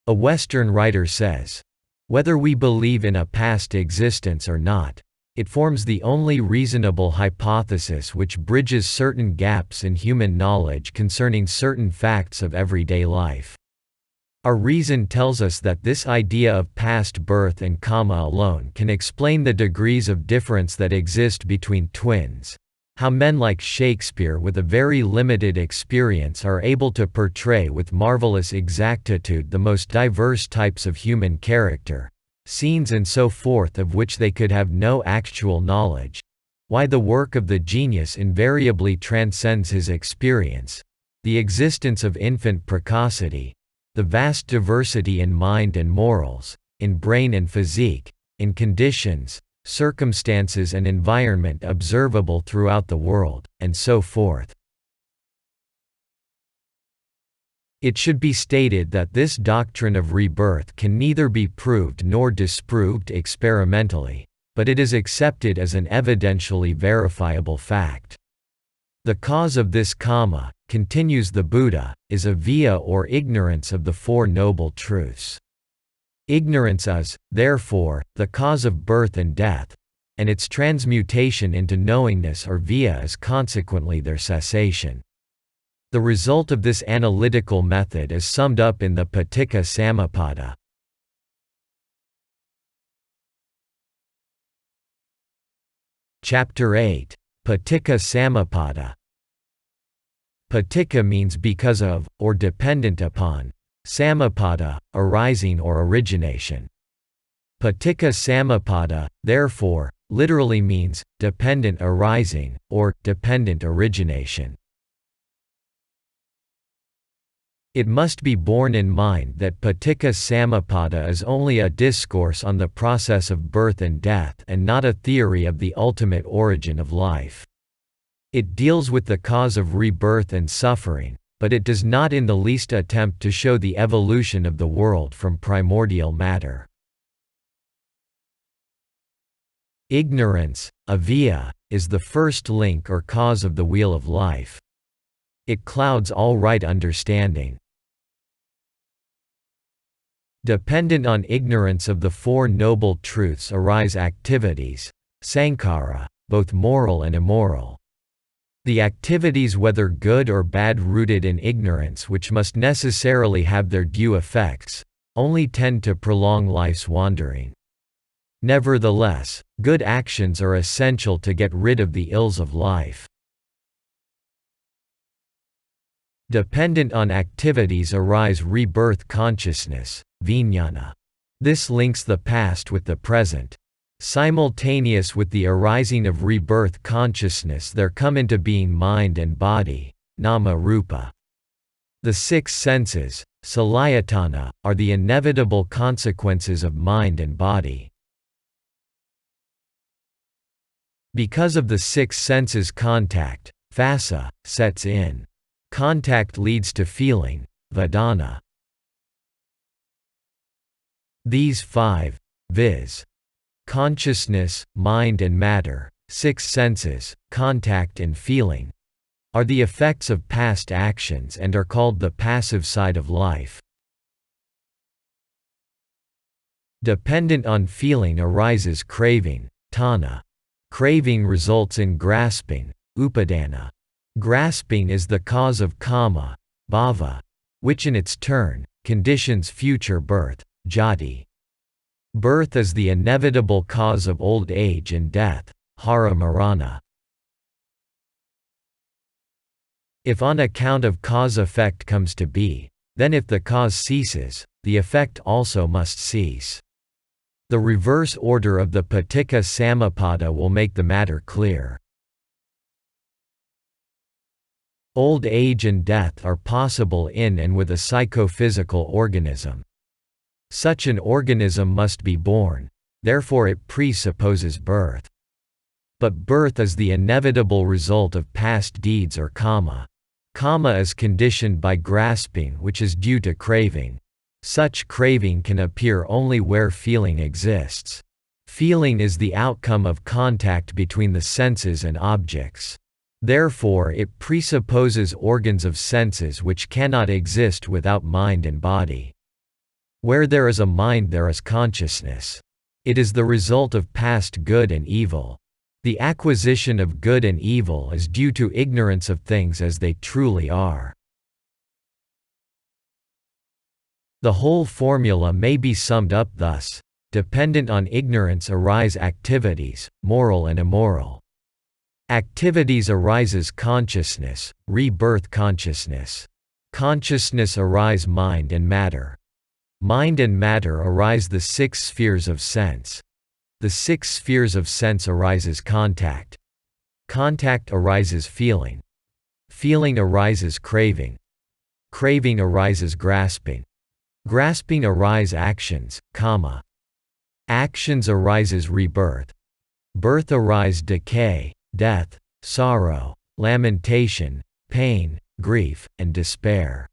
A Western writer says, "Whether we believe in a past existence or not, it forms the only reasonable hypothesis which bridges certain gaps in human knowledge concerning certain facts of everyday life. Our reason tells us that this idea of past birth and Kamma alone can explain the degrees of difference that exist between twins, how men like Shakespeare with a very limited experience are able to portray with marvelous exactitude the most diverse types of human character, scenes and so forth of which they could have no actual knowledge, why the work of the genius invariably transcends his experience, the existence of infant precocity, the vast diversity in mind and morals, in brain and physique, in conditions, circumstances and environment observable throughout the world, and so forth." It should be stated that this doctrine of rebirth can neither be proved nor disproved experimentally, but it is accepted as an evidentially verifiable fact. The cause of this Kamma, continues the Buddha, is avidya or ignorance of the Four Noble Truths. Ignorance is, therefore, the cause of birth and death, and its transmutation into knowingness or vidya is consequently their cessation. The result of this analytical method is summed up in the Paticca Samuppada. Chapter 8. Paticca Samuppada. Paticca means because of, or dependent upon. Samuppada, arising or origination. Paticca Samuppada, therefore, literally means, dependent arising, or, dependent origination. It must be borne in mind that Paticca Samuppada is only a discourse on the process of birth and death and not a theory of the ultimate origin of life. It deals with the cause of rebirth and suffering, but it does not in the least attempt to show the evolution of the world from primordial matter. Ignorance, avidya, is the first link or cause of the wheel of life. It clouds all right understanding. Dependent on ignorance of the Four Noble Truths arise activities, sankhara, both moral and immoral. The activities, whether good or bad, rooted in ignorance, which must necessarily have their due effects, only tend to prolong life's wandering. Nevertheless, good actions are essential to get rid of the ills of life. Dependent on activities arise rebirth consciousness, vijnana. This links the past with the present. Simultaneous with the arising of rebirth consciousness there come into being mind and body, nama rupa. The six senses, salayatana, are the inevitable consequences of mind and body. Because of the six senses contact, phassa, sets in. Contact leads to feeling, vedana. These five, viz. Consciousness, mind and matter, six senses, contact and feeling, are the effects of past actions and are called the passive side of life. Dependent on feeling arises craving, tanha. Craving results in grasping, upadana. Grasping is the cause of kamma, bhava, which in its turn, conditions future birth, jati. Birth is the inevitable cause of old age and death, hara marana. If on account of cause-effect comes to be, then if the cause ceases, the effect also must cease. The reverse order of the Paticca Samuppada will make the matter clear. Old age and death are possible in and with a psychophysical organism. Such an organism must be born, therefore it presupposes birth. But birth is the inevitable result of past deeds or kamma. Kamma is conditioned by grasping, which is due to craving. Such craving can appear only where feeling exists. Feeling is the outcome of contact between the senses and objects. Therefore it presupposes organs of senses which cannot exist without mind and body. Where there is a mind there is consciousness. It is the result of past good and evil. The acquisition of good and evil is due to ignorance of things as they truly are. The whole formula may be summed up thus: dependent on ignorance arise activities, moral and immoral. Activities arises consciousness, rebirth consciousness. Consciousness arise mind and matter. Mind and matter arise the six spheres of sense. The six spheres of sense arises contact. Contact arises feeling. Feeling arises craving. Craving arises grasping. Grasping arise actions, kamma. Actions arises rebirth. Birth arise decay, death, sorrow, lamentation, pain, grief, and despair.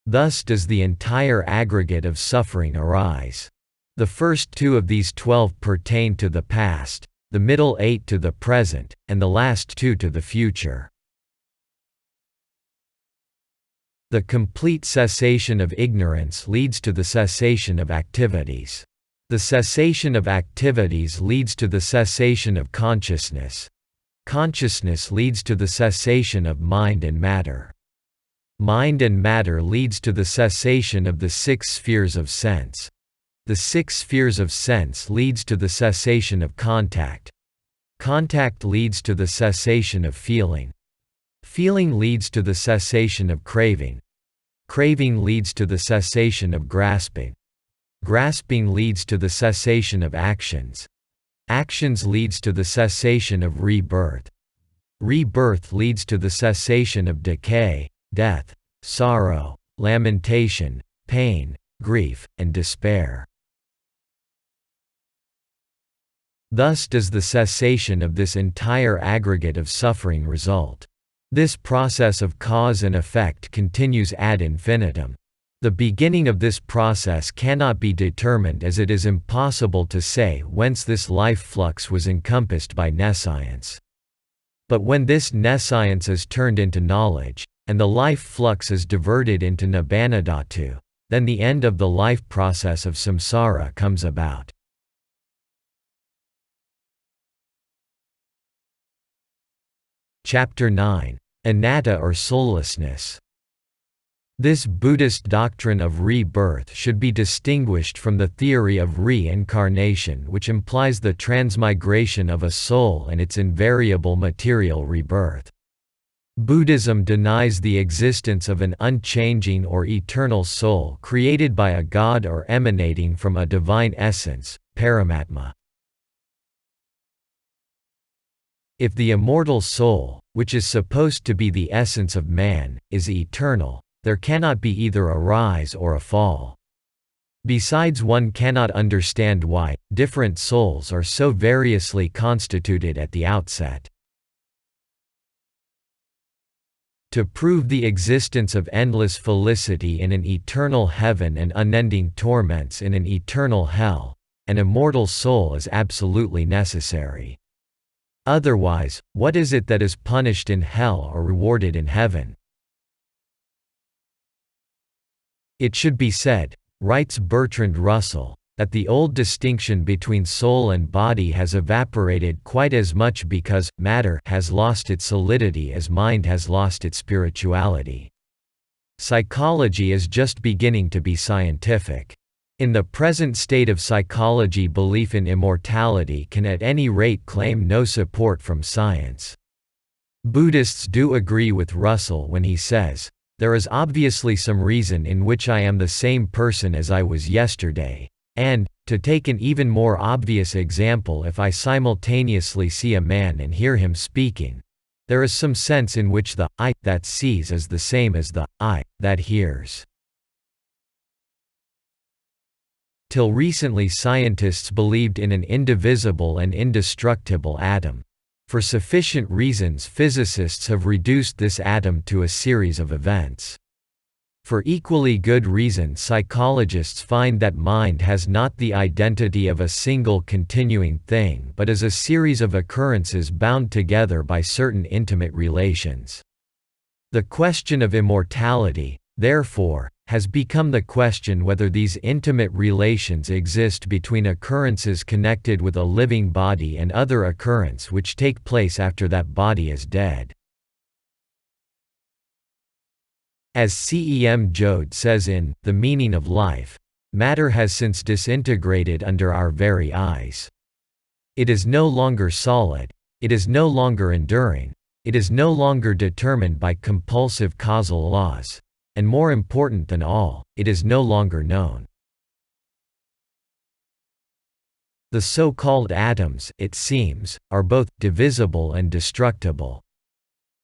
Thus does the entire aggregate of suffering arise. The first two of these 12 pertain to the past, the middle 8 to the present, and the last 2 to the future. The complete cessation of ignorance leads to the cessation of activities. The cessation of activities leads to the cessation of consciousness. Consciousness leads to the cessation of mind and matter. Mind and matter leads to the cessation of the six spheres of sense. The six spheres of sense leads to the cessation of contact. Contact leads to the cessation of feeling. Feeling leads to the cessation of craving. Craving leads to the cessation of grasping. Grasping leads to the cessation of actions. Actions leads to the cessation of rebirth. Rebirth leads to the cessation of decay, death, sorrow, lamentation, pain, grief, and despair. Thus does the cessation of this entire aggregate of suffering result. This process of cause and effect continues ad infinitum. The beginning of this process cannot be determined as it is impossible to say whence this life flux was encompassed by nescience. But when this nescience is turned into knowledge, and the life flux is diverted into Nibbana dhatu, then the end of the life process of samsara comes about. Chapter 9. Anatta or Soullessness. This Buddhist doctrine of rebirth should be distinguished from the theory of reincarnation, which implies the transmigration of a soul and its invariable material rebirth. Buddhism denies the existence of an unchanging or eternal soul created by a god or emanating from a divine essence, Paramatma. If the immortal soul, which is supposed to be the essence of man, is eternal, there cannot be either a rise or a fall. Besides, one cannot understand why different souls are so variously constituted at the outset. To prove the existence of endless felicity in an eternal heaven and unending torments in an eternal hell, an immortal soul is absolutely necessary. Otherwise, what is it that is punished in hell or rewarded in heaven? It should be said, writes Bertrand Russell, that the old distinction between soul and body has evaporated quite as much because matter has lost its solidity as mind has lost its spirituality. Psychology is just beginning to be scientific. In the present state of psychology, belief in immortality can at any rate claim no support from science. Buddhists do agree with Russell when he says, "There is obviously some reason in which I am the same person as I was yesterday, and, to take an even more obvious example, if I simultaneously see a man and hear him speaking, there is some sense in which the I that sees is the same as the I that hears." Till recently, scientists believed in an indivisible and indestructible atom. For sufficient reasons, physicists have reduced this atom to a series of events. For equally good reason, psychologists find that mind has not the identity of a single continuing thing but is a series of occurrences bound together by certain intimate relations. The question of immortality, therefore, has become the question whether these intimate relations exist between occurrences connected with a living body and other occurrences which take place after that body is dead. As C.E.M. Joad says in The Meaning of Life, matter has since disintegrated under our very eyes. It is no longer solid, it is no longer enduring, it is no longer determined by compulsive causal laws. And more important than all, it is no longer known. The so-called atoms, it seems, are both divisible and destructible.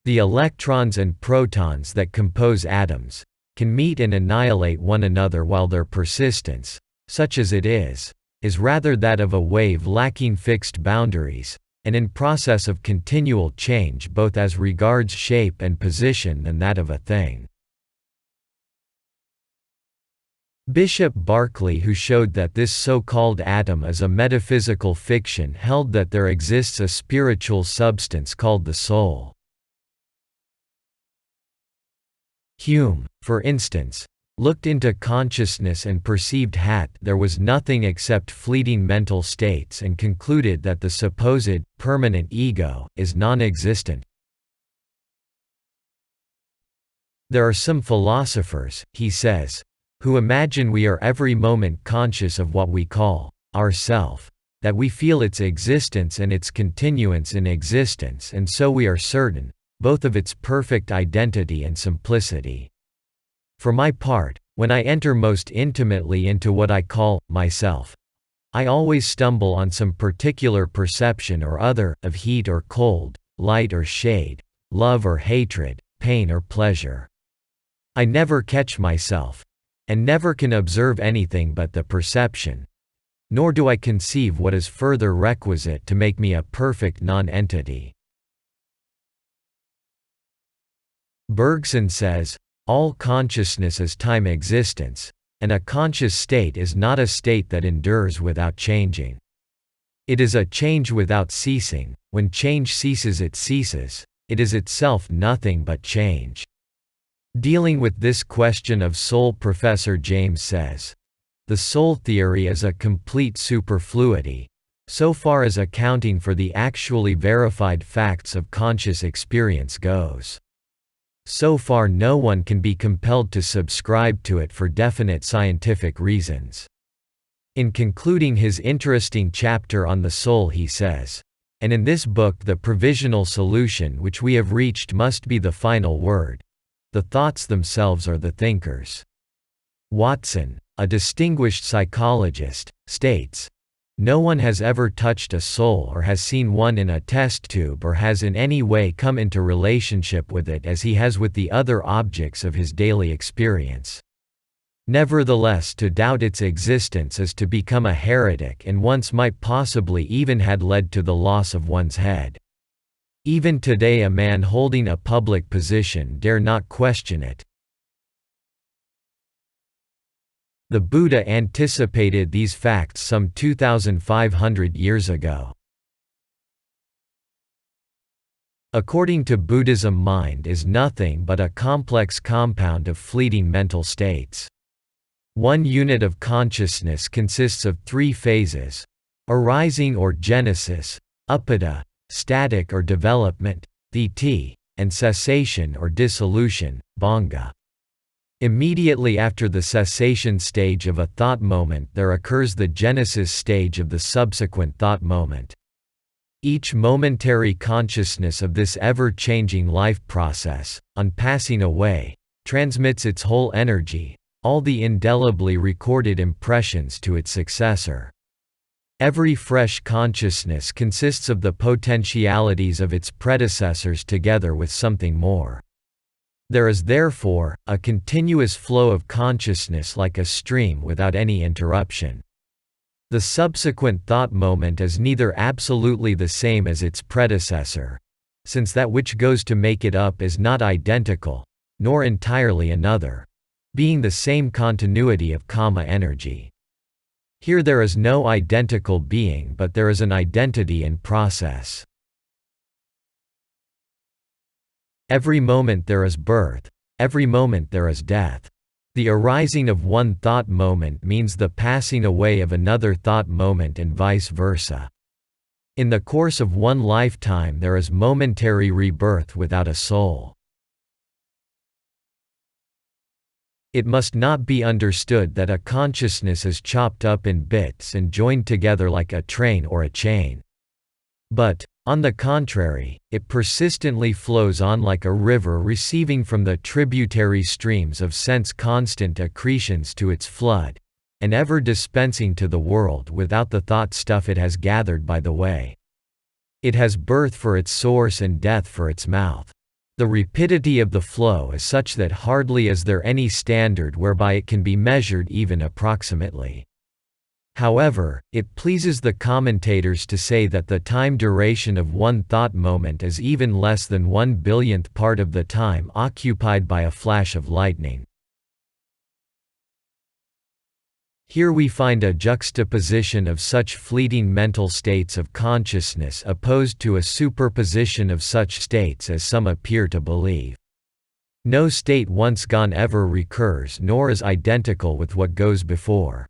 The electrons and protons that compose atoms can meet and annihilate one another, while their persistence, such as it is rather that of a wave lacking fixed boundaries, and in process of continual change both as regards shape and position than that of a thing. Bishop Berkeley, who showed that this so-called atom is a metaphysical fiction, held that there exists a spiritual substance called the soul. Hume, for instance, looked into consciousness and perceived that there was nothing except fleeting mental states and concluded that the supposed permanent ego is non-existent. There are some philosophers, he says, who imagine we are every moment conscious of what we call ourself, that we feel its existence and its continuance in existence, and so we are certain, both of its perfect identity and simplicity. For my part, when I enter most intimately into what I call myself, I always stumble on some particular perception or other, of heat or cold, light or shade, love or hatred, pain or pleasure. I never catch myself, and never can observe anything but the perception, nor do I conceive what is further requisite to make me a perfect non-entity. Bergson says, all consciousness is time existence, and a conscious state is not a state that endures without changing. It is a change without ceasing. When change ceases, it ceases. It is itself nothing but change. Dealing with this question of soul, Professor James says, the soul theory is a complete superfluity, so far as accounting for the actually verified facts of conscious experience goes. So far no one can be compelled to subscribe to it for definite scientific reasons. In concluding his interesting chapter on the soul, he says, and in this book the provisional solution which we have reached must be the final word. The thoughts themselves are the thinkers. Watson, a distinguished psychologist, states, "No one has ever touched a soul or has seen one in a test tube or has in any way come into relationship with it as he has with the other objects of his daily experience. Nevertheless, to doubt its existence is to become a heretic, and once might possibly even had led to the loss of one's head. Even today a man holding a public position dare not question it." The Buddha anticipated these facts some 2,500 years ago. According to Buddhism, mind is nothing but a complex compound of fleeting mental states. One unit of consciousness consists of three phases: arising or genesis, upada, static or development, thiti, and cessation or dissolution, bhanga. Immediately after the cessation stage of a thought moment there occurs the genesis stage of the subsequent thought moment. Each momentary consciousness of this ever-changing life process, on passing away, transmits its whole energy, all the indelibly recorded impressions to its successor. Every fresh consciousness consists of the potentialities of its predecessors together with something more. There is therefore a continuous flow of consciousness like a stream without any interruption. The subsequent thought moment is neither absolutely the same as its predecessor, since that which goes to make it up is not identical, nor entirely another, being the same continuity of Kamma energy. Here there is no identical being, but there is an identity in process. Every moment there is birth, every moment there is death. The arising of one thought moment means the passing away of another thought moment and vice versa. In the course of one lifetime there is momentary rebirth without a soul. It must not be understood that a consciousness is chopped up in bits and joined together like a train or a chain. But, on the contrary, it persistently flows on like a river, receiving from the tributary streams of sense constant accretions to its flood, and ever dispensing to the world without the thought stuff it has gathered by the way. It has birth for its source and death for its mouth. The rapidity of the flow is such that hardly is there any standard whereby it can be measured even approximately. However, it pleases the commentators to say that the time duration of one thought moment is even less than 1/1000th part of the time occupied by a flash of lightning. Here we find a juxtaposition of such fleeting mental states of consciousness opposed to a superposition of such states as some appear to believe. No state once gone ever recurs nor is identical with what goes before.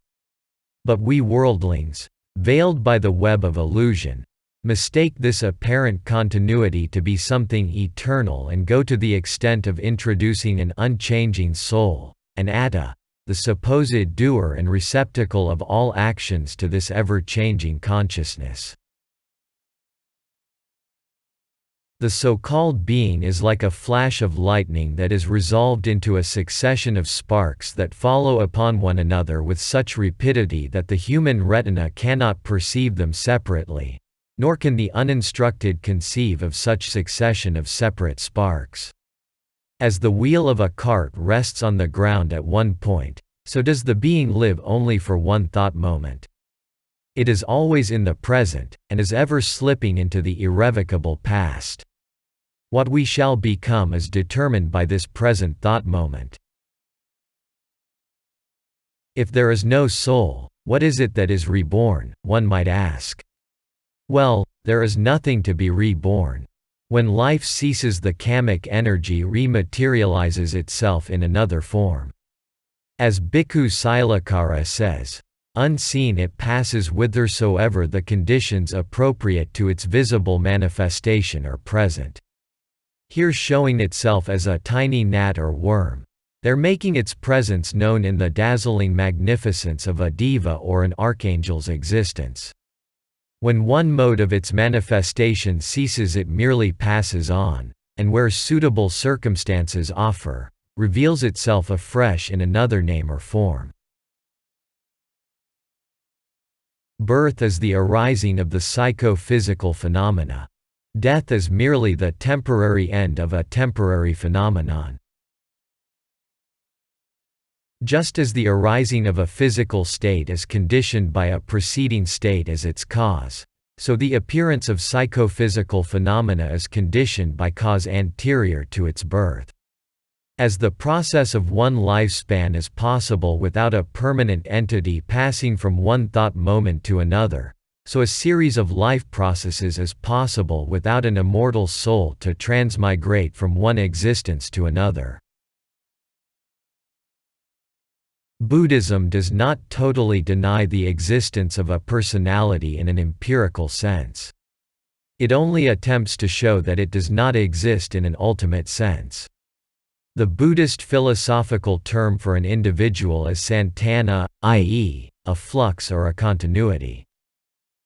But we worldlings, veiled by the web of illusion, mistake this apparent continuity to be something eternal and go to the extent of introducing an unchanging soul, an Anatta, the supposed doer and receptacle of all actions, to this ever-changing consciousness. The so-called being is like a flash of lightning that is resolved into a succession of sparks that follow upon one another with such rapidity that the human retina cannot perceive them separately, nor can the uninstructed conceive of such succession of separate sparks. As the wheel of a cart rests on the ground at one point, so does the being live only for one thought moment. It is always in the present, and is ever slipping into the irrevocable past. What we shall become is determined by this present thought moment. If there is no soul, what is it that is reborn, one might ask. Well, there is nothing to be reborn. When life ceases, the kamic energy rematerializes itself in another form. As Bhikkhu Silakara says, unseen it passes whithersoever the conditions appropriate to its visible manifestation are present. Here showing itself as a tiny gnat or worm, there making its presence known in the dazzling magnificence of a deva or an archangel's existence. When one mode of its manifestation ceases, it merely passes on, and where suitable circumstances offer, reveals itself afresh in another name or form. Birth is the arising of the psychophysical phenomena. Death is merely the temporary end of a temporary phenomenon. Just as the arising of a physical state is conditioned by a preceding state as its cause, so the appearance of psychophysical phenomena is conditioned by cause anterior to its birth. As the process of one lifespan is possible without a permanent entity passing from one thought moment to another, so a series of life processes is possible without an immortal soul to transmigrate from one existence to another. Buddhism does not totally deny the existence of a personality in an empirical sense. It only attempts to show that it does not exist in an ultimate sense. The Buddhist philosophical term for an individual is santana, i.e., a flux or a continuity.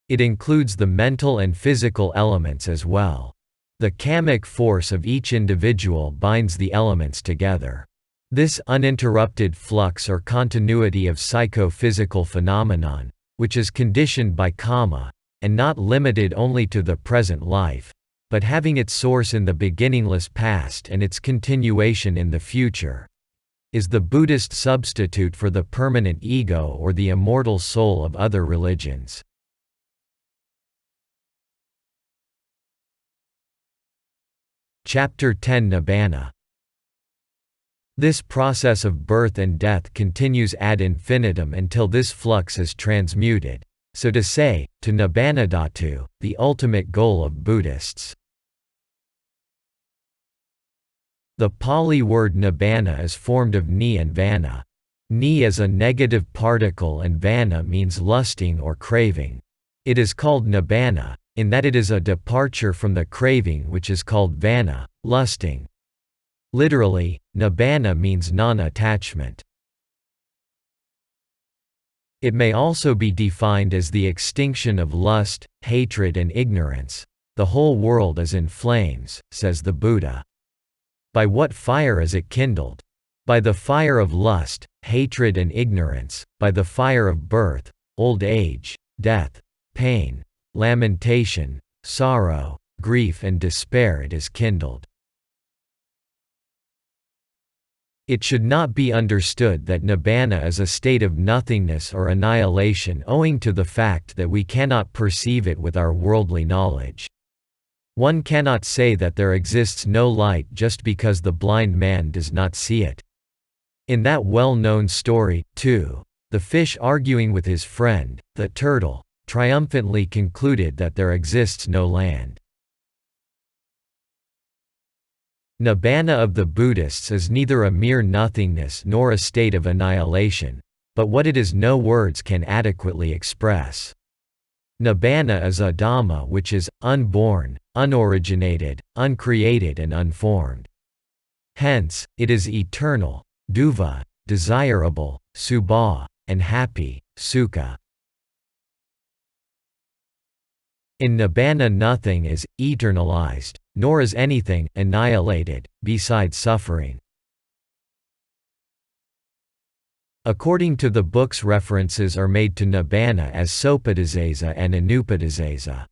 It includes the mental and physical elements as well. The kammic force of each individual binds the elements together. This uninterrupted flux or continuity of psychophysical phenomenon, which is conditioned by kamma, and not limited only to the present life, but having its source in the beginningless past and its continuation in the future, is the Buddhist substitute for the permanent ego or the immortal soul of other religions. Chapter 10 Nibbana. This process of birth and death continues ad infinitum until this flux is transmuted, so to say, to Nibbana Dhatu, the ultimate goal of Buddhists. The Pali word Nibbana is formed of ni and vana. Ni is a negative particle and vana means lusting or craving. It is called Nibbana, in that it is a departure from the craving which is called vana, lusting. Literally, Nibbana means non-attachment. It may also be defined as the extinction of lust, hatred and ignorance. The whole world is in flames, says the Buddha. By what fire is it kindled? By the fire of lust, hatred and ignorance, by the fire of birth, old age, death, pain, lamentation, sorrow, grief and despair it is kindled. It should not be understood that Nibbana is a state of nothingness or annihilation owing to the fact that we cannot perceive it with our worldly knowledge. One cannot say that there exists no light just because the blind man does not see it. In that well-known story, too, the fish arguing with his friend, the turtle, triumphantly concluded that there exists no land. Nibbana of the Buddhists is neither a mere nothingness nor a state of annihilation, but what it is no words can adequately express. Nibbana is a Dhamma which is unborn, unoriginated, uncreated and unformed. Hence, it is eternal, duva, desirable, subha, and happy, sukha. In Nibbana nothing is eternalized, nor is anything annihilated, besides suffering. According to the books, references are made to Nibbana as Sopadisesa and Anupadisesa.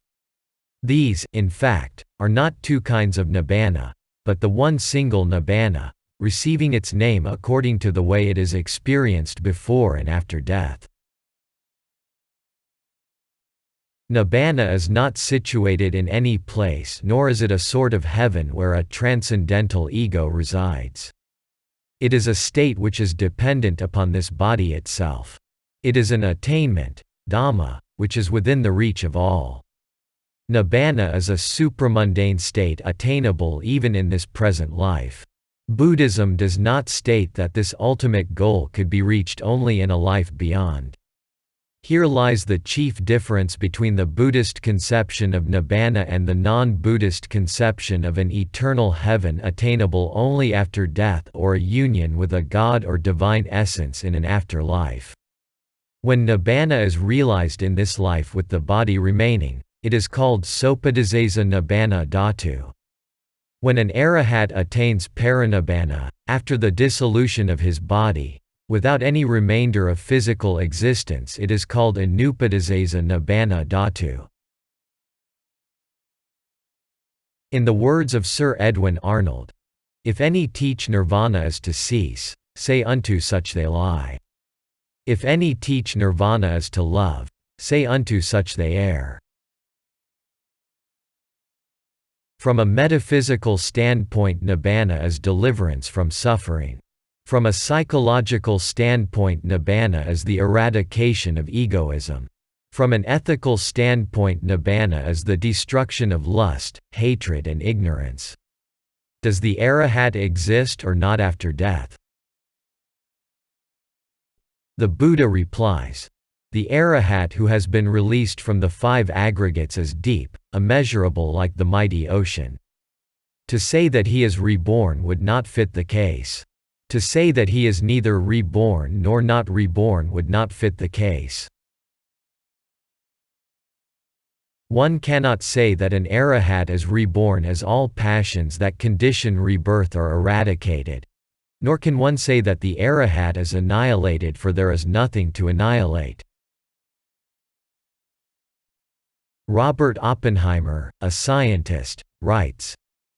These, in fact, are not two kinds of Nibbana, but the one single Nibbana, receiving its name according to the way it is experienced before and after death. Nibbana is not situated in any place, nor is it a sort of heaven where a transcendental ego resides. It is a state which is dependent upon this body itself. It is an attainment, Dhamma, which is within the reach of all. Nibbana is a supramundane state attainable even in this present life. Buddhism does not state that this ultimate goal could be reached only in a life beyond. Here lies the chief difference between the Buddhist conception of Nibbana and the non-Buddhist conception of an eternal heaven attainable only after death or a union with a god or divine essence in an afterlife. When Nibbana is realized in this life with the body remaining, it is called Sopadisesa Nibbana Dhatu. When an arahat attains Paranibbana, after the dissolution of his body, without any remainder of physical existence, it is called Anupadisesa Nibbana Dhatu. In the words of Sir Edwin Arnold, "If any teach nirvana is to cease, say unto such they lie. If any teach nirvana is to love, say unto such they err." From a metaphysical standpoint, Nibbana is deliverance from suffering. From a psychological standpoint, Nibbana is the eradication of egoism. From an ethical standpoint, Nibbana is the destruction of lust, hatred and ignorance. Does the arahat exist or not after death? The Buddha replies, "The arahat who has been released from the five aggregates is deep, immeasurable like the mighty ocean. To say that he is reborn would not fit the case. To say that he is neither reborn nor not reborn would not fit the case. One cannot say that an arahat is reborn, as all passions that condition rebirth are eradicated. Nor can one say that the arahat is annihilated, for there is nothing to annihilate." Robert Oppenheimer, a scientist, writes,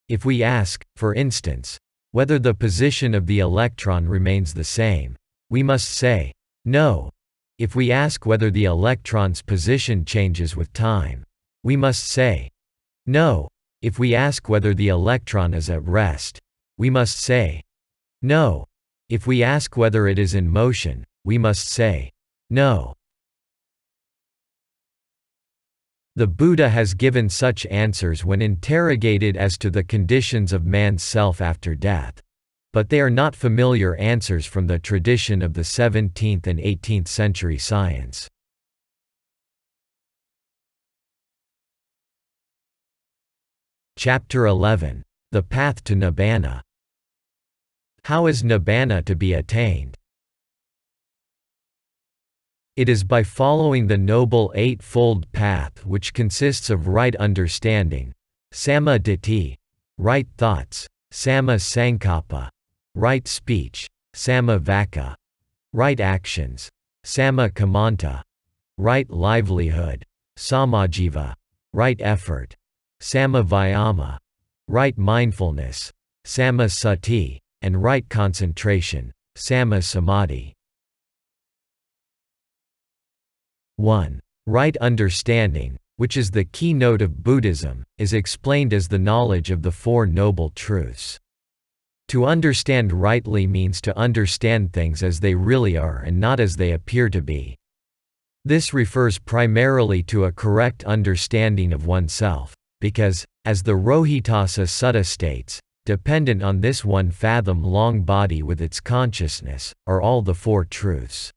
"If we ask, for instance, whether the position of the electron remains the same, we must say, no. If we ask whether the electron's position changes with time, we must say, no. If we ask whether the electron is at rest, we must say, no. If we ask whether it is in motion, we must say, no." The Buddha has given such answers when interrogated as to the conditions of man's self after death. But they are not familiar answers from the tradition of the 17th and 18th century science. Chapter 11. The Path to Nibbana. How is Nibbana to be attained? It is by following the Noble Eightfold Path, which consists of right understanding, samma ditthi, right thoughts, samma sankappa, right speech, samma vaka, right actions, samma kammanta, right livelihood, samajiva, right effort, samma vayama, right mindfulness, samma sati, and right concentration, samma samadhi. 1. Right understanding, which is the keynote of Buddhism, is explained as the knowledge of the Four Noble Truths. To understand rightly means to understand things as they really are and not as they appear to be. This refers primarily to a correct understanding of oneself, because, as the Rohitassa Sutta states, dependent on this 1 fathom long body with its consciousness, are all the Four Truths.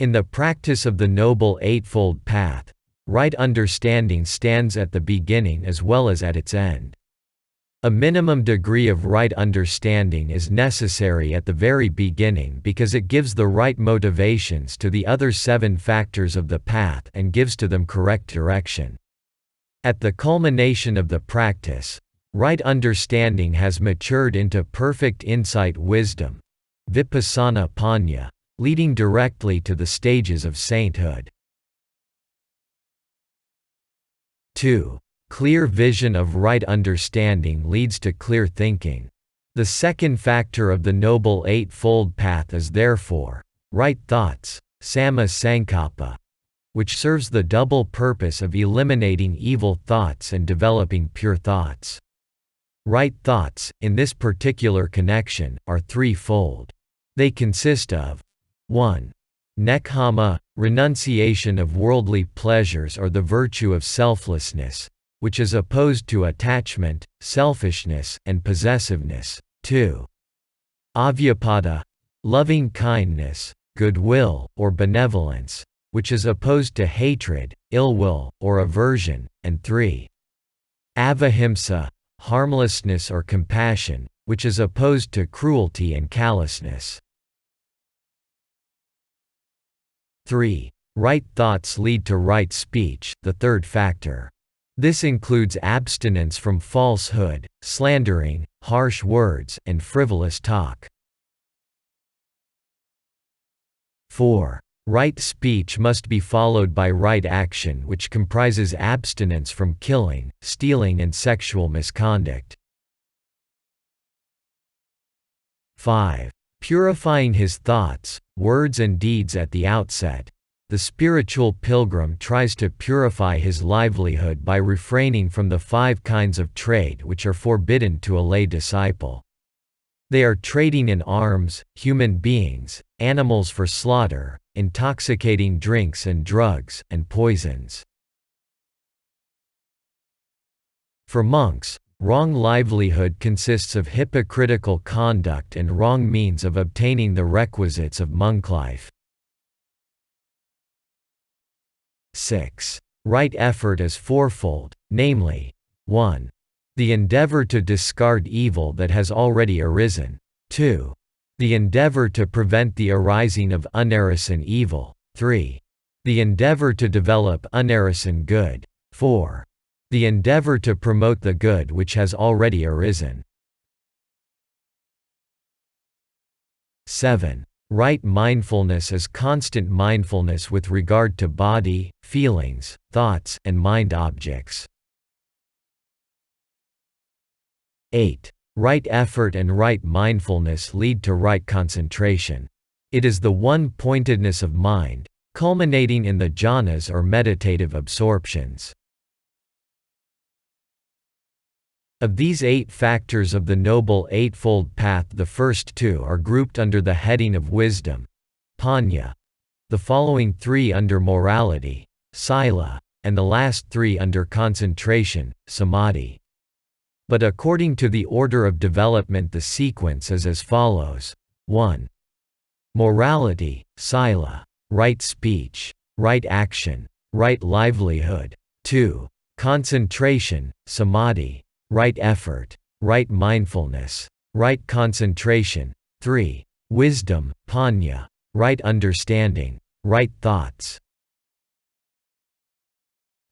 In the practice of the Noble Eightfold Path, right understanding stands at the beginning as well as at its end. A minimum degree of right understanding is necessary at the very beginning because it gives the right motivations to the other 7 factors of the path and gives to them correct direction. At the culmination of the practice, right understanding has matured into perfect insight wisdom, vipassana panya, leading directly to the stages of sainthood. 2. Clear vision of right understanding leads to clear thinking. The second factor of the Noble Eightfold Path is therefore right thoughts, samma sankappa, which serves the double purpose of eliminating evil thoughts and developing pure thoughts. Right thoughts, in this particular connection, are threefold. They consist of 1. Nekkhamma, renunciation of worldly pleasures or the virtue of selflessness, which is opposed to attachment, selfishness, and possessiveness. 2. Avyapada, loving kindness, goodwill, or benevolence, which is opposed to hatred, ill will, or aversion. And 3. Avahimsa, harmlessness or compassion, which is opposed to cruelty and callousness. 3. Right thoughts lead to right speech, the third factor. This includes abstinence from falsehood, slandering, harsh words, and frivolous talk. 4. Right speech must be followed by right action, which comprises abstinence from killing, stealing, and sexual misconduct. 5. Purifying his thoughts, words, and deeds at the outset. The spiritual pilgrim tries to purify his livelihood by refraining from the 5 kinds of trade which are forbidden to a lay disciple. They are trading in arms, human beings, animals for slaughter, intoxicating drinks and drugs, and poisons. For monks, wrong livelihood consists of hypocritical conduct and wrong means of obtaining the requisites of monk life. 6. Right effort is fourfold, namely, 1. The endeavor to discard evil that has already arisen. 2. The endeavor to prevent the arising of unarisen evil. 3. The endeavor to develop unarisen good. 4. The endeavor to promote the good which has already arisen. 7. Right mindfulness is constant mindfulness with regard to body, feelings, thoughts, and mind objects. 8. Right effort and right mindfulness lead to right concentration. It is the one-pointedness of mind, culminating in the jhanas or meditative absorptions. Of these 8 factors of the Noble Eightfold Path, the first 2 are grouped under the heading of wisdom, panya, the following 3 under morality, sila, and the last 3 under concentration, samadhi. But according to the order of development, the sequence is as follows: 1. Morality, sila, right speech, right action, right livelihood. 2. Concentration, samadhi, right effort, right mindfulness, right concentration. 3. Wisdom, panya, right understanding, right thoughts.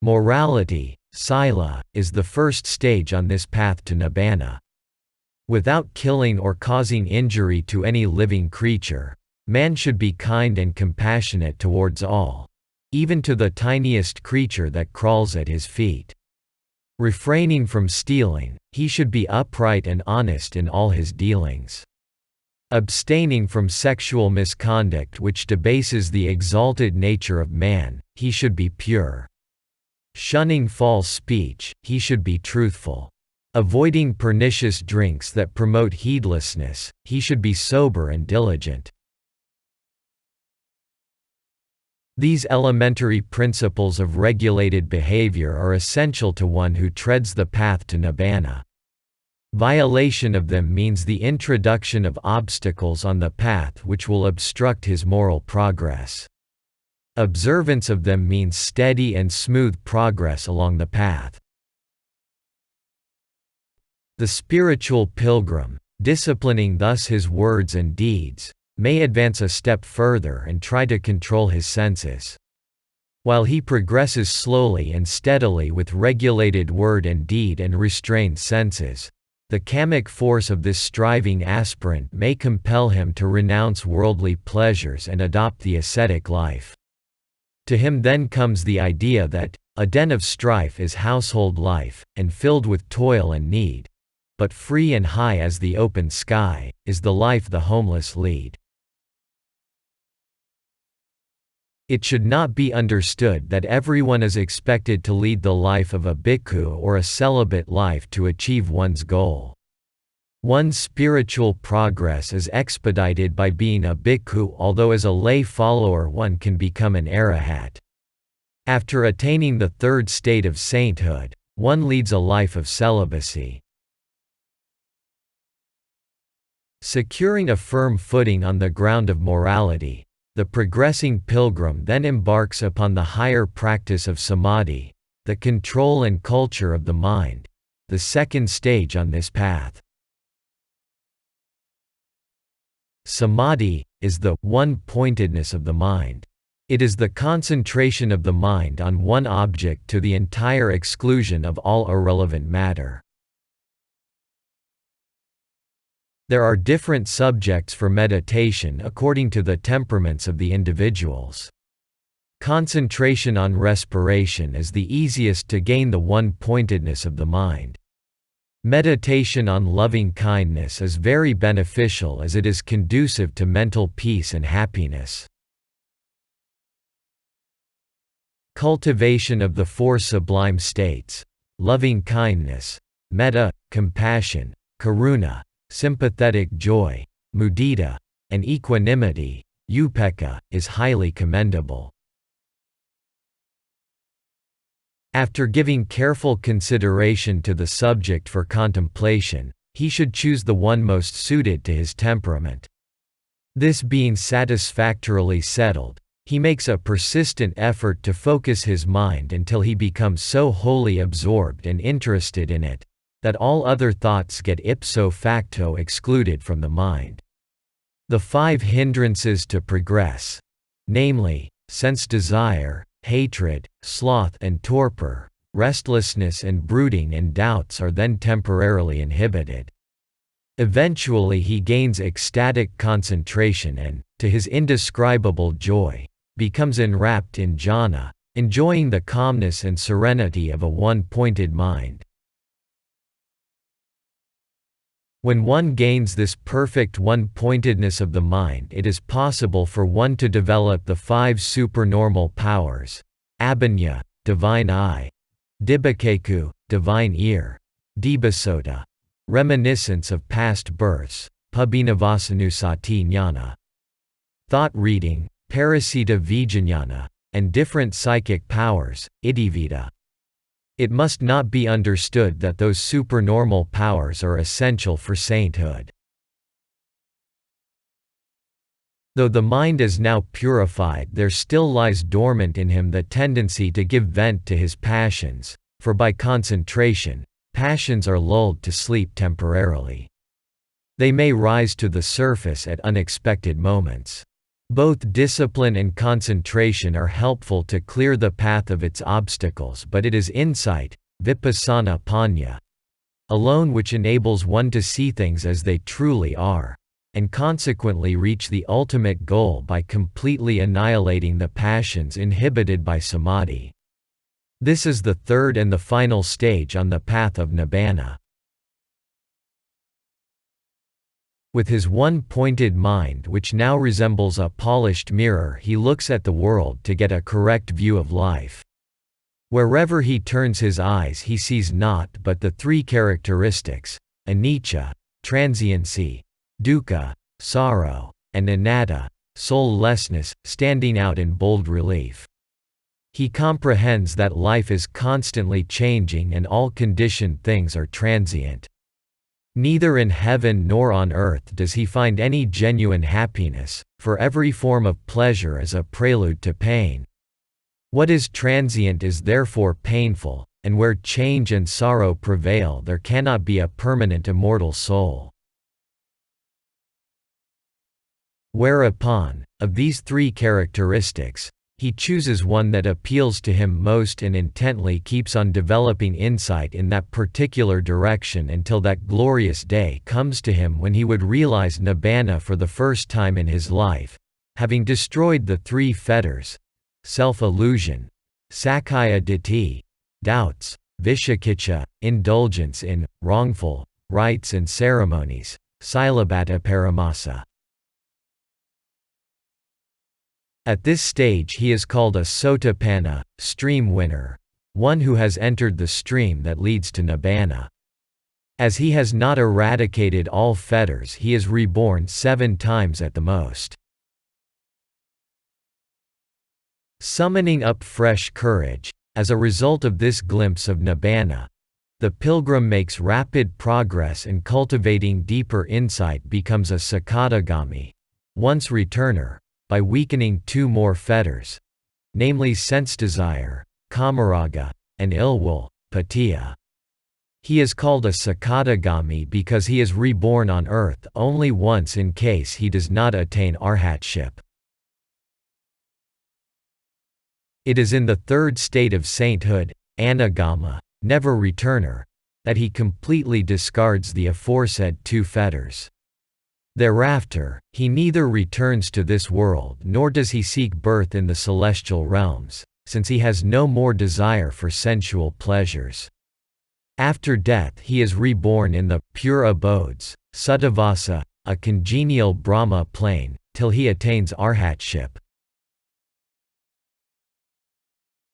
Morality, sila, is the first stage on this path to Nibbana. Without killing or causing injury to any living creature, man should be kind and compassionate towards all, even to the tiniest creature that crawls at his feet. Refraining from stealing, he should be upright and honest in all his dealings. Abstaining from sexual misconduct which debases the exalted nature of man, he should be pure. Shunning false speech, he should be truthful. Avoiding pernicious drinks that promote heedlessness, he should be sober and diligent. These elementary principles of regulated behavior are essential to one who treads the path to Nibbana. Violation of them means the introduction of obstacles on the path which will obstruct his moral progress. Observance of them means steady and smooth progress along the path. The spiritual pilgrim, disciplining thus his words and deeds, may advance a step further and try to control his senses. While he progresses slowly and steadily with regulated word and deed and restrained senses, the kammic force of this striving aspirant may compel him to renounce worldly pleasures and adopt the ascetic life. To him then comes the idea that a den of strife is household life, and filled with toil and need, but free and high as the open sky, is the life the homeless lead. It should not be understood that everyone is expected to lead the life of a bhikkhu or a celibate life to achieve one's goal. One's spiritual progress is expedited by being a bhikkhu, although as a lay follower one can become an arahat. After attaining the third state of sainthood, one leads a life of celibacy. Securing a firm footing on the ground of morality, the progressing pilgrim then embarks upon the higher practice of samadhi, the control and culture of the mind, the second stage on this path. Samadhi is the one-pointedness of the mind. It is the concentration of the mind on one object to the entire exclusion of all irrelevant matter. There are different subjects for meditation according to the temperaments of the individuals. Concentration on respiration is the easiest to gain the one-pointedness of the mind. Meditation on loving kindness is very beneficial as it is conducive to mental peace and happiness. Cultivation of the four sublime states, loving kindness, metta, compassion, karuna, sympathetic joy, mudita, and equanimity, upekkha, is highly commendable. After giving careful consideration to the subject for contemplation, he should choose the one most suited to his temperament. This being satisfactorily settled, he makes a persistent effort to focus his mind until he becomes so wholly absorbed and interested in it, that all other thoughts get ipso facto excluded from the mind. The 5 hindrances to progress, namely, sense desire, hatred, sloth and torpor, restlessness and brooding and doubts are then temporarily inhibited. Eventually he gains ecstatic concentration and, to his indescribable joy, becomes enwrapped in jhana, enjoying the calmness and serenity of a one-pointed mind. When one gains this perfect one-pointedness of the mind, it is possible for one to develop the 5 supernormal powers: abhanya, divine eye; dibbakeku, divine ear; dibasota, reminiscence of past births; pabhinavasanu jnana; thought reading, parasita vijnana; and different psychic powers, iddhivita. It must not be understood that those supernormal powers are essential for sainthood. Though the mind is now purified, there still lies dormant in him the tendency to give vent to his passions, for by concentration, passions are lulled to sleep temporarily. They may rise to the surface at unexpected moments. Both discipline and concentration are helpful to clear the path of its obstacles, but it is insight, vipassana panya, alone which enables one to see things as they truly are, and consequently reach the ultimate goal by completely annihilating the passions inhibited by samadhi. This is the third and the final stage on the path of Nibbana. With his one-pointed mind, which now resembles a polished mirror, he looks at the world to get a correct view of life. Wherever he turns his eyes he sees naught but the 3 characteristics, anicca, transiency; dukkha, sorrow; and anatta, soullessness, standing out in bold relief. He comprehends that life is constantly changing and all conditioned things are transient. Neither in heaven nor on earth does he find any genuine happiness, for every form of pleasure is a prelude to pain. What is transient is therefore painful, and where change and sorrow prevail there cannot be a permanent immortal soul. Whereupon, of these 3 characteristics, he chooses one that appeals to him most and intently keeps on developing insight in that particular direction until that glorious day comes to him when he would realize Nibbana for the first time in his life, having destroyed the 3 fetters: self-illusion, sakkaya ditthi, doubts; vicikiccha, indulgence in wrongful rites and ceremonies; silabhata paramasa. At this stage he is called a sotapanna, stream winner, one who has entered the stream that leads to Nibbana. As he has not eradicated all fetters, he is reborn 7 times at the most. Summoning up fresh courage, as a result of this glimpse of Nibbana, the pilgrim makes rapid progress and cultivating deeper insight becomes a sakadagami, once returner, by weakening 2 more fetters, namely sense desire, kamaraga, and ill will, paticca. He is called a sakadagami because he is reborn on earth only once in case he does not attain arhatship. It is in the third state of sainthood, anagama, never returner, that he completely discards the aforesaid two fetters. Thereafter, he neither returns to this world nor does he seek birth in the celestial realms, since he has no more desire for sensual pleasures. After death he is reborn in the pure abodes, Suddhavasa, a congenial Brahma plane, till he attains arhatship.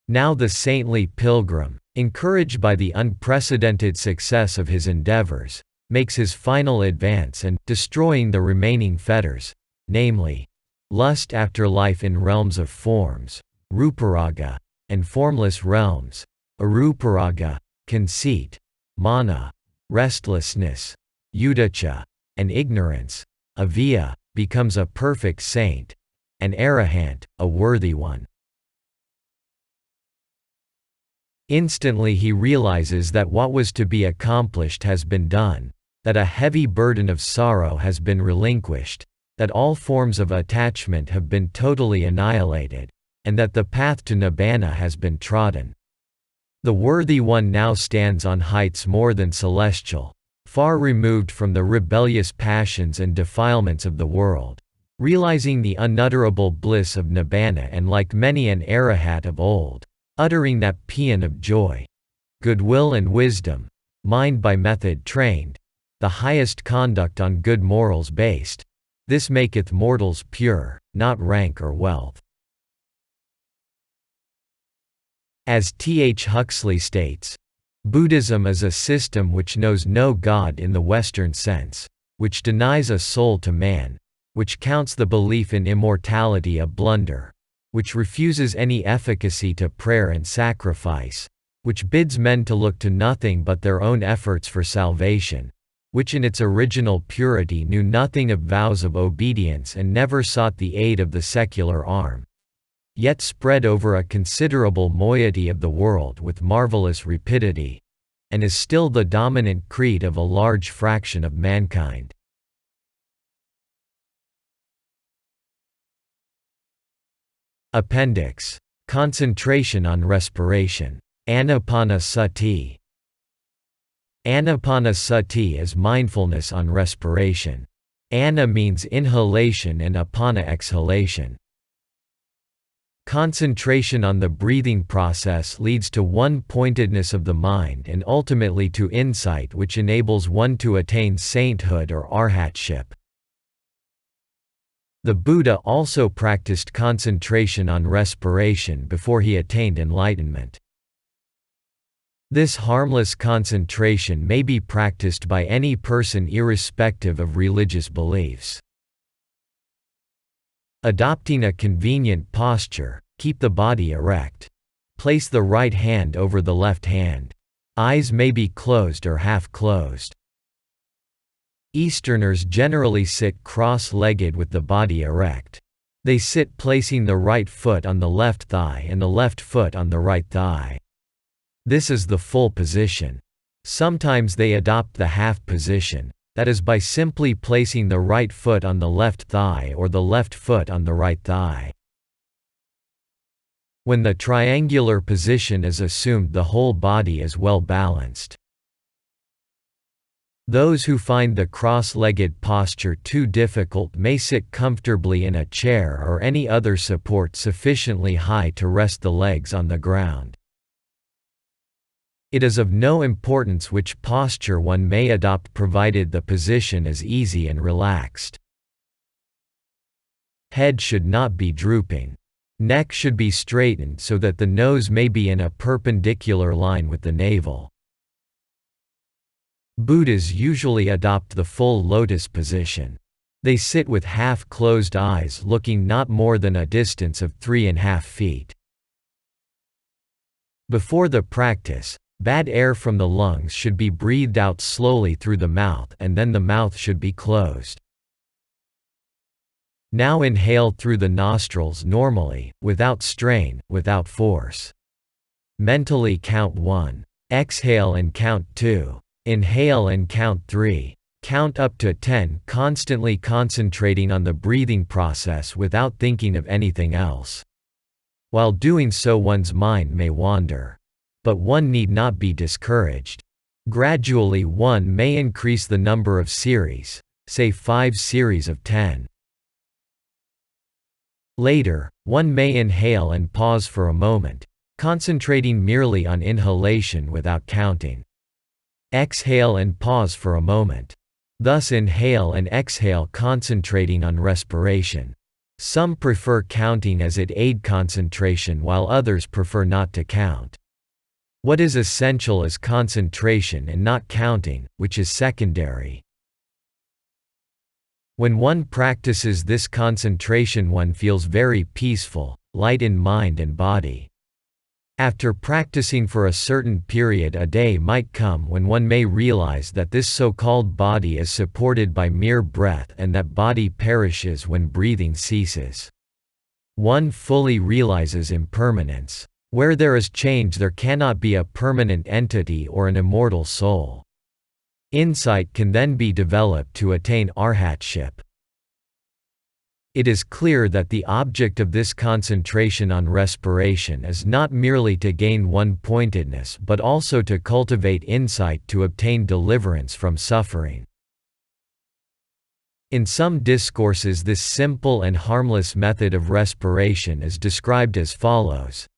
Now the saintly pilgrim, encouraged by the unprecedented success of his endeavors, makes his final advance and, destroying the remaining fetters, namely, lust after life in realms of forms, ruparaga, and formless realms, aruparaga, conceit, mana, restlessness, uddhacca, and ignorance, aviya, becomes a perfect saint, an arahant, a worthy one. Instantly he realizes that what was to be accomplished has been done, that a heavy burden of sorrow has been relinquished, that all forms of attachment have been totally annihilated, and that the path to Nibbana has been trodden. The worthy one now stands on heights more than celestial, far removed from the rebellious passions and defilements of the world, realizing the unutterable bliss of Nibbana and like many an arahat of old, uttering that paean of joy, goodwill and wisdom, mind by method trained, the highest conduct on good morals based, this maketh mortals pure, not rank or wealth. As T.H. Huxley states, Buddhism is a system which knows no God in the Western sense, which denies a soul to man, which counts the belief in immortality a blunder, which refuses any efficacy to prayer and sacrifice, which bids men to look to nothing but their own efforts for salvation, which in its original purity knew nothing of vows of obedience and never sought the aid of the secular arm, yet spread over a considerable moiety of the world with marvelous rapidity, and is still the dominant creed of a large fraction of mankind. Appendix. Concentration on respiration. Anapana Sati. Anapana Sati is mindfulness on respiration. Ana means inhalation and apana exhalation. Concentration on the breathing process leads to one-pointedness of the mind and ultimately to insight, which enables one to attain sainthood or arhatship. The Buddha also practiced concentration on respiration before he attained enlightenment. This harmless concentration may be practiced by any person irrespective of religious beliefs. Adopting a convenient posture, keep the body erect. Place the right hand over the left hand. Eyes may be closed or half closed. Easterners generally sit cross-legged with the body erect. They sit placing the right foot on the left thigh and the left foot on the right thigh. This is the full position. Sometimes they adopt the half position, that is by simply placing the right foot on the left thigh or the left foot on the right thigh. When the triangular position is assumed, the whole body is well balanced. Those who find the cross-legged posture too difficult may sit comfortably in a chair or any other support sufficiently high to rest the legs on the ground. It is of no importance which posture one may adopt provided the position is easy and relaxed. Head should not be drooping. Neck should be straightened so that the nose may be in a perpendicular line with the navel. Buddhas usually adopt the full lotus position. They sit with half-closed eyes looking not more than a distance of 3.5 feet. Before the practice, bad air from the lungs should be breathed out slowly through the mouth and then the mouth should be closed. Now inhale through the nostrils normally, without strain, without force. Mentally count 1. Exhale and count 2. Inhale and count 3. Count up to 10, constantly concentrating on the breathing process without thinking of anything else. While doing so one's mind may wander. But one need not be discouraged. Gradually one may increase the number of series, say 5 series of 10. Later, one may inhale and pause for a moment, concentrating merely on inhalation without counting. Exhale and pause for a moment. Thus inhale and exhale concentrating on respiration. Some prefer counting as it aid concentration while others prefer not to count. What is essential is concentration and not counting, which is secondary. When one practices this concentration one feels very peaceful, light in mind and body. After practicing for a certain period a day might come when one may realize that this so-called body is supported by mere breath and that body perishes when breathing ceases. One fully realizes impermanence. Where there is change there cannot be a permanent entity or an immortal soul. Insight can then be developed to attain arhatship. It is clear that the object of this concentration on respiration is not merely to gain one-pointedness but also to cultivate insight to obtain deliverance from suffering. In some discourses this simple and harmless method of respiration is described as follows.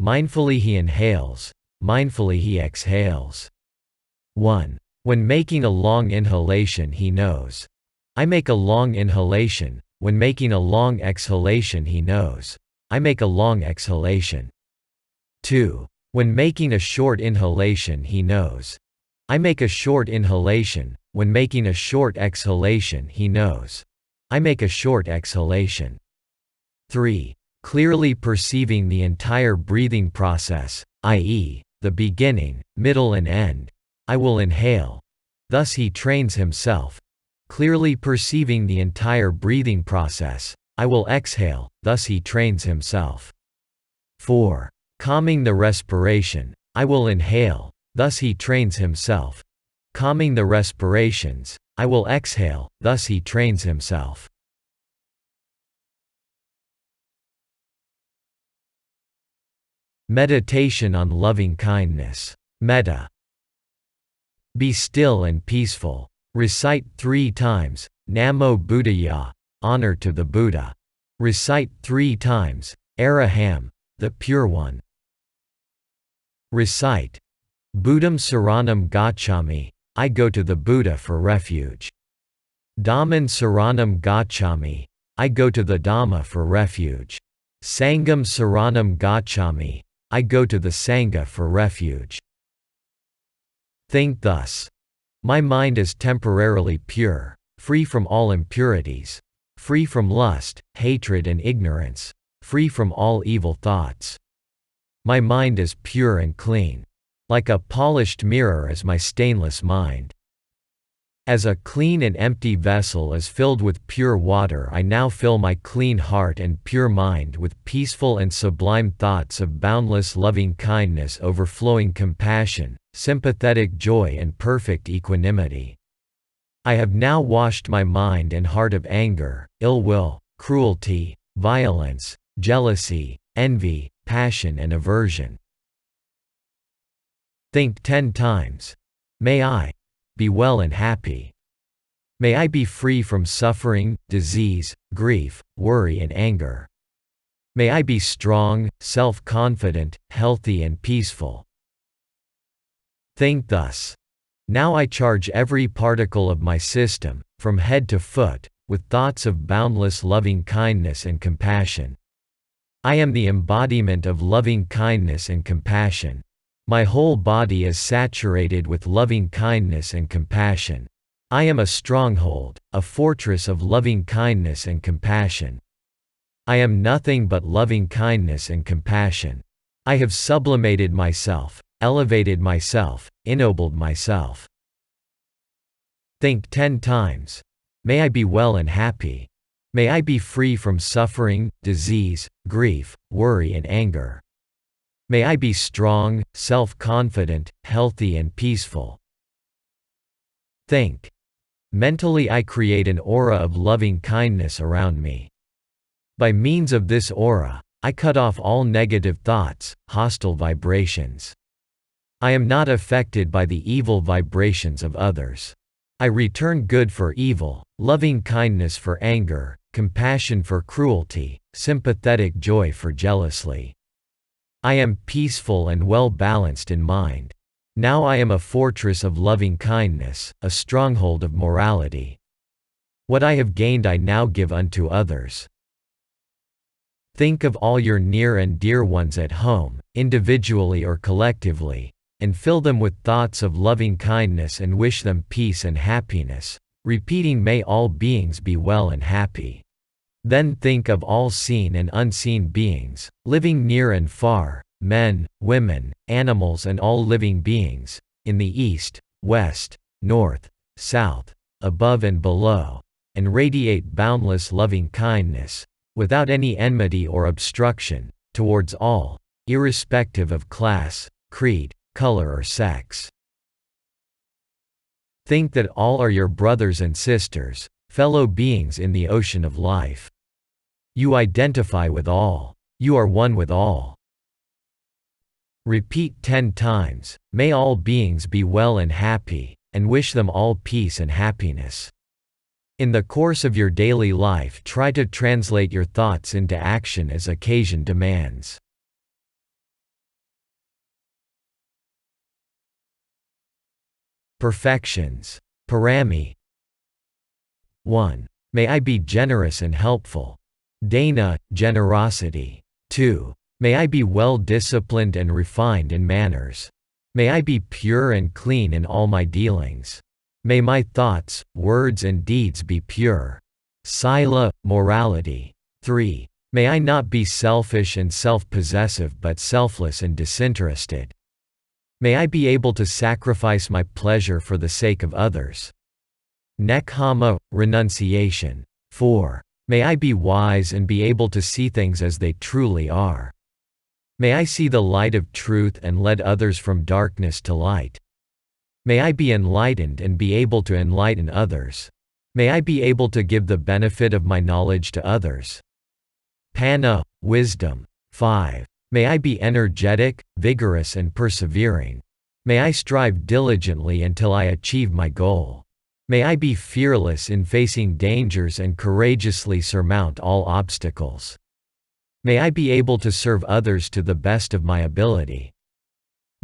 Mindfully he inhales, mindfully he exhales. 1. When making a long inhalation he knows. I make a long inhalation. When making a long exhalation he knows. I make a long exhalation. 2. When making a short inhalation he knows. I make a short inhalation. When making a short exhalation he knows. I make a short exhalation. 3. Clearly perceiving the entire breathing process, i.e., the beginning, middle and end. I will inhale. Thus he trains himself. Clearly perceiving the entire breathing process, I will exhale, thus he trains himself. 4. Calming the respiration, I will inhale, thus he trains himself. Calming the respirations, I will exhale, thus he trains himself. Meditation on loving kindness. Metta. Be still and peaceful. Recite 3 times, Namo Buddhaya, honor to the Buddha. Recite 3 times, Araham, the Pure One. Recite, Buddham Saranam Gacchami, I go to the Buddha for refuge. Dhamman Saranam Gacchami, I go to the Dhamma for refuge. Sangham Saranam Gacchami, I go to the Sangha for refuge. Think thus. My mind is temporarily pure, free from all impurities, free from lust, hatred and ignorance, free from all evil thoughts. My mind is pure and clean. Like a polished mirror is my stainless mind. As a clean and empty vessel is filled with pure water, I now fill my clean heart and pure mind with peaceful and sublime thoughts of boundless loving kindness, overflowing compassion, sympathetic joy and perfect equanimity. I have now washed my mind and heart of anger, ill will, cruelty, violence, jealousy, envy, passion and aversion. Think 10 times. May I be well and happy. May I be free from suffering, disease, grief, worry and anger. May I be strong, self-confident, healthy and peaceful. Think thus. Now I charge every particle of my system, from head to foot, with thoughts of boundless loving kindness and compassion. I am the embodiment of loving kindness and compassion. My whole body is saturated with loving kindness and compassion. I am a stronghold, a fortress of loving kindness and compassion. I am nothing but loving kindness and compassion. I have sublimated myself, elevated myself, ennobled myself. Think 10 times. May I be well and happy. May I be free from suffering, disease, grief, worry and anger. May I be strong, self-confident, healthy and peaceful. Think. Mentally I create an aura of loving kindness around me. By means of this aura, I cut off all negative thoughts, hostile vibrations. I am not affected by the evil vibrations of others. I return good for evil, loving kindness for anger, compassion for cruelty, sympathetic joy for jealousy. I am peaceful and well-balanced in mind. Now I am a fortress of loving kindness, a stronghold of morality. What I have gained I now give unto others. Think of all your near and dear ones at home, individually or collectively, and fill them with thoughts of loving kindness and wish them peace and happiness, repeating, may all beings be well and happy. Then think of all seen and unseen beings, living near and far, men, women, animals and all living beings, in the east, west, north, south, above and below, and radiate boundless loving kindness, without any enmity or obstruction, towards all, irrespective of class, creed, color or sex. Think that all are your brothers and sisters, fellow beings in the ocean of life. You identify with all. You are one with all. Repeat 10 times, may all beings be well and happy, and wish them all peace and happiness. In the course of your daily life, try to translate your thoughts into action as occasion demands. Perfections. Parami. 1. May I be generous and helpful. Dana, generosity. 2. May I be well-disciplined and refined in manners. May I be pure and clean in all my dealings. May my thoughts, words and deeds be pure. Sila, morality. 3. May I not be selfish and self-possessive but selfless and disinterested. May I be able to sacrifice my pleasure for the sake of others. Nekkhamma, renunciation. 4. May I be wise and be able to see things as they truly are. May I see the light of truth and lead others from darkness to light. May I be enlightened and be able to enlighten others. May I be able to give the benefit of my knowledge to others. Panna, wisdom. 5. May I be energetic, vigorous and persevering. May I strive diligently until I achieve my goal. May I be fearless in facing dangers and courageously surmount all obstacles. May I be able to serve others to the best of my ability.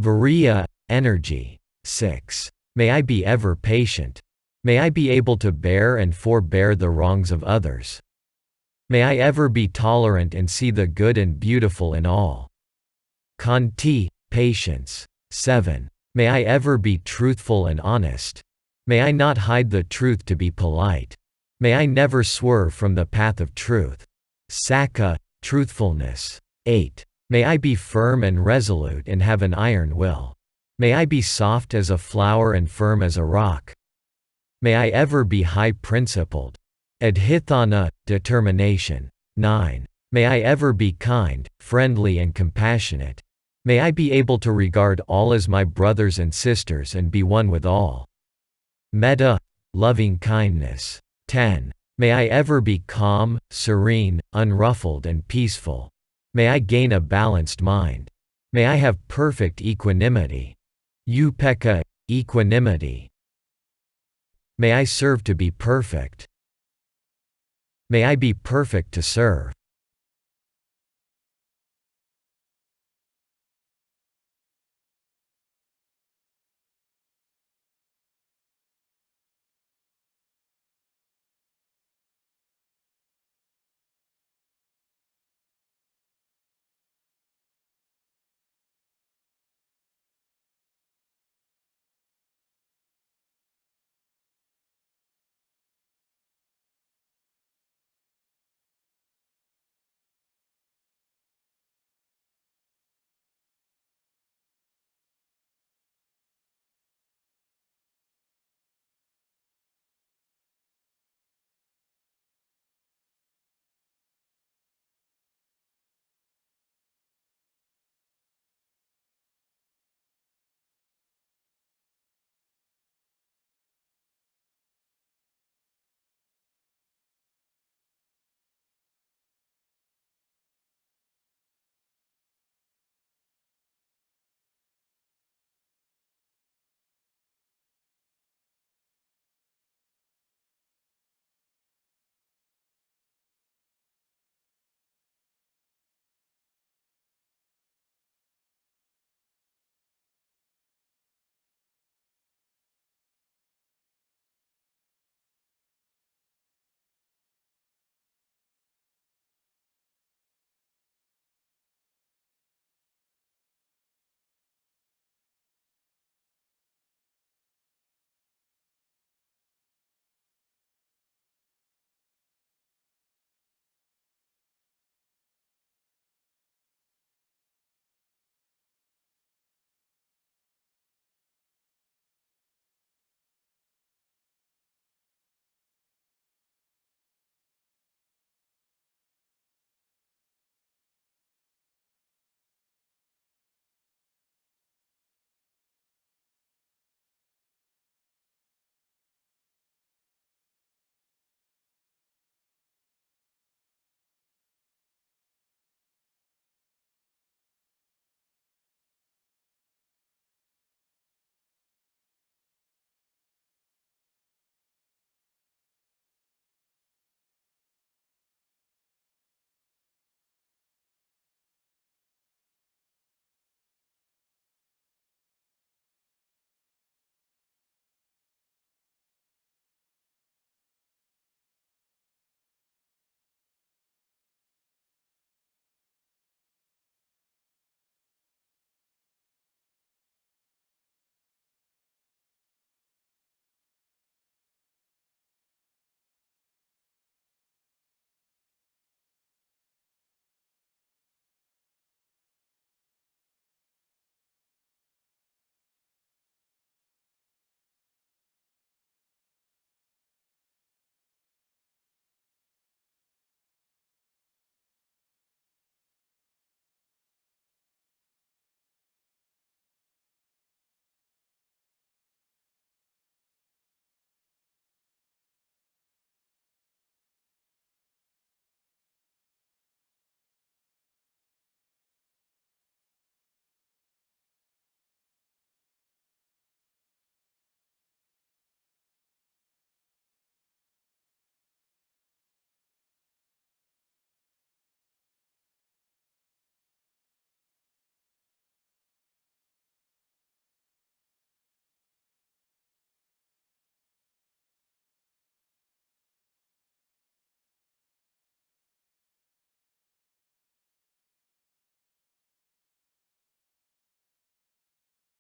Virya, energy. 6. May I be ever patient. May I be able to bear and forbear the wrongs of others. May I ever be tolerant and see the good and beautiful in all. Khanti, patience. 7. May I ever be truthful and honest. May I not hide the truth to be polite. May I never swerve from the path of truth. Sakka, truthfulness. 8. May I be firm and resolute and have an iron will. May I be soft as a flower and firm as a rock. May I ever be high-principled. Adhithana, determination. 9. May I ever be kind, friendly and compassionate. May I be able to regard all as my brothers and sisters and be one with all. Metta, loving kindness. 10. May I ever be calm, serene, unruffled and peaceful. May I gain a balanced mind. May I have perfect equanimity. Upekkha, equanimity. May I serve to be perfect. May I be perfect to serve.